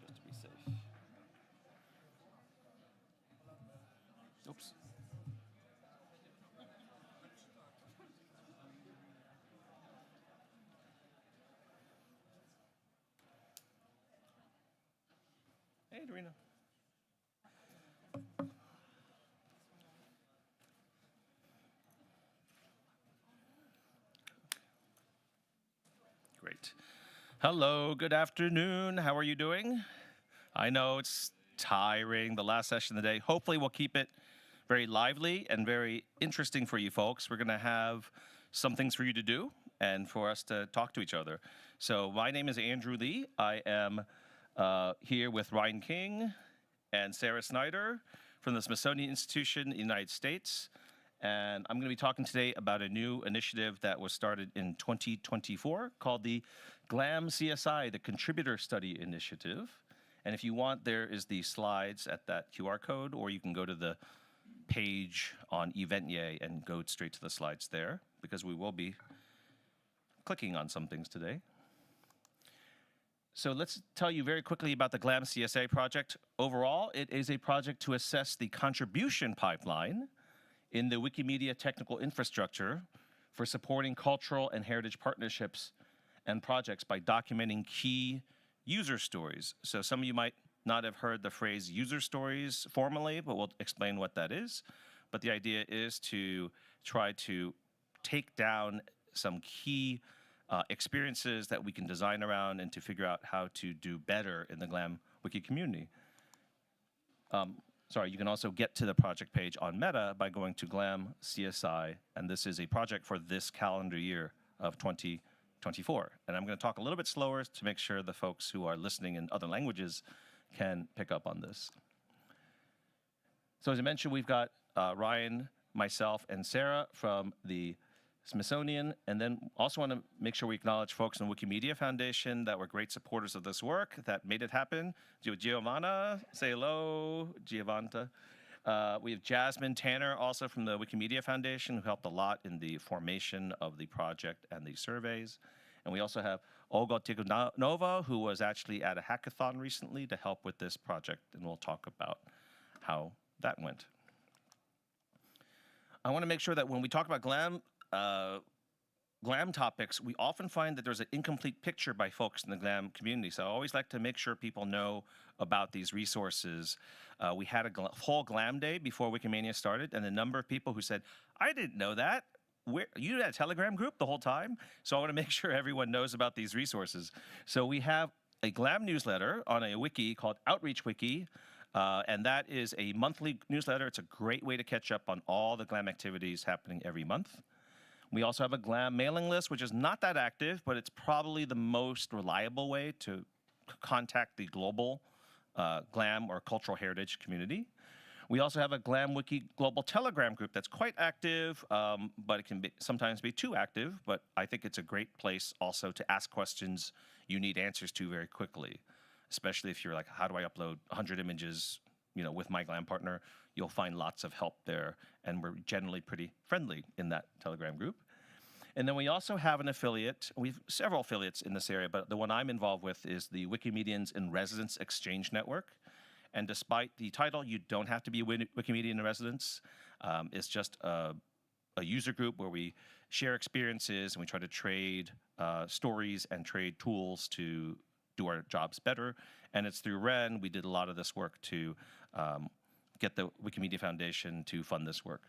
Just to be safe. Oops. Hey, Dorina. Great. Hello, good afternoon. How are you doing? I know it's tiring, the last session of the day. Hopefully we'll keep it very lively and very interesting for you folks. We're gonna have some things for you to do and for us to talk to each other. So my name is Andrew Lee. I am here with Ryan King and Sarah Snyder from the Smithsonian Institution in the United States. And I'm going to be talking today about a new initiative that was started in 2024 called the GLAM CSI, the Contributor Study Initiative. And if you want, there is the slides at that QR code, or you can go to the page on Eventyay and go straight to the slides there, because we will be clicking on some things today. So let's tell you very quickly about the GLAM CSA project. Overall, it is a project to assess the contribution pipeline in the Wikimedia technical infrastructure for supporting cultural and heritage partnerships and projects by documenting key user stories. So some of you might not have heard the phrase user stories formally, but we'll explain what that is. But the idea is to try to take down some key experiences that we can design around and to figure out how to do better in the GLAM Wiki community. Sorry, you can also get to the project page on Meta by going to GLAM CSI, and this is a project for this calendar year of 2024. And I'm going to talk a little bit slower to make sure the folks who are listening in other languages can pick up on this. So as I mentioned, we've got Ryan, myself, and Sarah from the Smithsonian, and then also want to make sure we acknowledge folks in the Wikimedia Foundation that were great supporters of this work, that made it happen. Giovanna, say hello, Giovanta. We have Jasmine Tanner, also from the Wikimedia Foundation, who helped a lot in the formation of the project and the surveys. And we also have Olga Tikhonova, who was actually at a hackathon recently to help with this project, and we'll talk about how that went. I want to make sure that when we talk about GLAM topics, we often find that there's an incomplete picture by folks in the GLAM community. So I always like to make sure people know about these resources. We had a whole GLAM day before Wikimania started, and the number of people who said, I didn't know that. You had a Telegram group the whole time? So I want to make sure everyone knows about these resources. So we have a GLAM newsletter on a wiki called Outreach Wiki, and that is a monthly newsletter. It's a great way to catch up on all the GLAM activities happening every month. We also have a GLAM mailing list, which is not that active, but it's probably the most reliable way to contact the global GLAM or cultural heritage community. We also have a GLAM Wiki global Telegram group that's quite active, but it can sometimes be too active. But I think it's a great place also to ask questions you need answers to very quickly, especially if you're like, how do I upload 100 images, with my GLAM partner? You'll find lots of help there, and we're generally pretty friendly in that Telegram group. And then we also have an affiliate. We have several affiliates in this area, but the one I'm involved with is the Wikimedians in Residence Exchange Network. And despite the title, you don't have to be a Wikimedian in residence. It's just a user group where we share experiences and we try to trade stories and trade tools to do our jobs better. And it's through REN. We did a lot of this work to get the Wikimedia Foundation to fund this work.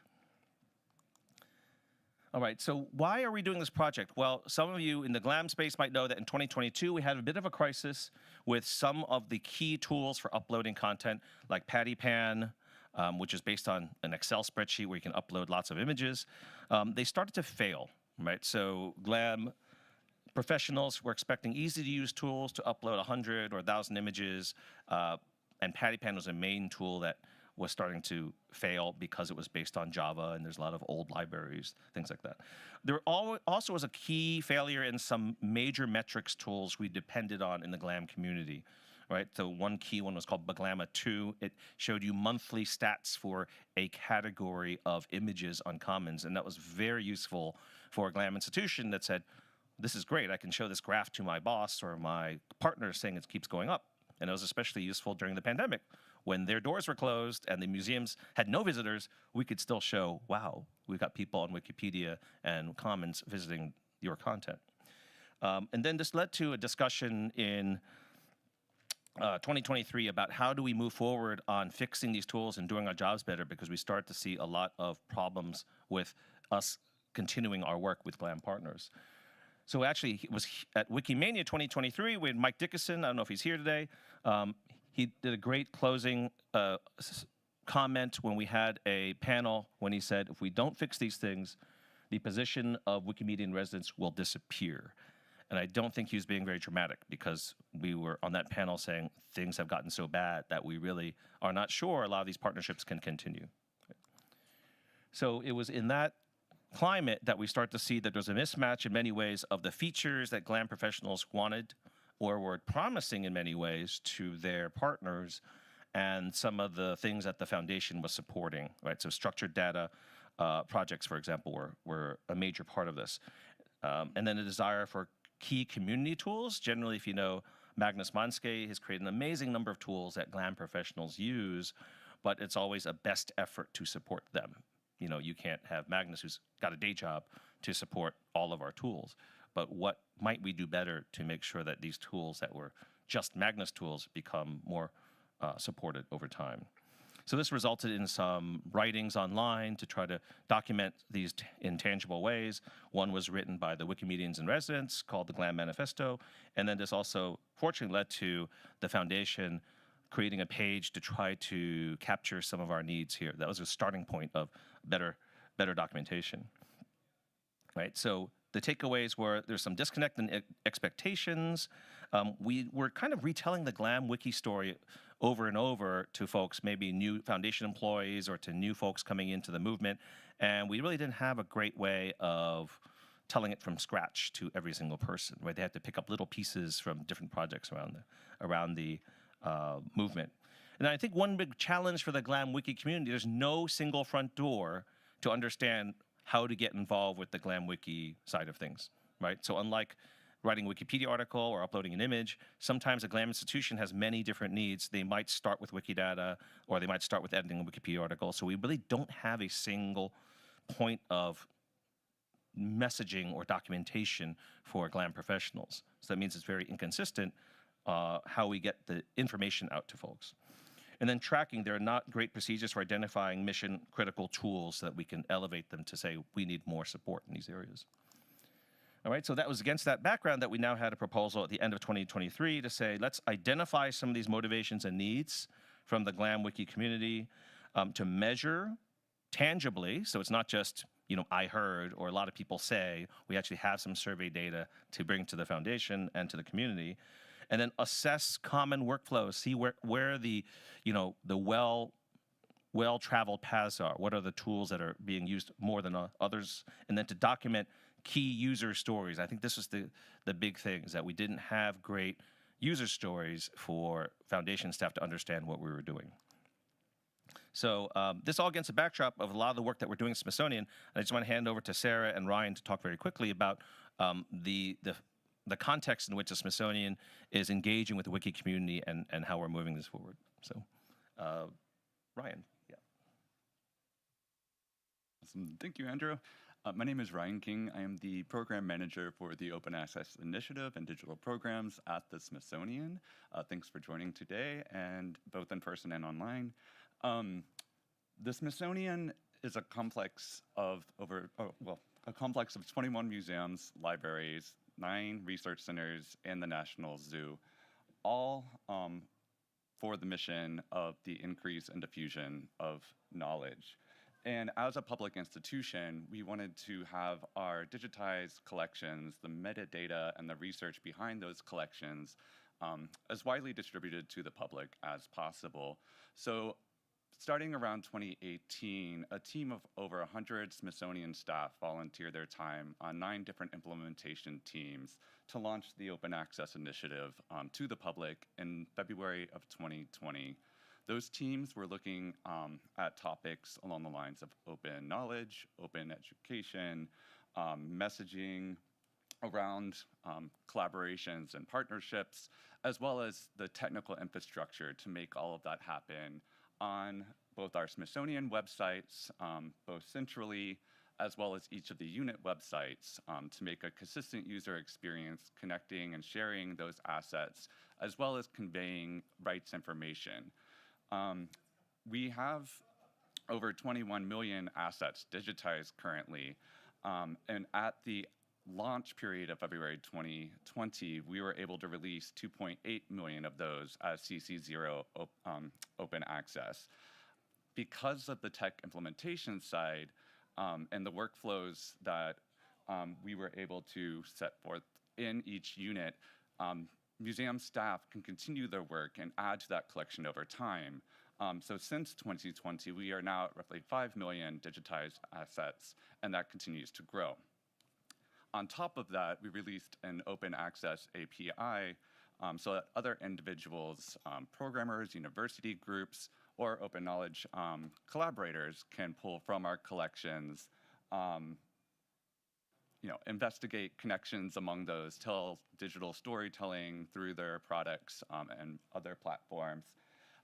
All right, so why are we doing this project? Well, some of you in the GLAM space might know that in 2022, we had a bit of a crisis with some of the key tools for uploading content, like PattyPan, which is based on an Excel spreadsheet where you can upload lots of images. They started to fail, right? So GLAM professionals were expecting easy-to-use tools to upload 100 or 1,000 images, and PattyPan was a main tool that was starting to fail because it was based on Java, and there's a lot of old libraries, things like that. There also was a key failure in some major metrics tools we depended on in the GLAM community, right? So one key one was called Baglamma 2. It showed you monthly stats for a category of images on Commons, and that was very useful for a GLAM institution that said, this is great, I can show this graph to my boss or my partner saying it keeps going up. And it was especially useful during the pandemic. When their doors were closed and the museums had no visitors, we could still show, wow, we've got people on Wikipedia and Commons visiting your content. And then this led to a discussion in 2023 about how do we move forward on fixing these tools and doing our jobs better, because we start to see a lot of problems with us continuing our work with GLAM partners. So actually, it was at Wikimania 2023 with Mike Dickinson. I don't know if he's here today. He did a great closing comment when we had a panel when he said, if we don't fix these things, the position of Wikimedian residents will disappear. And I don't think he was being very dramatic, because we were on that panel saying things have gotten so bad that we really are not sure a lot of these partnerships can continue. So it was in that climate that we start to see that there's a mismatch in many ways of the features that GLAM professionals wanted or were promising in many ways to their partners, and some of the things that the foundation was supporting, right? So structured data projects, for example, were a major part of this. And then a desire for key community tools. Generally, if you know Magnus Manske, has created an amazing number of tools that GLAM professionals use, but it's always a best effort to support them. You can't have Magnus, who's got a day job, to support all of our tools. But what might we do better to make sure that these tools that were just Magnus tools become more supported over time? So this resulted in some writings online to try to document these in tangible ways. One was written by the Wikimedians in Residence called the GLAM Manifesto. And then this also fortunately led to the foundation creating a page to try to capture some of our needs here. That was a starting point of better documentation, right? So the takeaways were there's some disconnect in expectations. We were kind of retelling the GLAM wiki story over and over to folks, maybe new foundation employees or to new folks coming into the movement. And we really didn't have a great way of telling it from scratch to every single person, right? They had to pick up little pieces from different projects around the movement. And I think one big challenge for the GLAM wiki community, there's no single front door to understand how to get involved with the GLAM wiki side of things, right? So unlike writing a Wikipedia article or uploading an image, sometimes a GLAM institution has many different needs. They might start with Wikidata, or they might start with editing a Wikipedia article. So we really don't have a single point of messaging or documentation for GLAM professionals. So that means it's very inconsistent how we get the information out to folks. And then tracking, there are not great procedures for identifying mission-critical tools so that we can elevate them to say, we need more support in these areas. All right, so that was against that background that we now had a proposal at the end of 2023 to say, let's identify some of these motivations and needs from the GLAM wiki community to measure tangibly, so it's not just, I heard or a lot of people say. We actually have some survey data to bring to the foundation and to the community. And then assess common workflows, see where the, the well-traveled paths are. What are the tools that are being used more than others? And then to document key user stories. I think this was the big thing, is that we didn't have great user stories for foundation staff to understand what we were doing. So this all against a backdrop of a lot of the work that we're doing at Smithsonian. And I just want to hand over to Sarah and Ryan to talk very quickly about the context in which the Smithsonian is engaging with the Wiki community and how we're moving this forward. So Ryan. Yeah. Awesome. Thank you, Andrew. My name is Ryan King. I am the program manager for the Open Access Initiative and digital programs at the Smithsonian. Thanks for joining today, and both in person and online. The Smithsonian is a complex of a complex of 21 museums, libraries, 9 research centers, and the National Zoo, all for the mission of the increase and diffusion of knowledge. And as a public institution, we wanted to have our digitized collections, the metadata and the research behind those collections, as widely distributed to the public as possible. So starting around 2018, a team of over 100 Smithsonian staff volunteered their time on 9 different implementation teams to launch the Open Access Initiative to the public in February of 2020. Those teams were looking at topics along the lines of open knowledge, open education, messaging around collaborations and partnerships, as well as the technical infrastructure to make all of that happen on both our Smithsonian websites, both centrally, as well as each of the unit websites, to make a consistent user experience connecting and sharing those assets, as well as conveying rights information. We have over 21 million assets digitized currently, and at the launch period of February 2020, we were able to release 2.8 million of those as CC0 open access. Because of the tech implementation side and the workflows that we were able to set forth in each unit, museum staff can continue their work and add to that collection over time. So since 2020, we are now at roughly 5 million digitized assets, and that continues to grow. On top of that, we released an open access API so that other individuals, programmers, university groups, or open knowledge collaborators can pull from our collections, investigate connections among those, tell digital storytelling through their products and other platforms.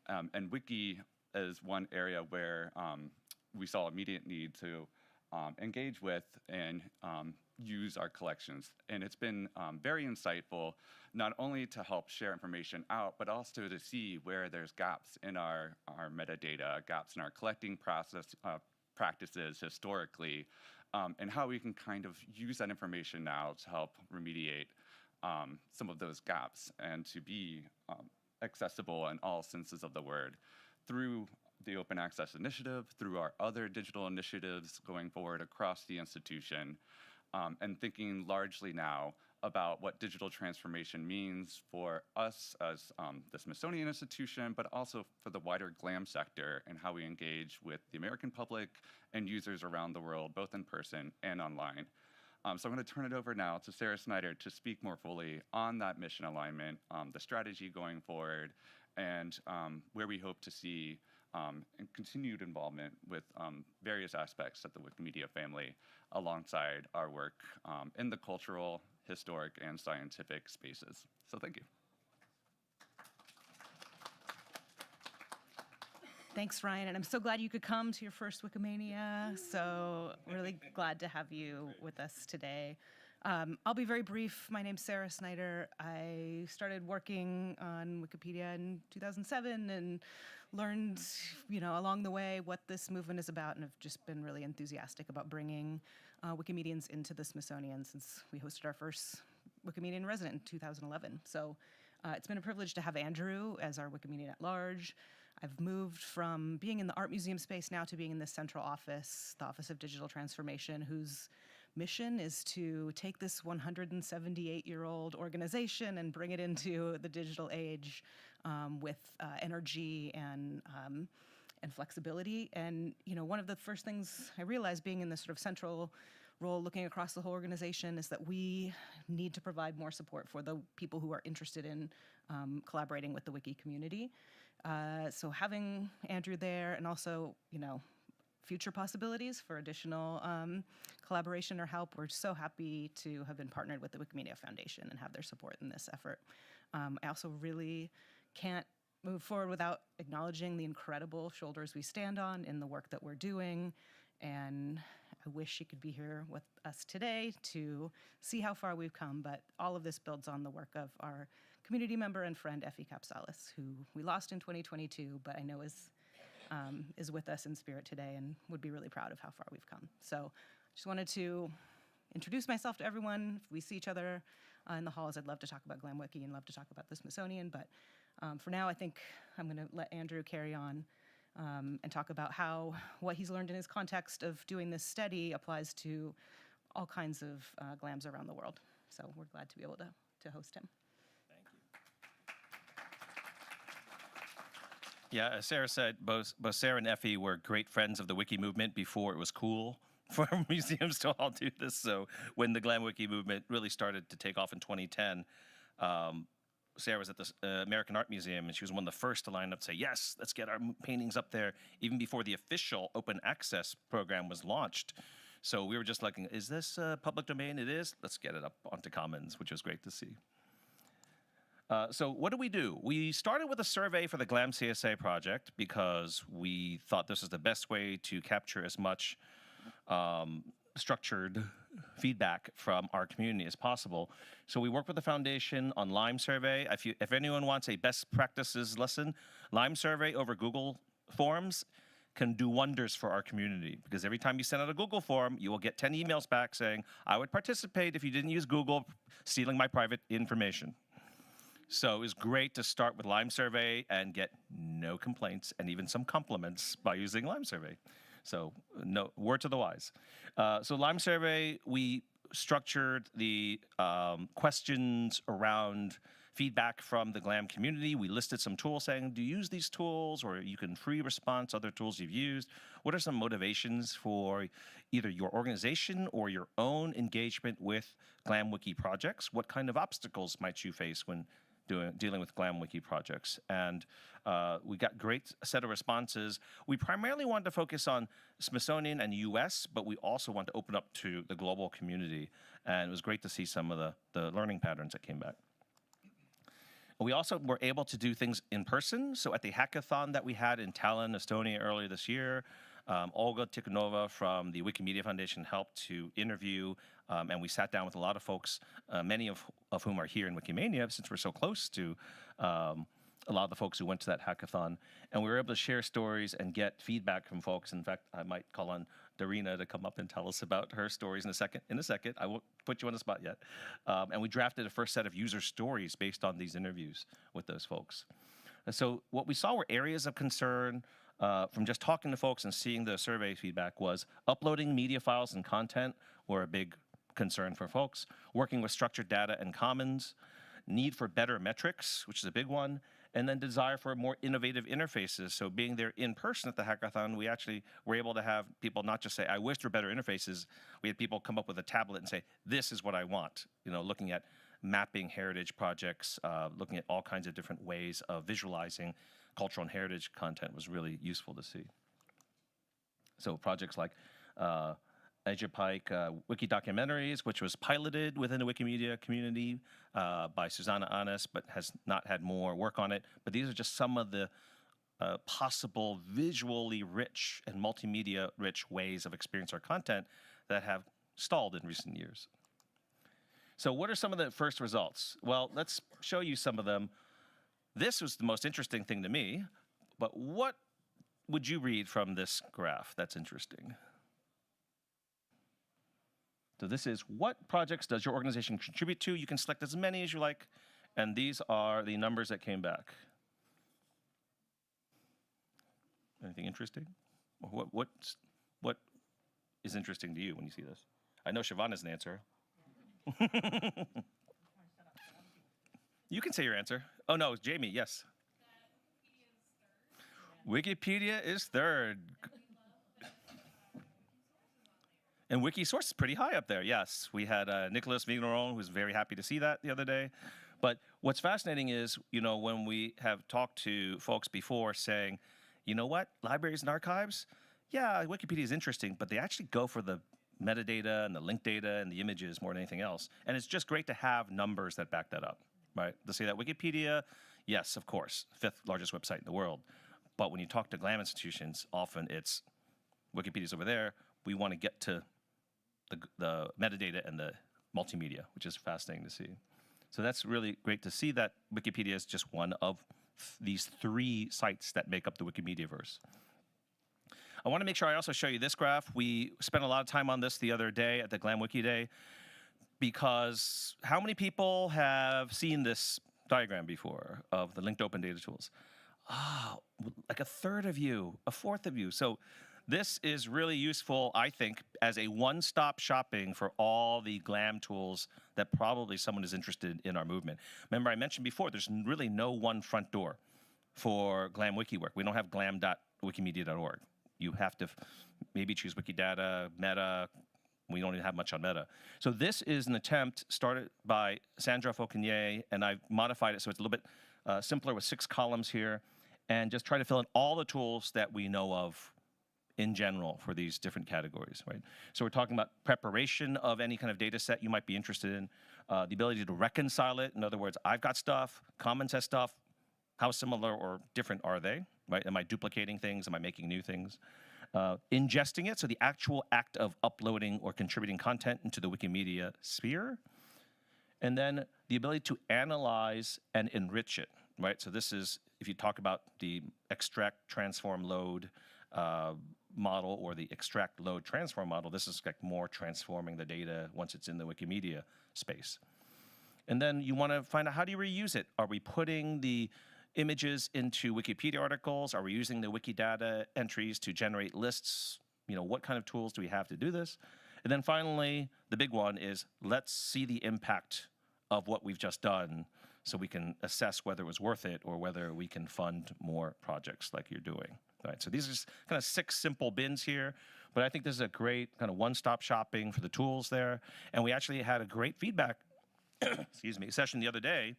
And Wiki is one area where we saw immediate need to engage with and use our collections. And it's been very insightful, not only to help share information out, but also to see where there's gaps in our metadata, gaps in our collecting practices historically, and how we can kind of use that information now to help remediate some of those gaps and to be accessible in all senses of the word through the Open Access Initiative, through our other digital initiatives going forward across the institution, and thinking largely now about what digital transformation means for us as the Smithsonian Institution, but also for the wider GLAM sector and how we engage with the American public and users around the world, both in person and online. So I'm going to turn it over now to Sarah Snyder to speak more fully on that mission alignment, the strategy going forward, and where we hope to see continued involvement with various aspects of the Wikimedia family alongside our work in the cultural, historic, and scientific spaces. So thank you. Thanks, Ryan, and I'm so glad you could come to your first Wikimania. So really glad to have you with us today. I'll be very brief. My name's Sarah Snyder. I started working on Wikipedia in 2007 and learned, along the way what this movement is about, and have just been really enthusiastic about bringing Wikimedians into the Smithsonian since we hosted our first Wikimedian resident in 2011. So it's been a privilege to have Andrew as our Wikimedian at large. I've moved from being in the art museum space now to being in the central office, the Office of Digital Transformation, whose mission is to take this 178-year-old organization and bring it into the digital age with energy and and flexibility. And one of the first things I realized being in this sort of central role, looking across the whole organization, is that we need to provide more support for the people who are interested in collaborating with the Wiki community. So having Andrew there, and also, future possibilities for additional collaboration or help. We're so happy to have been partnered with the Wikimania Foundation and have their support in this effort. I also really can't move forward without acknowledging the incredible shoulders we stand on in the work that we're doing. And I wish she could be here with us today to see how far we've come, but all of this builds on the work of our community member and friend, Effie Capsalis, who we lost in 2022, but I know is with us in spirit today and would be really proud of how far we've come. So just wanted to introduce myself to everyone. If we see each other in the halls, I'd love to talk about GLAM Wiki and love to talk about the Smithsonian, but for now, I think I'm going to let Andrew carry on and talk about how what he's learned in his context of doing this study applies to all kinds of GLAMs around the world. So we're glad to be able to host him. Yeah, as Sarah said, both Sarah and Effie were great friends of the Wiki movement before it was cool for museums to all do this. So when the GLAM Wiki movement really started to take off in 2010, Sarah was at the American Art Museum, and she was one of the first to line up and say, yes, let's get our paintings up there, even before the official open access program was launched. So we were just like, is this public domain? It is. Let's get it up onto Commons, which was great to see. So what do? We started with a survey for the GLAM CSA project because we thought this was the best way to capture as much structured feedback from our community as possible. So we worked with the foundation on Lime Survey. If anyone wants a best practices lesson, Lime Survey over Google Forms can do wonders for our community, because every time you send out a Google form, you will get 10 emails back saying, I would participate if you didn't use Google stealing my private information. So it was great to start with Lime Survey and get no complaints and even some compliments by using Lime Survey. So no word to the wise. So Lime Survey, we structured the questions around feedback from the GLAM community. We listed some tools saying, do you use these tools, or you can free response other tools you've used? What are some motivations for either your organization or your own engagement with GLAM Wiki projects? What kind of obstacles might you face when dealing with GLAM Wiki projects? And we got great set of responses. We primarily wanted to focus on Smithsonian and US, but we also wanted to open up to the global community. And it was great to see some of the learning patterns that came back. We also were able to do things in person. So at the hackathon that we had in Tallinn, Estonia earlier this year, Olga Tikhonova from the Wikimedia Foundation helped to interview, and we sat down with a lot of folks, many of whom are here in Wikimania, since we're so close to a lot of the folks who went to that hackathon. And we were able to share stories and get feedback from folks. In fact, I might call on Darina to come up and tell us about her stories in a second. I won't put you on the spot yet. And we drafted a first set of user stories based on these interviews with those folks. And so what we saw were areas of concern from just talking to folks and seeing the survey feedback was uploading media files and content were a big concern for folks, working with structured data and commons, need for better metrics, which is a big one, and then desire for more innovative interfaces. So being there in person at the hackathon, we actually were able to have people not just say, I wish for better interfaces. We had people come up with a tablet and say, this is what I want, looking at mapping heritage projects, looking at all kinds of different ways of visualizing cultural and heritage content was really useful to see. So projects like Edge Pike Wiki Documentaries, which was piloted within the Wikimedia community by Susanna Anes, but has not had more work on it. But these are just some of the possible visually rich and multimedia rich ways of experiencing our content that have stalled in recent years. So what are some of the first results? Well, let's show you some of them. This was the most interesting thing to me, but what would you read from this graph that's interesting? So this is, what projects does your organization contribute to? You can select as many as you like, and these are the numbers that came back. Anything interesting? What is interesting to you when you see this? I know Siobhan has an answer. You can say your answer. Oh no, Jamie, yes. Wikipedia is third. And Wikisource is pretty high up there, yes. We had Nicholas Vigneron, who was very happy to see that the other day. But what's fascinating is, you know, when we have talked to folks before saying, you know what, libraries and archives, yeah, Wikipedia is interesting, but they actually go for the metadata and the link data and the images more than anything else. And it's just great to have numbers that back that up, right? To say that Wikipedia, yes, of course, 5th largest website in the world. But when you talk to GLAM institutions, often it's Wikipedia's over there. We want to get to the metadata and the multimedia, which is fascinating to see. So that's really great to see that Wikipedia is just one of these 3 sites that make up the Wikimediaverse. I want to make sure I also show you this graph. We spent a lot of time on this the other day at the GLAM Wiki Day, because how many people have seen this diagram before of the linked open data tools? Oh, like a third of you, a fourth of you. So this is really useful, I think, as a one-stop shopping for all the GLAM tools that probably someone is interested in our movement. Remember, I mentioned before, there's really no one front door for GLAM wiki work. We don't have glam.wikimedia.org. You have to maybe choose Wikidata, Meta. We don't even have much on Meta. So this is an attempt started by Sandra Fauconnier, and I've modified it so it's a little bit simpler with 6 columns here, and just try to fill in all the tools that we know of in general for these different categories, right? So we're talking about preparation of any kind of data set you might be interested in, the ability to reconcile it. In other words, I've got stuff, Commons has stuff, how similar or different are they, right? Am I duplicating things? Am I making new things? Ingesting it, so the actual act of uploading or contributing content into the Wikimedia sphere. And then the ability to analyze and enrich it, right? So this is, if you talk about the extract, transform, load model, or the extract, load, transform model, this is like more transforming the data once it's in the Wikimedia space. And then you want to find out, how do you reuse it? Are we putting the images into Wikipedia articles? Are we using the Wikidata entries to generate lists? You know, what kind of tools do we have to do this? And then finally, the big one is, let's see the impact of what we've just done so we can assess whether it was worth it or whether we can fund more projects like you're doing. Right, so these are just kind of 6 simple bins here, but I think this is a great kind of one-stop shopping for the tools there. And we actually had a great feedback excuse me, session the other day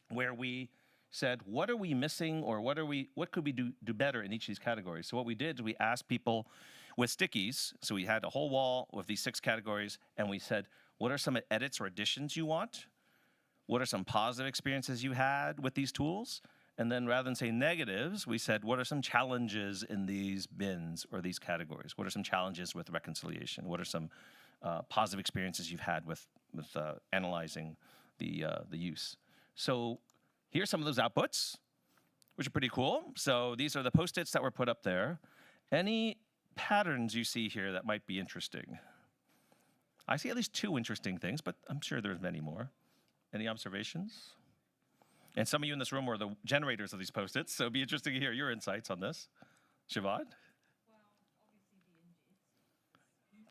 where we said, what are we missing, or what could we do better in each of these categories? So what we did is we asked people with stickies, so we had a whole wall with these 6 categories, and we said, what are some edits or additions you want? What are some positive experiences you had with these tools? And then rather than say negatives, we said, what are some challenges in these bins or these categories? What are some challenges with reconciliation? What are some positive experiences you've had with analyzing the use? So here's some of those outputs, which are pretty cool. So these are the post-its that were put up there. Any patterns you see here that might be interesting? I see at least 2 interesting things, but I'm sure there's many more. Any observations? And some of you in this room were the generators of these post-its, so it'd be interesting to hear your insights on this. Siobhan? Well,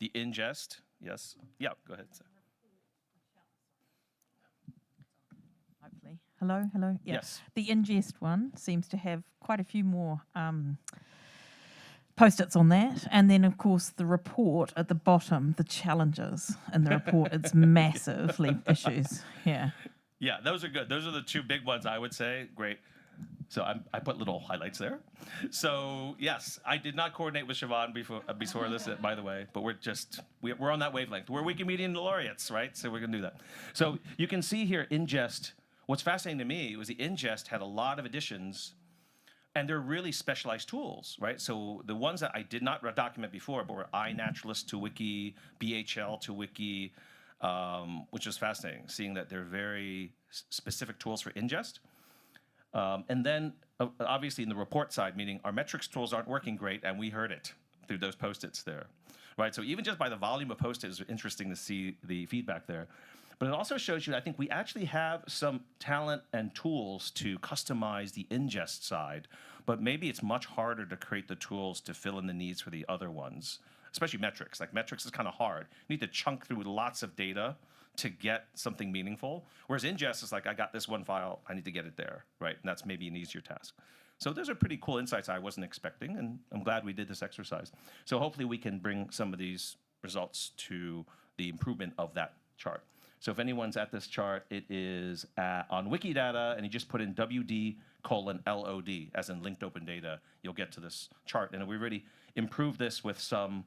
obviously the ingest, yes. Yeah, go ahead. Sir. Hopefully. Hello? Yeah. Yes. The ingest one seems to have quite a few more post-its on that. And then, of course, the report at the bottom, the challenges in the report, it's massively issues. Yeah. Yeah, those are good. Those are the 2 big ones, I would say. Great. So I put little highlights there. So yes, I did not coordinate with Siobhan before this, by the way, but we're on that wavelength. We're Wikimedian laureates, right? So we're gonna do that. So you can see here, ingest. What's fascinating to me was the ingest had a lot of additions, and they're really specialized tools, right? So the ones that I did not document before, but were iNaturalist to Wiki, BHL to Wiki, which is fascinating, seeing that they're very specific tools for ingest. And then, obviously, in the report side, meaning our metrics tools aren't working great, and we heard it through those post-its there, right? So even just by the volume of post-its, it's interesting to see the feedback there. But it also shows you, I think we actually have some talent and tools to customize the ingest side, but maybe it's much harder to create the tools to fill in the needs for the other ones, especially metrics. Like metrics is kind of hard. You need to chunk through lots of data to get something meaningful. Whereas ingest is like, I got this one file, I need to get it there, right? And that's maybe an easier task. So those are pretty cool insights I wasn't expecting, and I'm glad we did this exercise. So hopefully we can bring some of these results to the improvement of that chart. So if anyone's at this chart, it is on Wikidata, and you just put in WD:LOD, as in linked open data, you'll get to this chart. And we really improved this with some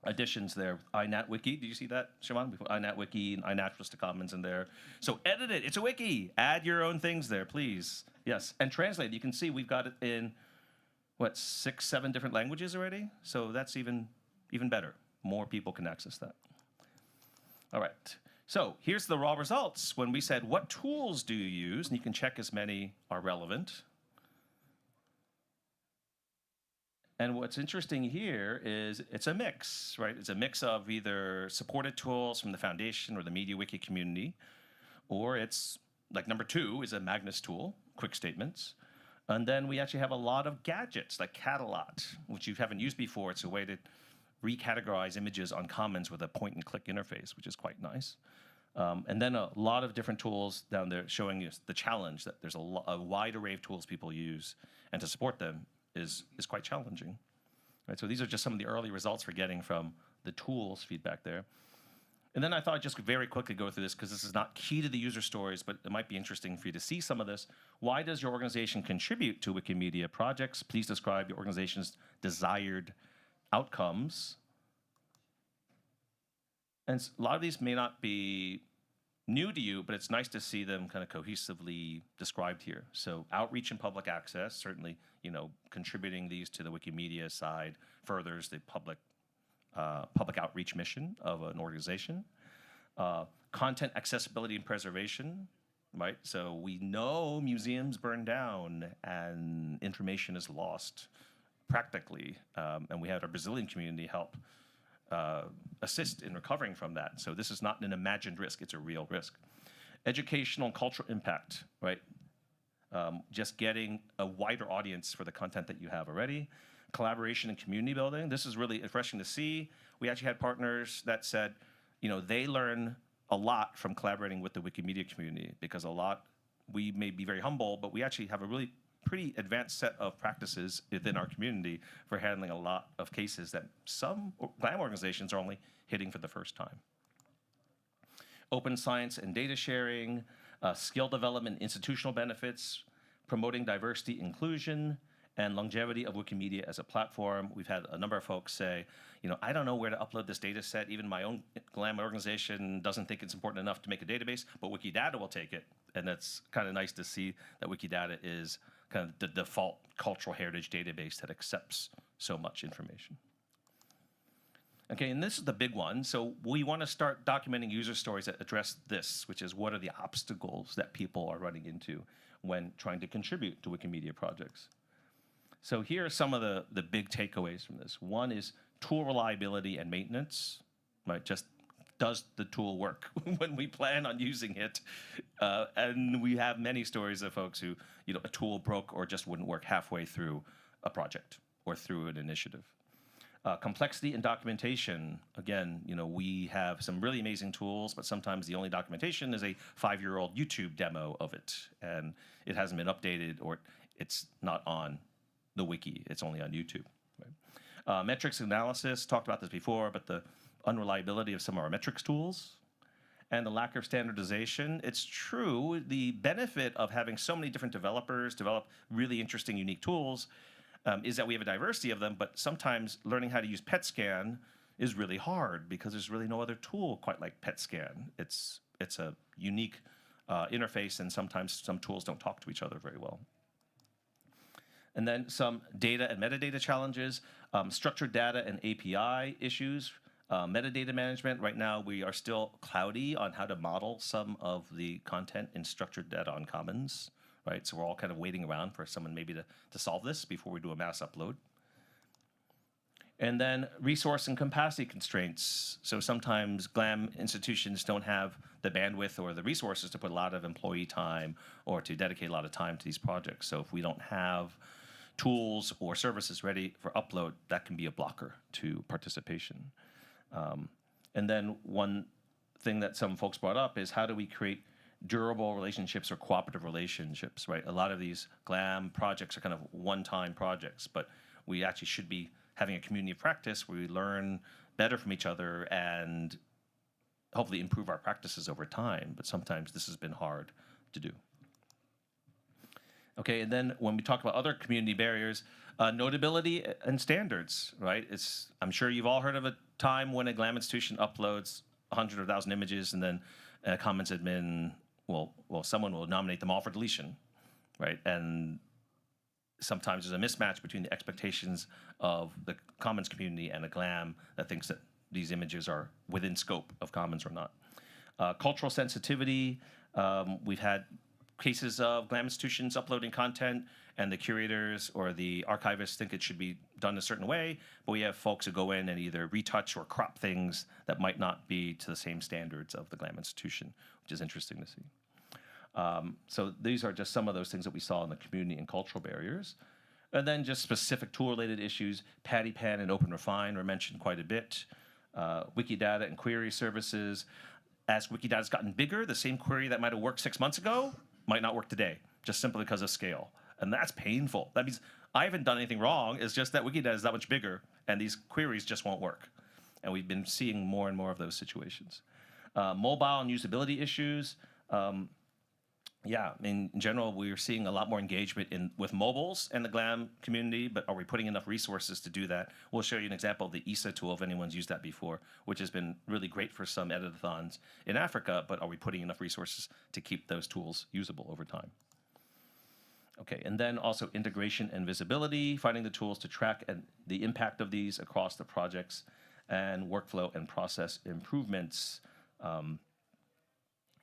additions there. iNat Wiki, did you see that, Shimon? We put iNat Wiki and iNaturalist Commons in there. So edit it, it's a wiki. Add your own things there, please. Yes, and translate. You can see we've got it in, what, 6, 7 different languages already? So that's even better. More people can access that. All right. So here's the raw results. When we said, what tools do you use? And you can check as many are relevant. And what's interesting here is it's a mix, right? It's a mix of either supported tools from the foundation or the MediaWiki community, or it's, like number 2 is a Magnus tool, quick statements. And then we actually have a lot of gadgets like Catalot, which you haven't used before. It's a way to recategorize images on Commons with a point-and-click interface, which is quite nice. And then a lot of different tools down there showing you the challenge that there's a wide array of tools people use, and to support them is quite challenging. Right, so these are just some of the early results we're getting from the tools feedback there. And then I thought I'd just very quickly go through this because this is not key to the user stories, but it might be interesting for you to see some of this. Why does your organization contribute to Wikimedia projects? Please describe your organization's desired outcomes. And a lot of these may not be new to you, but it's nice to see them kind of cohesively described here. So outreach and public access, certainly, contributing these to the Wikimedia side furthers the public outreach mission of an organization. Content accessibility and preservation, right? So we know museums burn down and information is lost practically, and we had our Brazilian community help assist in recovering from that. So this is not an imagined risk, it's a real risk. Educational and cultural impact, right? Just getting a wider audience for the content that you have already. Collaboration and community building. This is really refreshing to see. We actually had partners that said, they learn a lot from collaborating with the Wikimedia community, because we may be very humble, but we actually have a really pretty advanced set of practices within our community for handling a lot of cases that some GLAM organizations are only hitting for the first time. Open science and data sharing, skill development, institutional benefits, promoting diversity, inclusion, and longevity of Wikimedia as a platform. We've had a number of folks say, I don't know where to upload this data set. Even my own GLAM organization doesn't think it's important enough to make a database, but Wikidata will take it. And that's kind of nice to see that Wikidata is kind of the default cultural heritage database that accepts so much information. Okay, and this is the big one. So we want to start documenting user stories that address this, which is what are the obstacles that people are running into when trying to contribute to Wikimedia projects. So here are some of the big takeaways from this. One is tool reliability and maintenance, right? Just does the tool work when we plan on using it? And we have many stories of folks who, a tool broke or just wouldn't work halfway through a project or through an initiative. Complexity and documentation. Again, we have some really amazing tools, but sometimes the only documentation is a 5-year-old YouTube demo of it, and it hasn't been updated or it's not on the wiki, it's only on YouTube. Right? Metrics analysis, talked about this before, but the unreliability of some of our metrics tools and the lack of standardization. It's true, the benefit of having so many different developers develop really interesting, unique tools is that we have a diversity of them, but sometimes learning how to use PetScan is really hard because there's really no other tool quite like PetScan. It's a unique interface, and sometimes some tools don't talk to each other very well. And then some data and metadata challenges, structured data and API issues, metadata management. Right now, we are still cloudy on how to model some of the content in structured data on Commons, right? So we're all kind of waiting around for someone maybe to solve this before we do a mass upload. And then resource and capacity constraints. So sometimes GLAM institutions don't have the bandwidth or the resources to put a lot of employee time or to dedicate a lot of time to these projects. So if we don't have tools or services ready for upload, that can be a blocker to participation. And then one thing that some folks brought up is how do we create durable relationships or cooperative relationships, right? A lot of these GLAM projects are kind of one-time projects, but we actually should be having a community of practice where we learn better from each other and hopefully improve our practices over time, but sometimes this has been hard to do. Okay, and then when we talk about other community barriers, notability and standards, right? I'm sure you've all heard of a time when a GLAM institution uploads 100 or 1,000 images and then a commons admin someone will nominate them all for deletion, right? And sometimes there's a mismatch between the expectations of the commons community and a GLAM that thinks that these images are within scope of commons or not. Cultural sensitivity, we've had cases of GLAM institutions uploading content and the curators or the archivists think it should be done a certain way, but we have folks who go in and either retouch or crop things that might not be to the same standards of the GLAM institution, which is interesting to see. So these are just some of those things that we saw in the community and cultural barriers. And then just specific tool-related issues, PattyPan and OpenRefine were mentioned quite a bit. Wikidata and query services. As Wikidata's gotten bigger, the same query that might have worked 6 months ago might not work today, just simply because of scale. And that's painful. That means I haven't done anything wrong. It's just that Wikidata is that much bigger, and these queries just won't work. And we've been seeing more and more of those situations. Mobile and usability issues. Yeah, in general, we're seeing a lot more engagement with mobiles in the GLAM community, but are we putting enough resources to do that? We'll show you an example of the ESA tool, if anyone's used that before, which has been really great for some editathons in Africa, but are we putting enough resources to keep those tools usable over time? Okay, and then also integration and visibility, finding the tools to track the impact of these across the projects, and workflow and process improvements.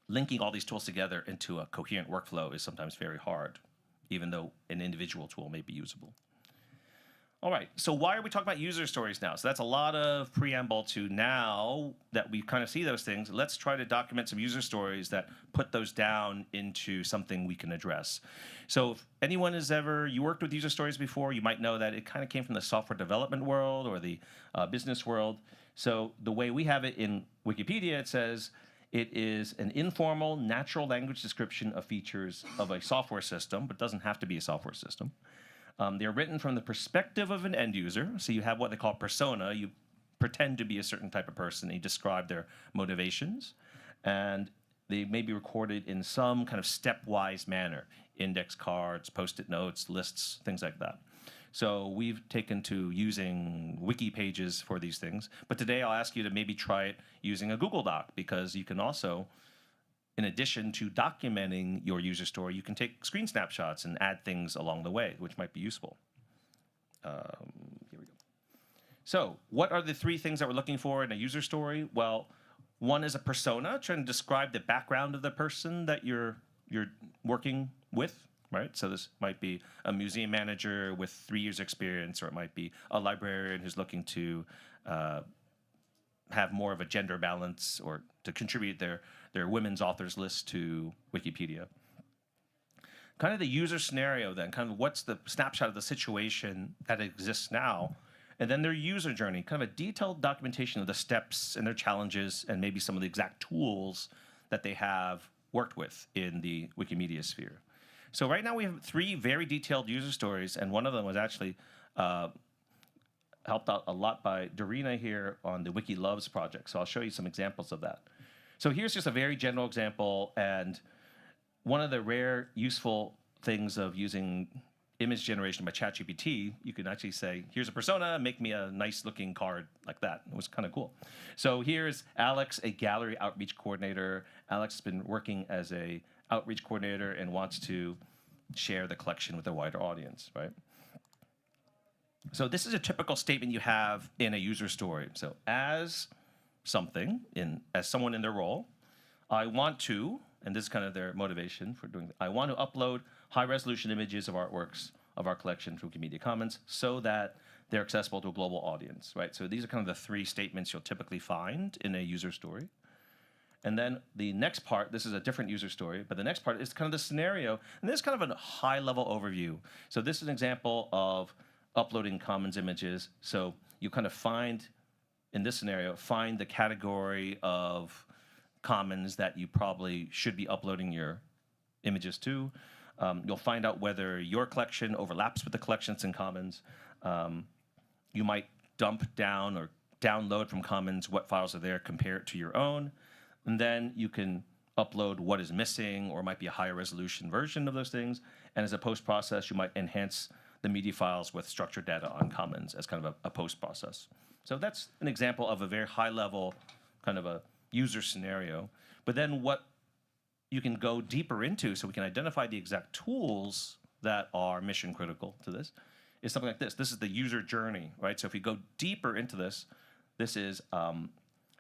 Linking all these tools together into a coherent workflow is sometimes very hard, even though an individual tool may be usable. All right, so why are we talking about user stories now? So that's a lot of preamble to now that we kind of see those things. Let's try to document some user stories that put those down into something we can address. So if anyone has you worked with user stories before, you might know that it kind of came from the software development world or the business world. So the way we have it in Wikipedia, it says, it is an informal, natural language description of features of a software system, but doesn't have to be a software system. They're written from the perspective of an end user. So you have what they call persona. You pretend to be a certain type of person. And you describe their motivations. And they may be recorded in some kind of stepwise manner. Index cards, post-it notes, lists, things like that. So we've taken to using wiki pages for these things. But today I'll ask you to maybe try it using a Google Doc, because you can also, in addition to documenting your user story, you can take screen snapshots and add things along the way, which might be useful. Here we go. So what are the 3 things that we're looking for in a user story? Well, one is a persona, trying to describe the background of the person that you're working with. Right? So this might be a museum manager with 3 years experience, or it might be a librarian who's looking to have more of a gender balance or to contribute their women's authors list to Wikipedia. Kind of the user scenario then, kind of what's the snapshot of the situation that exists now, and then their user journey, kind of a detailed documentation of the steps and their challenges and maybe some of the exact tools that they have worked with in the Wikimedia sphere. So right now we have 3 very detailed user stories, and one of them was actually helped out a lot by Dorina here on the Wiki Loves project. So I'll show you some examples of that. So here's just a very general example, and one of the rare useful things of using image generation by ChatGPT, you can actually say, here's a persona, make me a nice looking card like that. It was kind of cool. So here's Alex, a gallery outreach coordinator. Alex has been working as a outreach coordinator and wants to share the collection with a wider audience, right? So this is a typical statement you have in a user story. So as something, as someone in their role, I want to, and this is kind of their motivation for doing that, I want to upload high-resolution images of artworks of our collection to Wikimedia Commons so that they're accessible to a global audience, right? So these are kind of the 3 statements you'll typically find in a user story. And then the next part, this is a different user story, but the next part is kind of the scenario. And this is kind of a high-level overview. So this is an example of uploading Commons images. So you kind of find, in this scenario, find the category of commons that you probably should be uploading your images to. You'll find out whether your collection overlaps with the collections in commons. You might dump down or download from commons what files are there, compare it to your own, and then you can upload what is missing, or might be a higher resolution version of those things. And as a post-process, you might enhance the media files with structured data on commons as kind of a post-process. So that's an example of a very high-level kind of a user scenario. But then what you can go deeper into, so we can identify the exact tools that are mission critical to this, is something like this. This is the user journey, right? So if we go deeper into this, this is an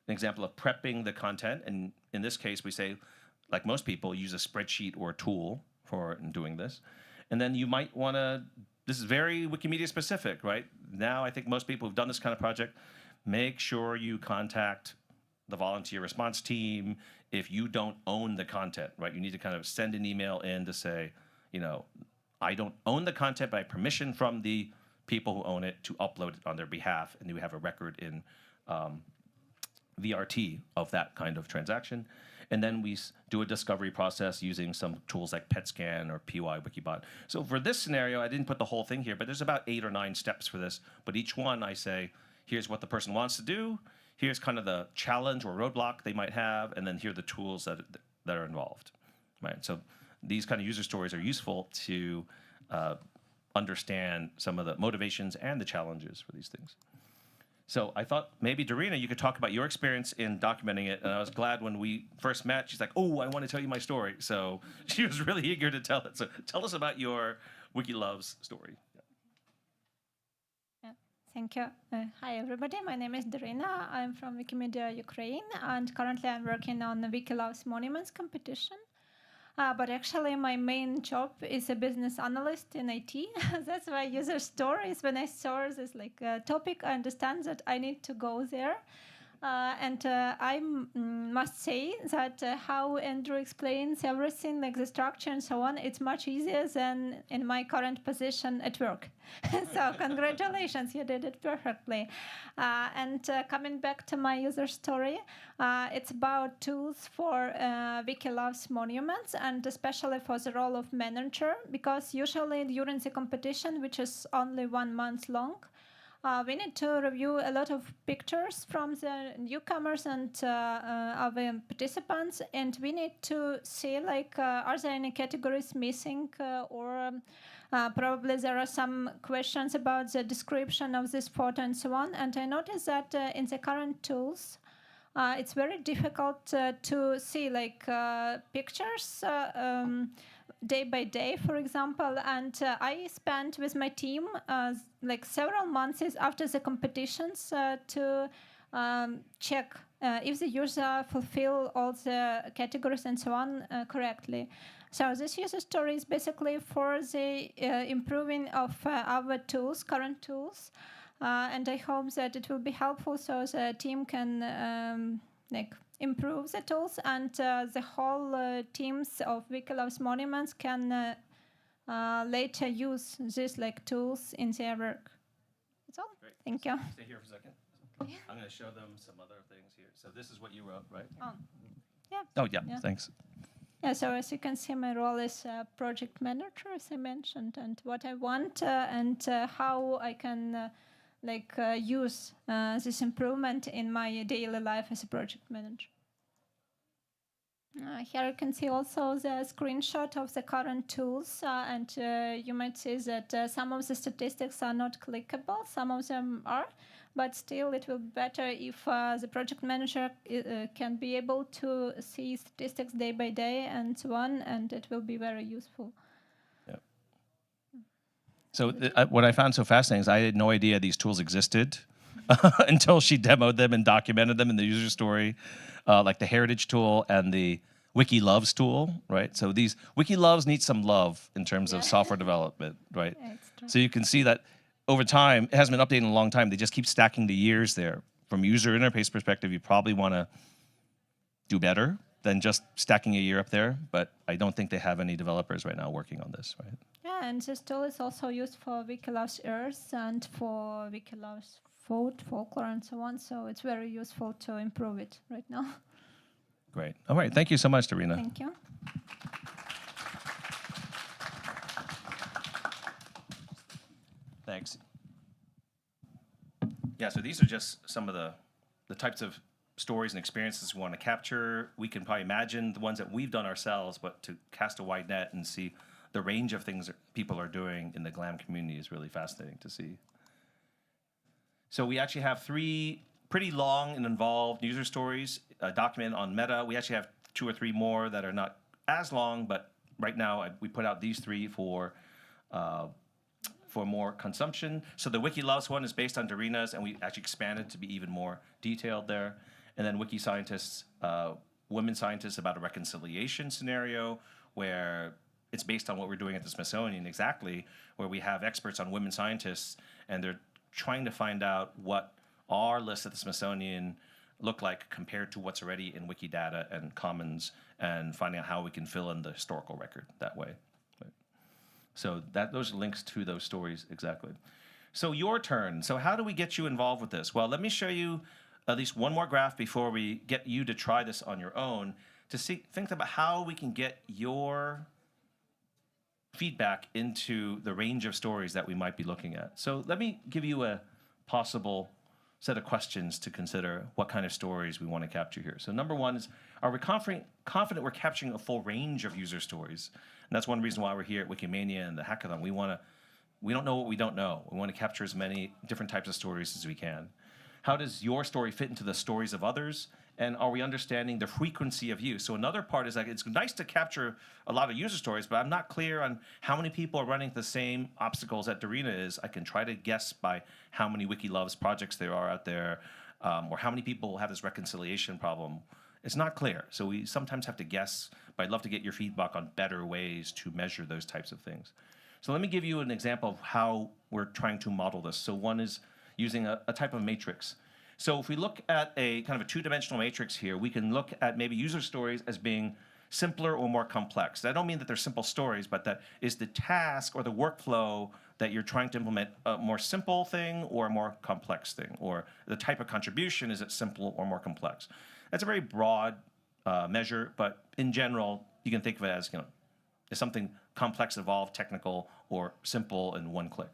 example of prepping the content. And in this case, we say, like most people, use a spreadsheet or a tool for doing this. And then you might want to, this is very Wikimedia specific, right? Now, I think most people who've done this kind of project, make sure you contact the volunteer response team if you don't own the content, right? You need to kind of send an email in to say, you know, I don't own the content, but I have permission from the people who own it to upload it on their behalf, and you have a record in VRT of that kind of transaction. And then we do a discovery process using some tools like PetScan or PY Wikibot. So for this scenario, I didn't put the whole thing here, but there's about 8 or 9 steps for this. But each one I say, here's what the person wants to do, here's kind of the challenge or roadblock they might have, and then here are the tools that are involved, right? So these kind of user stories are useful to understand some of the motivations and the challenges for these things. So I thought maybe, Darina, you could talk about your experience in documenting it. And I was glad when we first met, she's like, oh, I want to tell you my story. So she was really eager to tell it. So tell us about your Wiki Loves story. Yeah, thank you. Hi, everybody. My name is Darina. I'm from Wikimedia Ukraine. And currently I'm working on the Wiki Loves Monuments competition. But actually, my main job is a business analyst in IT. That's why user stories, when I saw this topic, I understand that I need to go there. And I must say that how Andrew explains everything, like the structure and so on, it's much easier than in my current position at work. So congratulations, you did it perfectly. And coming back to my user story, it's about tools for Wiki Loves Monuments, and especially for the role of manager, because usually during the competition, which is only 1 month long, we need to review a lot of pictures from the newcomers and other participants, and we need to see, are there any categories missing, or probably there are some questions about the description of this photo and so on. And I noticed that in the current tools, it's very difficult to see pictures day by day, for example. And I spent with my team several months after the competitions to check if the user fulfill all the categories and so on correctly. So this user story is basically for the improving of our tools, current tools. And I hope that it will be helpful so the team can improve the tools, and the whole teams of Wiki Loves Monuments can later use these tools in their work. That's all. Great. Thank you. Stay here for a second. I'm going to show them some other things here. So this is what you wrote, right? Yeah. Oh, yeah. Thanks. Yeah, so as you can see, my role is project manager, as I mentioned, and what I want and how I can use this improvement in my daily life as a project manager. Here you can see also the screenshot of the current tools, and you might see that some of the statistics are not clickable, some of them are, but still it will be better if the project manager can be able to see statistics day by day and so on, and it will be very useful. So what I found so fascinating is I had no idea these tools existed until she demoed them and documented them in the user story, like the heritage tool and the Wiki Loves tool, right? So these Wiki Loves need some love in terms of software development, right? So you can see that over time, it hasn't been updated in a long time. They just keep stacking the years there. From user interface perspective, you probably want to do better than just stacking a year up there, but I don't think they have any developers right now working on this, right? Yeah, and this tool is also used for Wiki Loves Earth and for Wiki Loves Food, Folklore, and so on. So it's very useful to improve it right now. Great. All right. Thank you so much, Darina. Thank you. Thanks. Yeah, so these are just some of the types of stories and experiences we want to capture. We can probably imagine the ones that we've done ourselves, but to cast a wide net and see the range of things that people are doing in the GLAM community is really fascinating to see. So we actually have 3 pretty long and involved user stories documented on Meta. We actually have 2 or 3 more that are not as long, but right now we put out these 3 for more consumption. So the Wiki Loves one is based on Darina's, and we actually expanded to be even more detailed there. And then Wiki Scientists, Women Scientists, about a reconciliation scenario where it's based on what we're doing at the Smithsonian exactly, where we have experts on women scientists, and they're trying to find out what our list at the Smithsonian look like compared to what's already in Wikidata and Commons, and finding out how we can fill in the historical record that way. So those are links to those stories exactly. So your turn. So how do we get you involved with this? Well, let me show you at least one more graph before we get you to try this on your own, to think about how we can get your feedback into the range of stories that we might be looking at. So let me give you a possible set of questions to consider what kind of stories we want to capture here. So number one is, are we confident we're capturing a full range of user stories? And that's one reason why we're here at Wikimania and the hackathon. We don't know what we don't know. We want to capture as many different types of stories as we can. How does your story fit into the stories of others? And are we understanding the frequency of use? So another part is, like, it's nice to capture a lot of user stories, but I'm not clear on how many people are running the same obstacles that Darina is. I can try to guess by how many Wiki Loves projects there are out there, or how many people have this reconciliation problem. It's not clear. So we sometimes have to guess, but I'd love to get your feedback on better ways to measure those types of things. So let me give you an example of how we're trying to model this. So one is using a type of matrix. So if we look at a kind of a 2-dimensional matrix here, we can look at maybe user stories as being simpler or more complex. I don't mean that they're simple stories, but that is the task or the workflow that you're trying to implement a more simple thing or a more complex thing, or the type of contribution, is it simple or more complex? That's a very broad measure, but in general, you can think of it as, as something complex, evolved, technical, or simple in one click.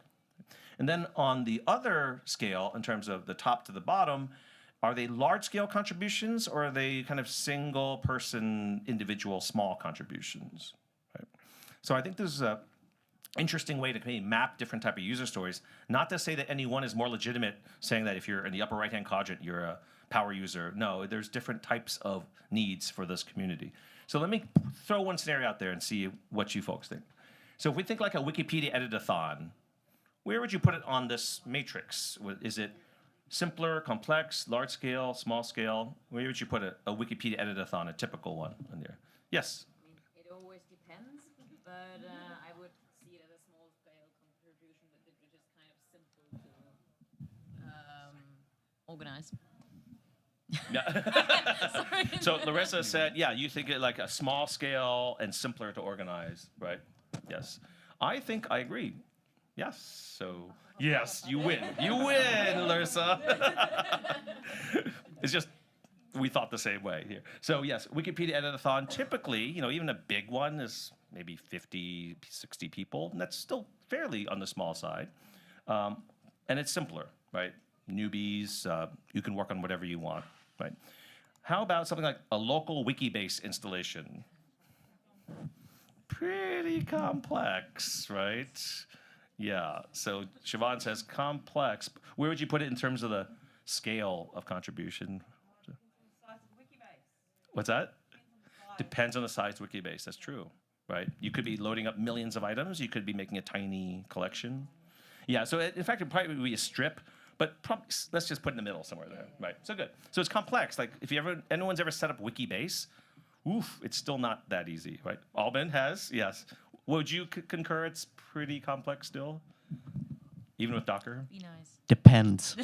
And then on the other scale, in terms of the top to the bottom, are they large-scale contributions, or are they kind of single-person, individual, small contributions? Right? So I think this is an interesting way to maybe map different type of user stories. Not to say that any one is more legitimate, saying that if you're in the upper right-hand quadrant, you're a power user. No, there's different types of needs for this community. So let me throw one scenario out there and see what you folks think. So if we think like a Wikipedia edit-a-thon, where would you put it on this matrix? Is it simpler, complex, large scale, small scale? Where would you put a Wikipedia edit-a-thon, a typical one in there? Yes? I mean, it always depends, but I would see it as a small scale contribution, which is kind of simple to organize. Yeah. Sorry. So Larissa said, yeah, you think it like a small scale and simpler to organize, right? Yes. I think I agree. Yes. So, yes, you win. You win, Larissa. It's just, we thought the same way here. So, yes, Wikipedia edit-a-thon, typically, even a big one is maybe 50, 60 people, and that's still fairly on the small side. And it's simpler, right? Newbies, you can work on whatever you want, right? How about something like a local Wikibase installation? Pretty complex, right? Yeah, so Siobhan says complex. Where would you put it in terms of the scale of contribution? What's that? Depends on the size of Wikibase, that's true, right? You could be loading up millions of items. You could be making a tiny collection. Yeah, so in fact, it probably would be a strip, but probably, let's just put it in the middle somewhere there, right? So good. So it's complex. Like if anyone's ever set up Wikibase, oof, it's still not that easy, right? Alban has, yes. Would you concur it's pretty complex still? Even with Docker? Be nice. Depends.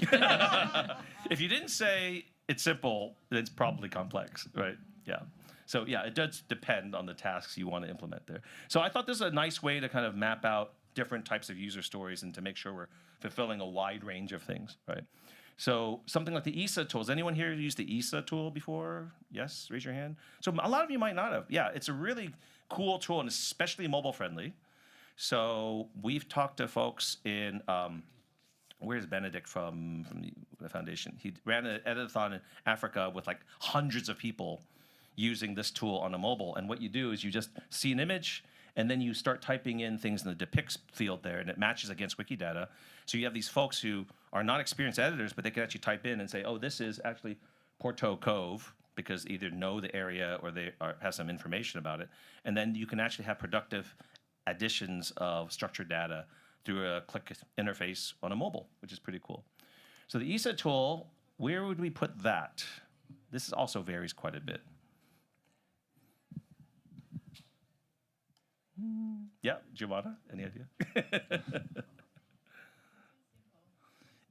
If you didn't say it's simple, it's probably complex, right? Yeah. So yeah, it does depend on the tasks you want to implement there. So I thought this is a nice way to kind of map out different types of user stories and to make sure we're fulfilling a wide range of things, right? So something like the ESA tool. Has anyone here used the ESA tool before? Yes, raise your hand. So a lot of you might not have. Yeah, it's a really cool tool and especially mobile friendly. So we've talked to folks in, where's Benedict from the foundation? He ran an editathon in Africa with like hundreds of people using this tool on a mobile. And what you do is you just see an image and then you start typing in things in the depicts field there and it matches against Wikidata. So you have these folks who are not experienced editors, but they can actually type in and say, oh, this is actually Porto Cove, because either know the area or they have some information about it. And then you can actually have productive additions of structured data through a click interface on a mobile, which is pretty cool. So the ESA tool, where would we put that? This also varies quite a bit. Yeah, Giovanna, any idea?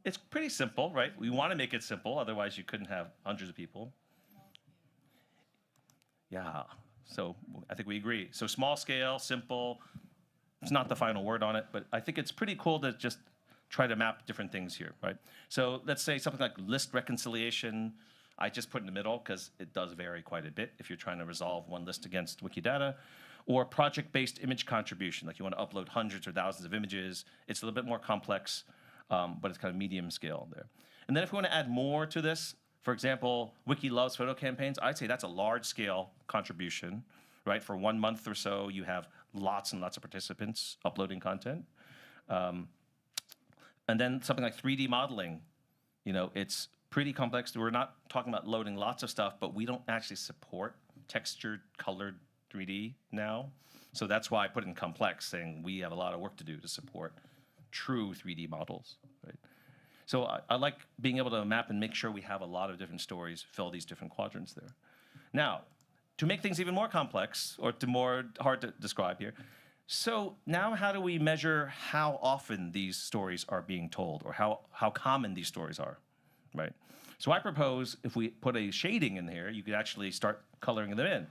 It's pretty simple, right? We want to make it simple, otherwise you couldn't have hundreds of people. Yeah, so I think we agree. So small scale, simple, it's not the final word on it, but I think it's pretty cool to just try to map different things here, right? So let's say something like list reconciliation, I just put in the middle because it does vary quite a bit if you're trying to resolve one list against Wikidata, or project-based image contribution, like you want to upload hundreds or thousands of images. It's a little bit more complex, but it's kind of medium scale there. And then if we want to add more to this, for example, Wiki loves photo campaigns, I'd say that's a large scale contribution, right? For 1 month or so, you have lots and lots of participants uploading content. And then something like 3D modeling, you know, it's pretty complex. We're not talking about loading lots of stuff, but we don't actually support textured, colored 3D now. So that's why I put in complex, saying we have a lot of work to do to support true 3D models, right? So I like being able to map and make sure we have a lot of different stories, fill these different quadrants there. Now, to make things even more complex, or to more hard to describe here, so now how do we measure how often these stories are being told, or how common these stories are, right? So I propose if we put a shading in here, you could actually start coloring them in.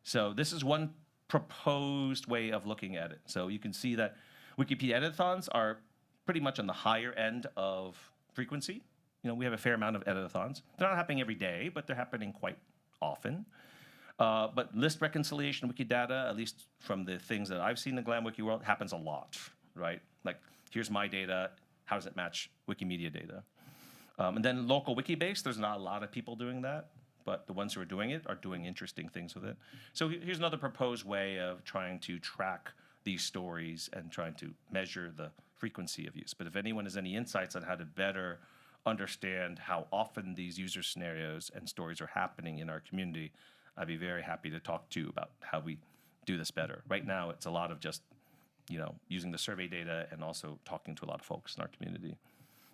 So this is one proposed way of looking at it. So you can see that Wikipedia editathons are pretty much on the higher end of frequency. You know, we have a fair amount of editathons. They're not happening every day, but they're happening quite often. But list reconciliation, Wikidata, at least from the things that I've seen in the GLAM Wiki world, happens a lot, right? Like, here's my data, how does it match Wikimedia data? And then local wiki-based, there's not a lot of people doing that, but the ones who are doing it are doing interesting things with it. So here's another proposed way of trying to track these stories and trying to measure the frequency of use. But if anyone has any insights on how to better understand how often these user scenarios and stories are happening in our community, I'd be very happy to talk to you about how we do this better. Right now, it's a lot of just, you know, using the survey data and also talking to a lot of folks in our community.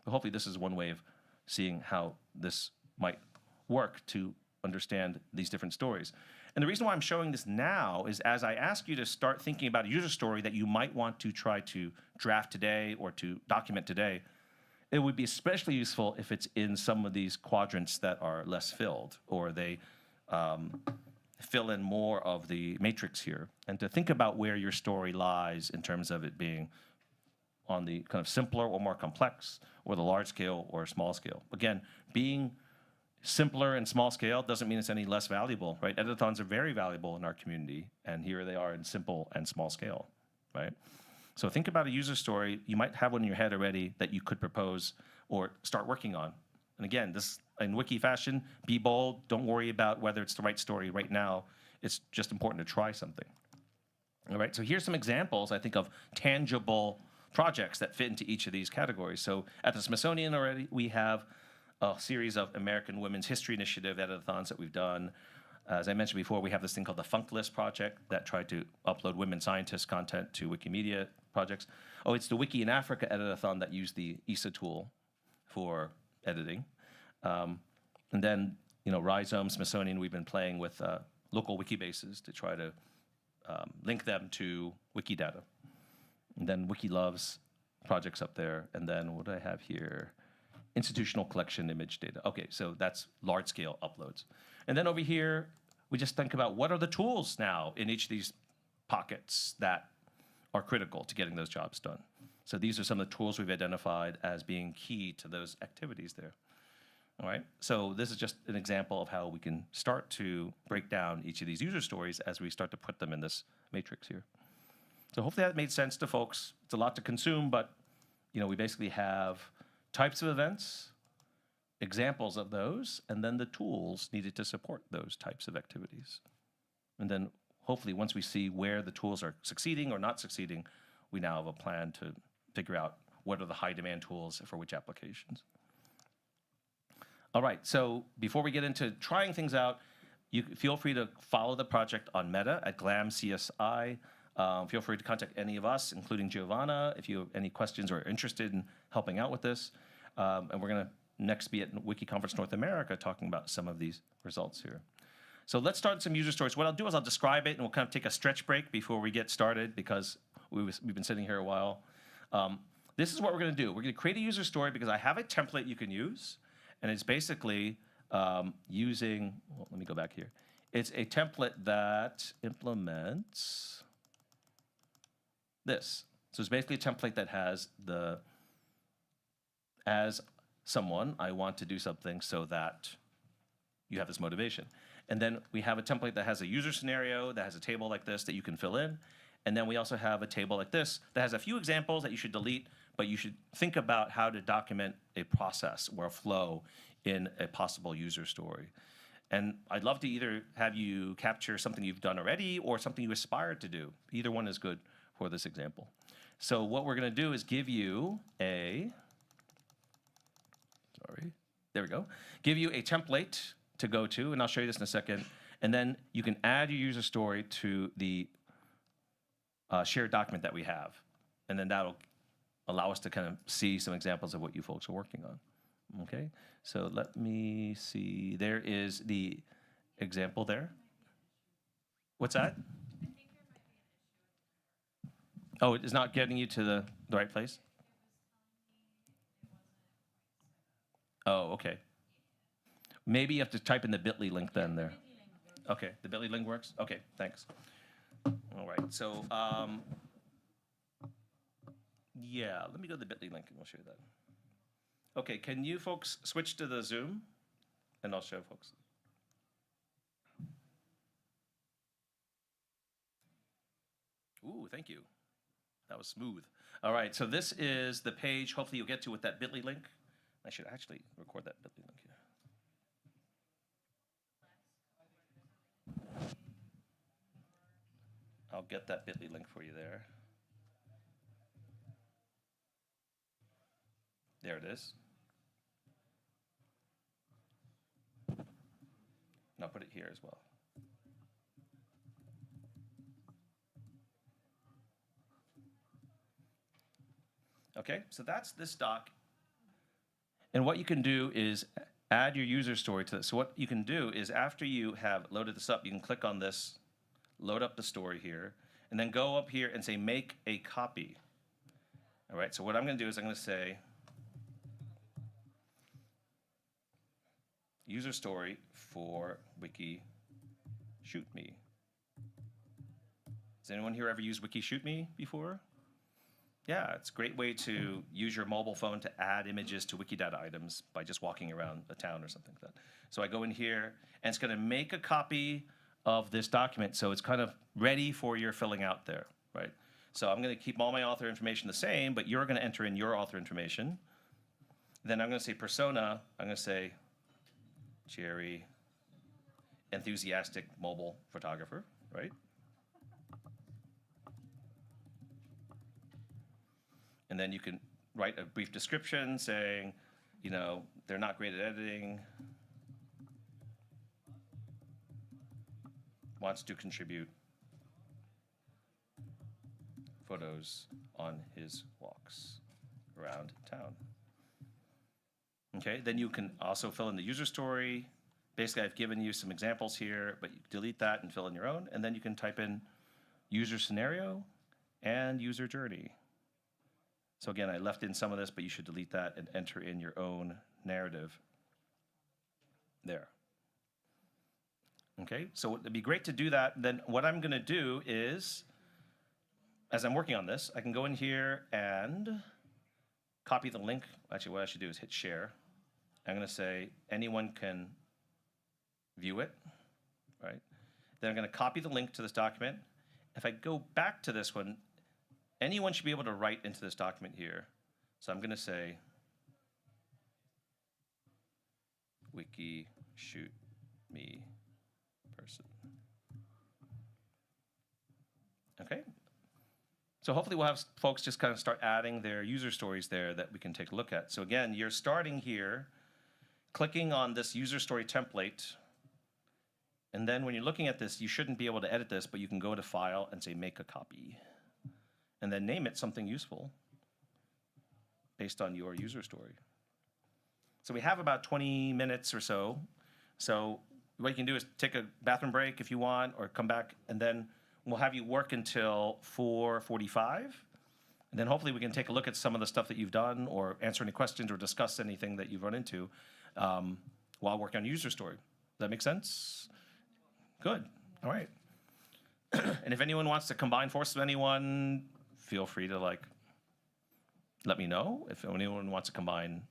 But hopefully this is one way of seeing how this might work to understand these different stories. And the reason why I'm showing this now is as I ask you to start thinking about a user story that you might want to try to draft today or to document today, it would be especially useful if it's in some of these quadrants that are less filled, or they fill in more of the matrix here, and to think about where your story lies in terms of it being on the kind of simpler or more complex, or the large scale or small scale. Again, being simpler and small scale doesn't mean it's any less valuable, right? Editathons are very valuable in our community, and here they are in simple and small scale, right? So think about a user story. You might have one in your head already that you could propose or start working on. And again, this in wiki fashion, be bold. Don't worry about whether it's the right story right now. It's just important to try something. All right, so here's some examples, I think, of tangible projects that fit into each of these categories. So at the Smithsonian already, we have a series of American Women's History Initiative editathons that we've done. As I mentioned before, we have this thing called the Funk List project that tried to upload women scientists content to Wikimedia projects. Oh, it's the Wiki in Africa editathon that used the ESA tool for editing. And then, you know, Rhizome, Smithsonian, we've been playing with local wiki bases to try to link them to Wikidata. And then Wiki loves projects up there. And then what do I have here? Institutional collection image data. Okay, so that's large scale uploads. And then over here, we just think about what are the tools now in each of these pockets that are critical to getting those jobs done. So these are some of the tools we've identified as being key to those activities there. All right, so this is just an example of how we can start to break down each of these user stories as we start to put them in this matrix here. So hopefully that made sense to folks. It's a lot to consume, but we basically have types of events, examples of those, and then the tools needed to support those types of activities. And then hopefully once we see where the tools are succeeding or not succeeding, we now have a plan to figure out what are the high demand tools for which applications. All right, so before we get into trying things out, you feel free to follow the project on Meta at GLAM CSI. Feel free to contact any of us, including Giovanna, if you have any questions or are interested in helping out with this. And we're going to next be at Wiki Conference North America talking about some of these results here. So let's start some user stories. What I'll do is I'll describe it, and we'll kind of take a stretch break before we get started because we've been sitting here a while. This is what we're going to do. We're going to create a user story because I have a template you can use. And it's basically using, well, let me go back here. It's a template that implements this. So it's basically a template that has as someone, I want to do something so that you have this motivation. And then we have a template that has a user scenario, that has a table like this that you can fill in. And then we also have a table like this that has a few examples that you should delete, but you should think about how to document a process or a flow in a possible user story. And I'd love to either have you capture something you've done already or something you aspire to do. Either one is good for this example. So what we're going to do is give you there we go. Give you a template to go to, and I'll show you this in a second. And then you can add your user story to the shared document that we have. And then that'll allow us to kind of see some examples of what you folks are working on. Okay, so let me see. There is the example there. What's that? Oh, it is not getting you to the right place? Oh, okay. Maybe you have to type in the bit.ly link then there. Okay, the bit.ly link works? Okay, thanks. All right, so yeah, let me go to the bit.ly link and we'll show you that. Okay, can you folks switch to the Zoom? And I'll show folks. Ooh, thank you. That was smooth. All right, so this is the page hopefully you'll get to with that bit.ly link. I should actually record that bit.ly link here. I'll get that bit.ly link for you there. There it is. And I'll put it here as well. Okay, so that's this doc. And what you can do is add your user story to this. So what you can do is after you have loaded this up, you can click on this, load up the story here, and then go up here and say, make a copy. All right, so what I'm going to do is I'm going to say, user story for Wiki Shoot Me. Has anyone here ever used Wiki Shoot Me before? Yeah, it's a great way to use your mobile phone to add images to Wikidata items by just walking around a town or something like that. So I go in here, and it's going to make a copy of this document, so it's kind of ready for your filling out there, right? So I'm going to keep all my author information the same, but you're going to enter in your author information. Then I'm going to say persona. I'm going to say Jerry, enthusiastic mobile photographer, right? And then you can write a brief description saying, you know, they're not great at editing, wants to contribute photos on his walks around town. Okay, then you can also fill in the user story. Basically, I've given you some examples here, but you delete that and fill in your own. And then you can type in user scenario and user journey. So again, I left in some of this, but you should delete that and enter in your own narrative there. Okay, so it'd be great to do that. Then what I'm gonna do is, as I'm working on this, I can go in here and copy the link. Actually, what I should do is hit share I'm going to say anyone can view it, right? Then I'm going to copy the link to this document. If I go back to this one, anyone should be able to write into this document here. So I'm going to say, Wiki shoot me person. Okay. So hopefully we'll have folks just kind of start adding their user stories there that we can take a look at. So again, you're starting here, clicking on this user story template. And then when you're looking at this, you shouldn't be able to edit this, but you can go to File and say Make a Copy. And then name it something useful based on your user story. So we have about 20 minutes or so. So what you can do is take a bathroom break if you want, or come back, and then we'll have you work until 4:45. And then hopefully we can take a look at some of the stuff that you've done, or answer any questions, or discuss anything that you've run into while working on user story. Does that make sense? Good. All right. And if anyone wants to combine forces with anyone, feel free to let me know if anyone wants to combine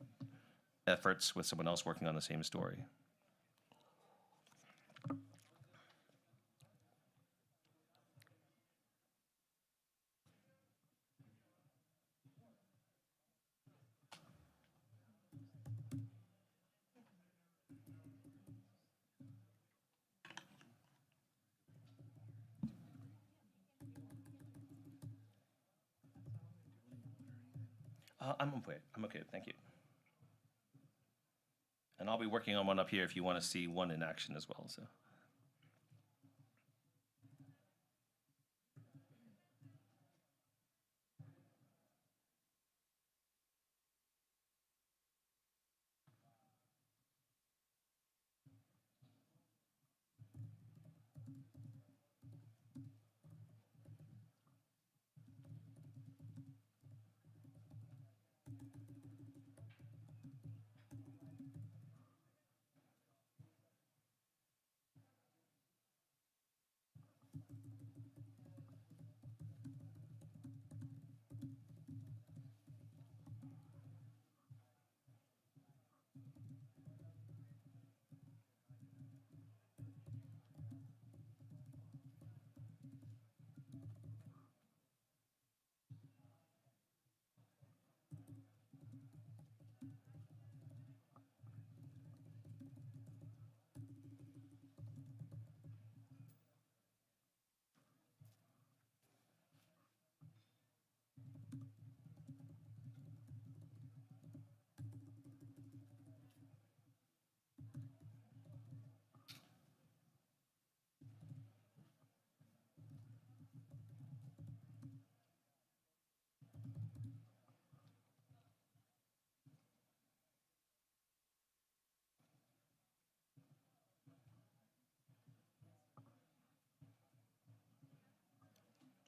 efforts with someone else working on the same story. I'm okay. I'm okay. Thank you. And I'll be working on one up here if you want to see one in action as well. So.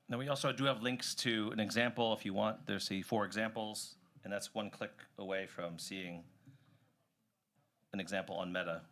Now we also do have links to an example if you want. There's the 4 examples, and that's one click away from seeing an example on Meta.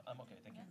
I'm okay, thank you.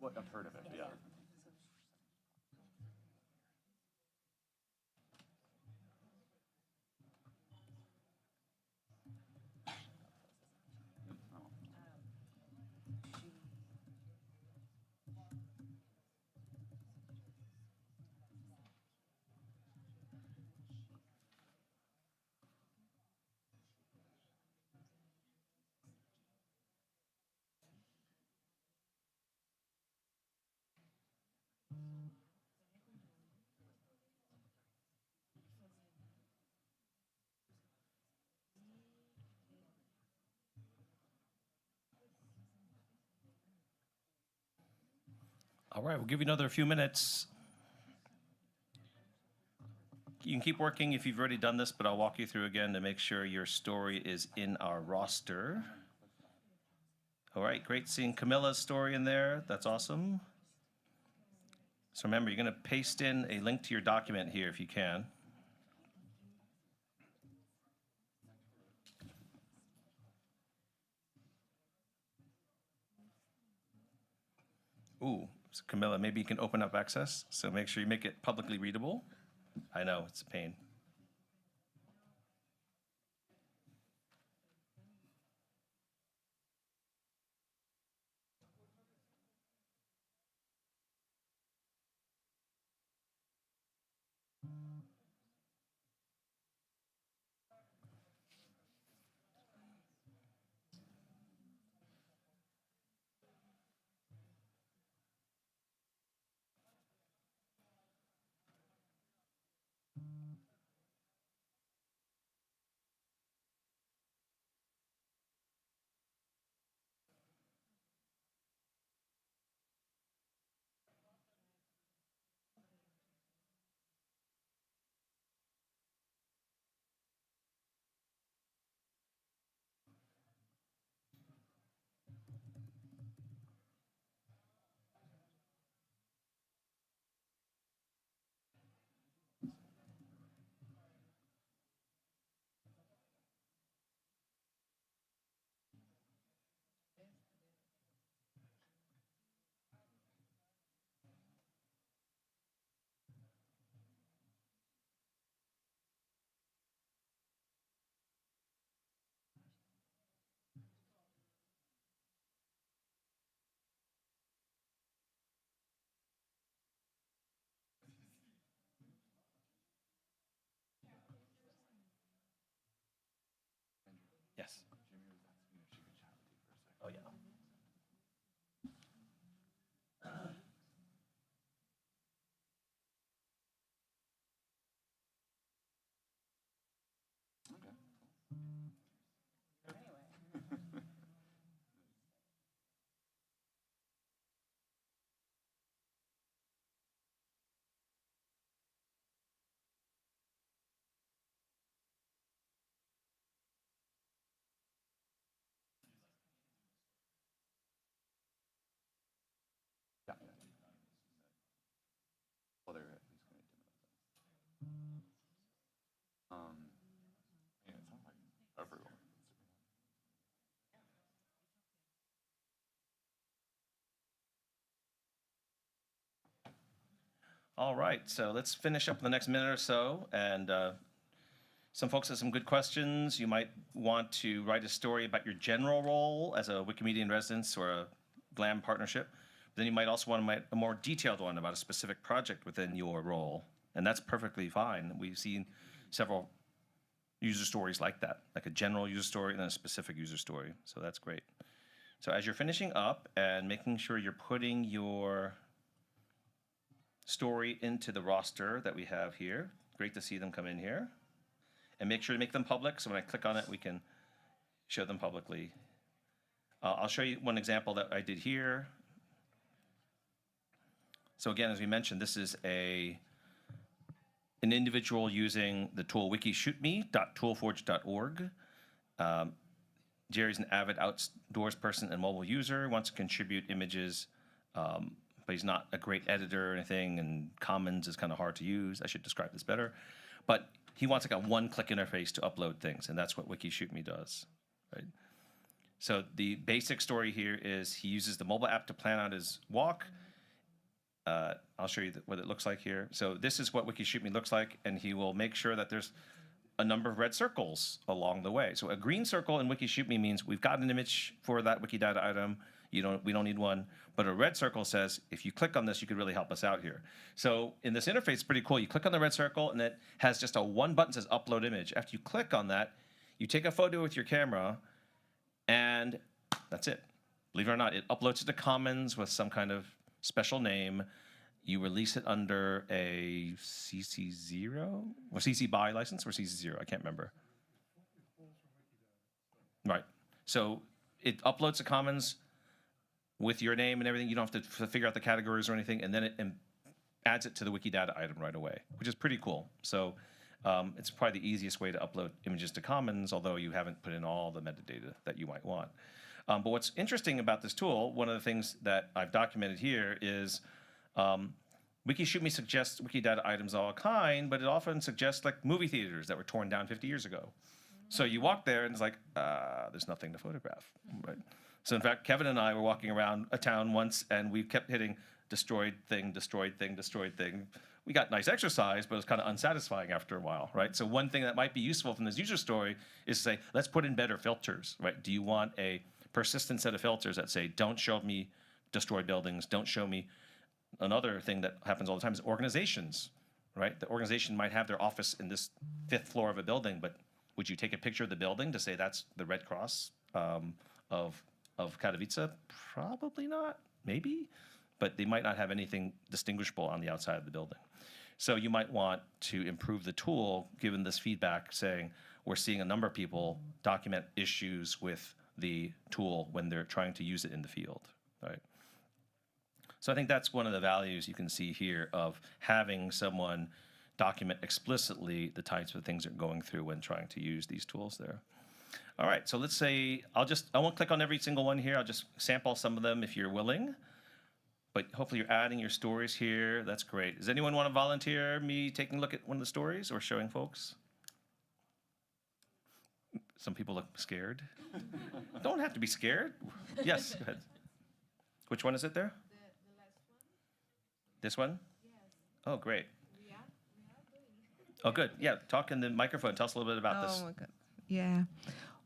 Well, I've heard of it, yeah. All right, we'll give you another few minutes. You can keep working if you've already done this, but I'll walk you through again to make sure your story is in our roster. All right, great seeing Camilla's story in there. That's awesome. So remember, you're going to paste in a link to your document here if you can. Ooh, so Camilla, maybe you can open up access. So make sure you make it publicly readable. I know, it's a pain. Yes. Oh, yeah. Yeah. Well, they're at least going to yeah, it sounds like everyone. All right, so let's finish up in the next minute or so. And some folks have some good questions. You might want to write a story about your general role as a Wikimedia in residence or a GLAM partnership. Then you might also want to write a more detailed one about a specific project within your role. And that's perfectly fine. We've seen several user stories like that, like a general user story and then a specific user story. So that's great. So as you're finishing up and making sure you're putting your story into the roster that we have here, great to see them come in here. And make sure to make them public, so when I click on it, we can show them publicly. I'll show you one example that I did here. So again, as we mentioned, this is an individual using the tool wikishootme.toolforge.org. Jerry's an avid outdoors person and mobile user, wants to contribute images, but he's not a great editor or anything, and Commons is kind of hard to use. I should describe this better. But he wants like a one-click interface to upload things, and that's what WikiShootMe does, right? So the basic story here is he uses the mobile app to plan out his walk. I'll show you what it looks like here. So this is what WikiShootMe looks like, and he will make sure that there's a number of red circles along the way. So a green circle in WikiShootMe means we've got an image for that Wikidata item. We don't need one. But a red circle says, if you click on this, you could really help us out here. So in this interface, it's pretty cool. You click on the red circle, and it has just a one button that says Upload Image. After you click on that, you take a photo with your camera, and that's it. Believe it or not, it uploads it to Commons with some kind of special name. You release it under a CC0 or CC BY license or CC0. I can't remember. Right. So it uploads to Commons with your name and everything. You don't have to figure out the categories or anything, and then it adds it to the Wikidata item right away, which is pretty cool. So it's probably the easiest way to upload images to Commons, although you haven't put in all the metadata that you might want. But what's interesting about this tool, one of the things that I've documented here is WikiShootMe suggests Wikidata items of all kind, but it often suggests like movie theaters that were torn down 50 years ago. So you walk there and it's like, there's nothing to photograph, right? So in fact, Kevin and I were walking around a town once and we kept hitting destroyed thing, destroyed thing, destroyed thing. We got nice exercise, but it was kind of unsatisfying after a while, right? So one thing that might be useful from this user story is to say, let's put in better filters, right? Do you want a persistent set of filters that say, don't show me destroyed buildings, don't show me. Another thing that happens all the time is organizations, right? The organization might have their office in this 5th floor of a building, but would you take a picture of the building to say that's the Red Cross of Katowice? Probably not, maybe, but they might not have anything distinguishable on the outside of the building. So you might want to improve the tool given this feedback saying we're seeing a number of people document issues with the tool when they're trying to use it in the field, right? So I think that's one of the values you can see here of having someone document explicitly the types of things they're going through when trying to use these tools there. All right, so let's say, I won't click on every single one here. I'll just sample some of them if you're willing. But hopefully you're adding your stories here. That's great. Does anyone want to volunteer me taking a look at one of the stories or showing folks? Some people look scared. Don't have to be scared. Yes, go ahead. Which one is it there? The last one. This one? Yes. Oh, great. Oh, good. Yeah, talk in the microphone. Tell us a little bit about this. Oh, my God. Yeah.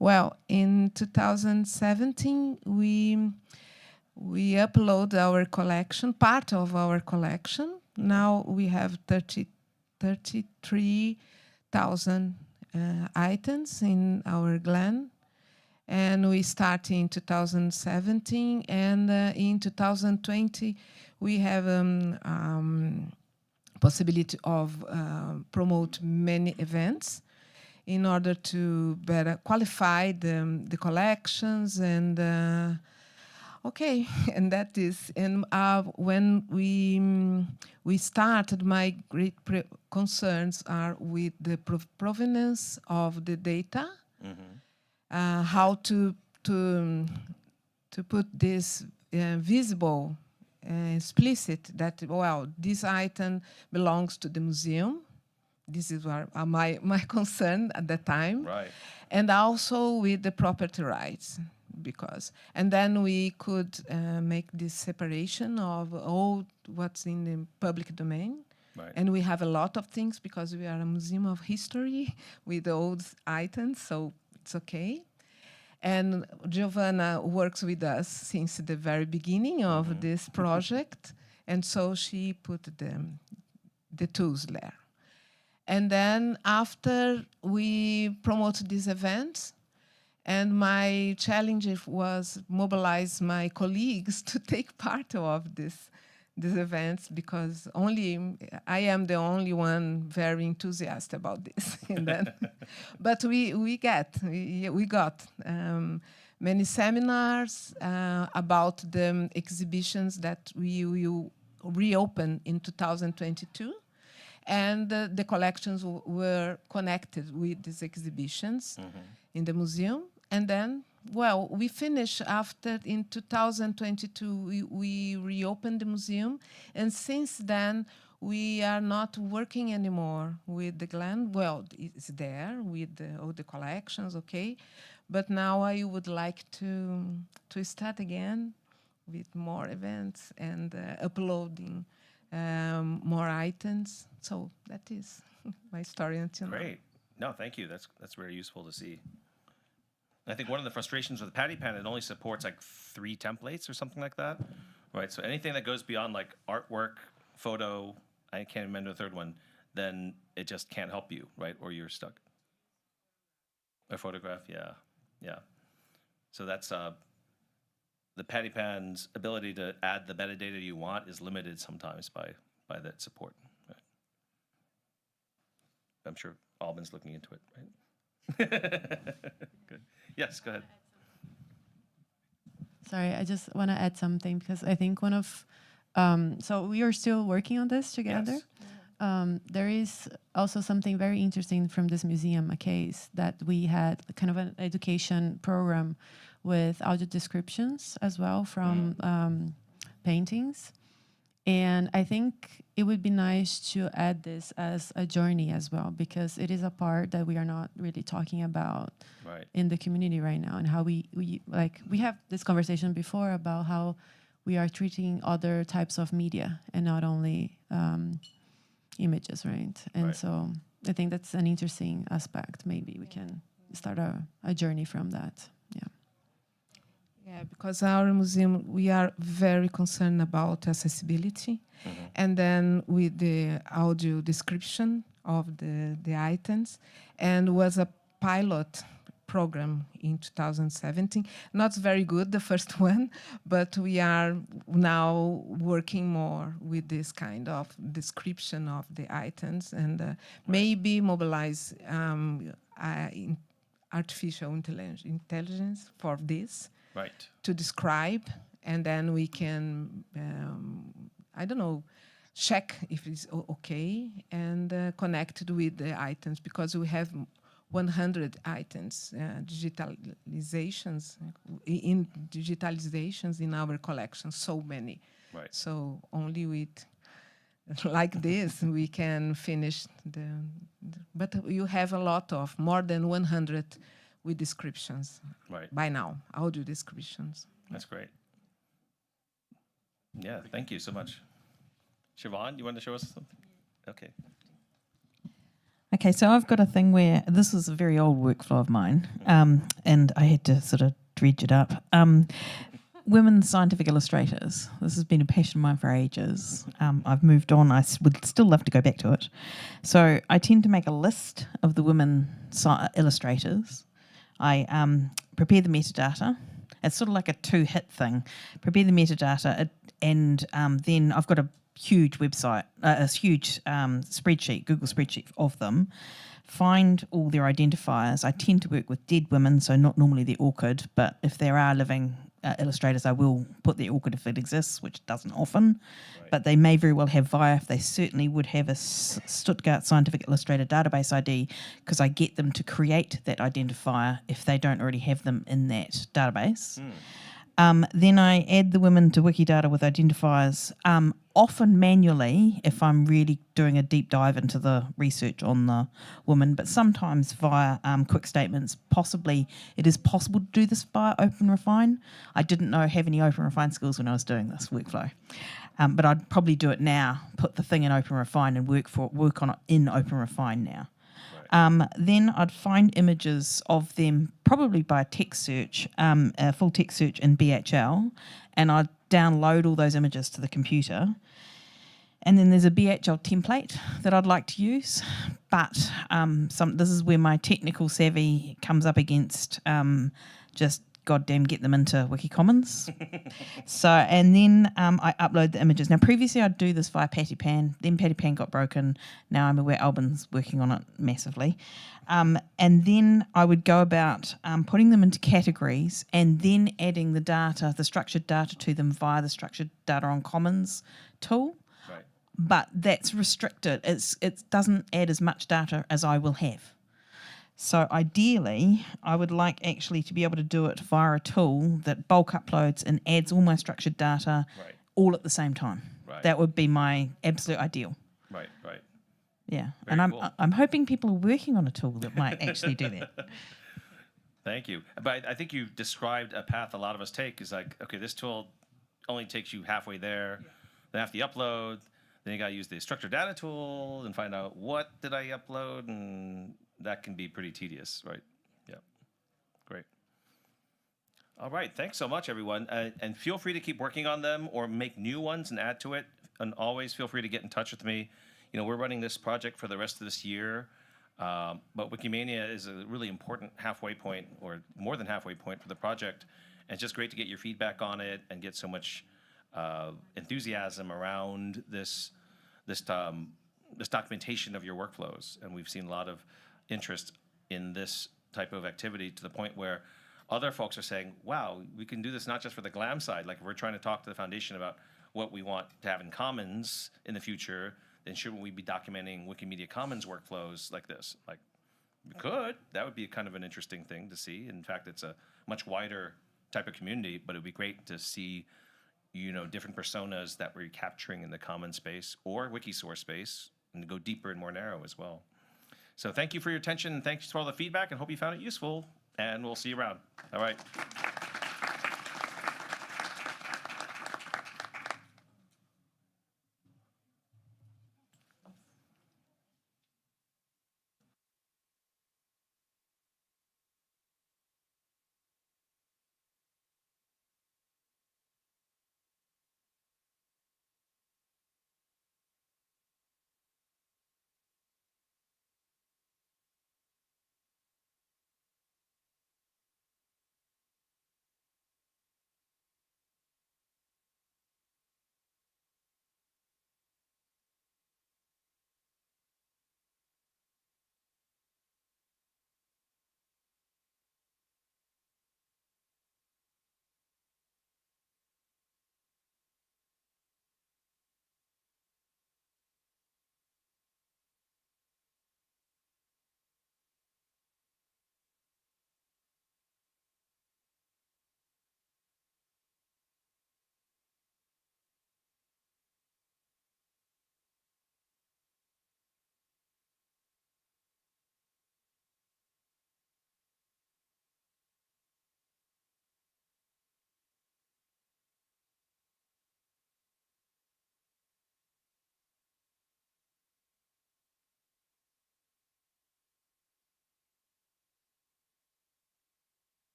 Well, in 2017, we upload our collection, part of our collection. Now we have 33,000 items in our GLAM. And we start in 2017, and in 2020, we have possibility of promote many events in order to better qualify the collections and okay, and that is, and when we started, my great concerns are with the provenance of the data, how to put this visible, explicit, that, well, this item belongs to the museum. This is my concern at the time. Right. And also with the property rights. And then we could make this separation of all what's in the public domain. Right. And we have a lot of things because we are a museum of history with old items, so it's okay. And Giovanna works with us since the very beginning of this project, and so she put the tools there. And then after we promote these events, and my challenge was mobilize my colleagues to take part of these events, because I am the only one very enthusiastic about this. And then, but we got many seminars about the exhibitions that we will reopen in 2022. And the collections were connected with these exhibitions in the museum. And then, well, we finished after, in 2022, we reopened the museum. And since then, we are not working anymore with the GLAM. Well, it's there with all the collections, okay. But now I would like to start again with more events and uploading more items. So that is my story until now. Great. No, thank you. That's very useful to see. I think one of the frustrations with PattyPan, it only supports like 3 templates or something like that, right? So anything that goes beyond like artwork, photo, I can't remember the third one, then it just can't help you, right? Or you're stuck. A photograph, yeah, yeah. So that's the PattyPan's ability to add the metadata you want is limited sometimes by that support. Right? I'm sure Albin's looking into it, right? Good. Yes, go ahead. Sorry, I just want to add something because I think one of, so we are still working on this together. Yes. There is also something very interesting from this museum, a case that we had kind of an education program with audio descriptions as well from paintings. And I think it would be nice to add this as a journey as well, because it is a part that we are not really talking about in the community right now, and how we have this conversation before about how we are treating other types of media and not only images, right? And so I think that's an interesting aspect. Maybe we can start a journey from that. Yeah. Yeah, because our museum, we are very concerned about accessibility. And then with the audio description of the items, and was a pilot program in 2017. Not very good, the first one, but we are now working more with this kind of description of the items and maybe mobilize artificial intelligence for this. Right. To describe, and then we can, I don't know, check if it's okay and connected with the items, because we have 100 items, digitalizations in our collection, so many. Right. So only with like this we can finish but you have a lot of, more than 100 with descriptions by now, audio descriptions. That's great. Yeah, thank you so much. Siobhan, you want to show us something? Okay. Okay, so I've got a thing where this is a very old workflow of mine, and I had to sort of dredge it up. Women scientific illustrators. This has been a passion of mine for ages. I've moved on. I would still love to go back to it. So I tend to make a list of the women illustrators. I prepare the metadata. It's sort of like a 2-hit thing. Prepare the metadata, and then I've got a huge website, a huge spreadsheet, Google spreadsheet of them. Find all their identifiers. I tend to work with dead women, so not normally the orchid, but if there are living illustrators, I will put the orchid if it exists, which doesn't often, but they may very well have VIAF. They certainly would have a Stuttgart Scientific Illustrator database ID, because I get them to create that identifier if they don't already have them in that database. Then I add the women to Wikidata with identifiers, often manually if I'm really doing a deep dive into the research on the woman, but sometimes via quick statements. Possibly it is possible to do this via OpenRefine. I didn't have any OpenRefine skills when I was doing this workflow, but I'd probably do it now, put the thing in OpenRefine and work on it in OpenRefine now. Then I'd find images of them probably by a text search, a full text search in BHL, and I'd download all those images to the computer. And then there's a BHL template that I'd like to use, but this is where my technical savvy comes up against just goddamn get them into Wikicommons. So, and then I upload the images. Now, previously I'd do this via PattyPan. Then PattyPan got broken. Now I'm aware Albin's working on it massively. And then I would go about putting them into categories and then adding the data, the structured data to them via the structured data on Commons tool. Right. But that's restricted. It doesn't add as much data as I will have. So ideally, I would like actually to be able to do it via a tool that bulk uploads and adds all my structured data all at the same time. Right. That would be my absolute ideal. Right, right. Yeah, Very and cool. I'm hoping people are working on a tool that might actually do that. Thank you. But I think you described a path a lot of us take is like, okay, this tool only takes you halfway there. Then after you upload, then you got to use the structured data tool and find out what did I upload, and that can be pretty tedious, right? Yeah, great. All right, thanks so much, everyone. And feel free to keep working on them or make new ones and add to it. And always feel free to get in touch with me. You know, we're running this project for the rest of this year. But Wikimania is a really important halfway point, or more than halfway point for the project. And it's just great to get your feedback on it and get so much enthusiasm around this documentation of your workflows. And we've seen a lot of interest in this type of activity to the point where other folks are saying, wow, we can do this not just for the GLAM side. Like, if we're trying to talk to the foundation about what we want to have in commons in the future, then shouldn't we be documenting Wikimedia Commons workflows like this? Like, we could. That would be kind of an interesting thing to see. In fact, it's a much wider type of community, but it would be great to see, you know, different personas that we're capturing in the common space or Wikisource space, and to go deeper and more narrow as well. So thank you for your attention, and thanks for all the feedback, and hope you found it useful, and we'll see you around. All right.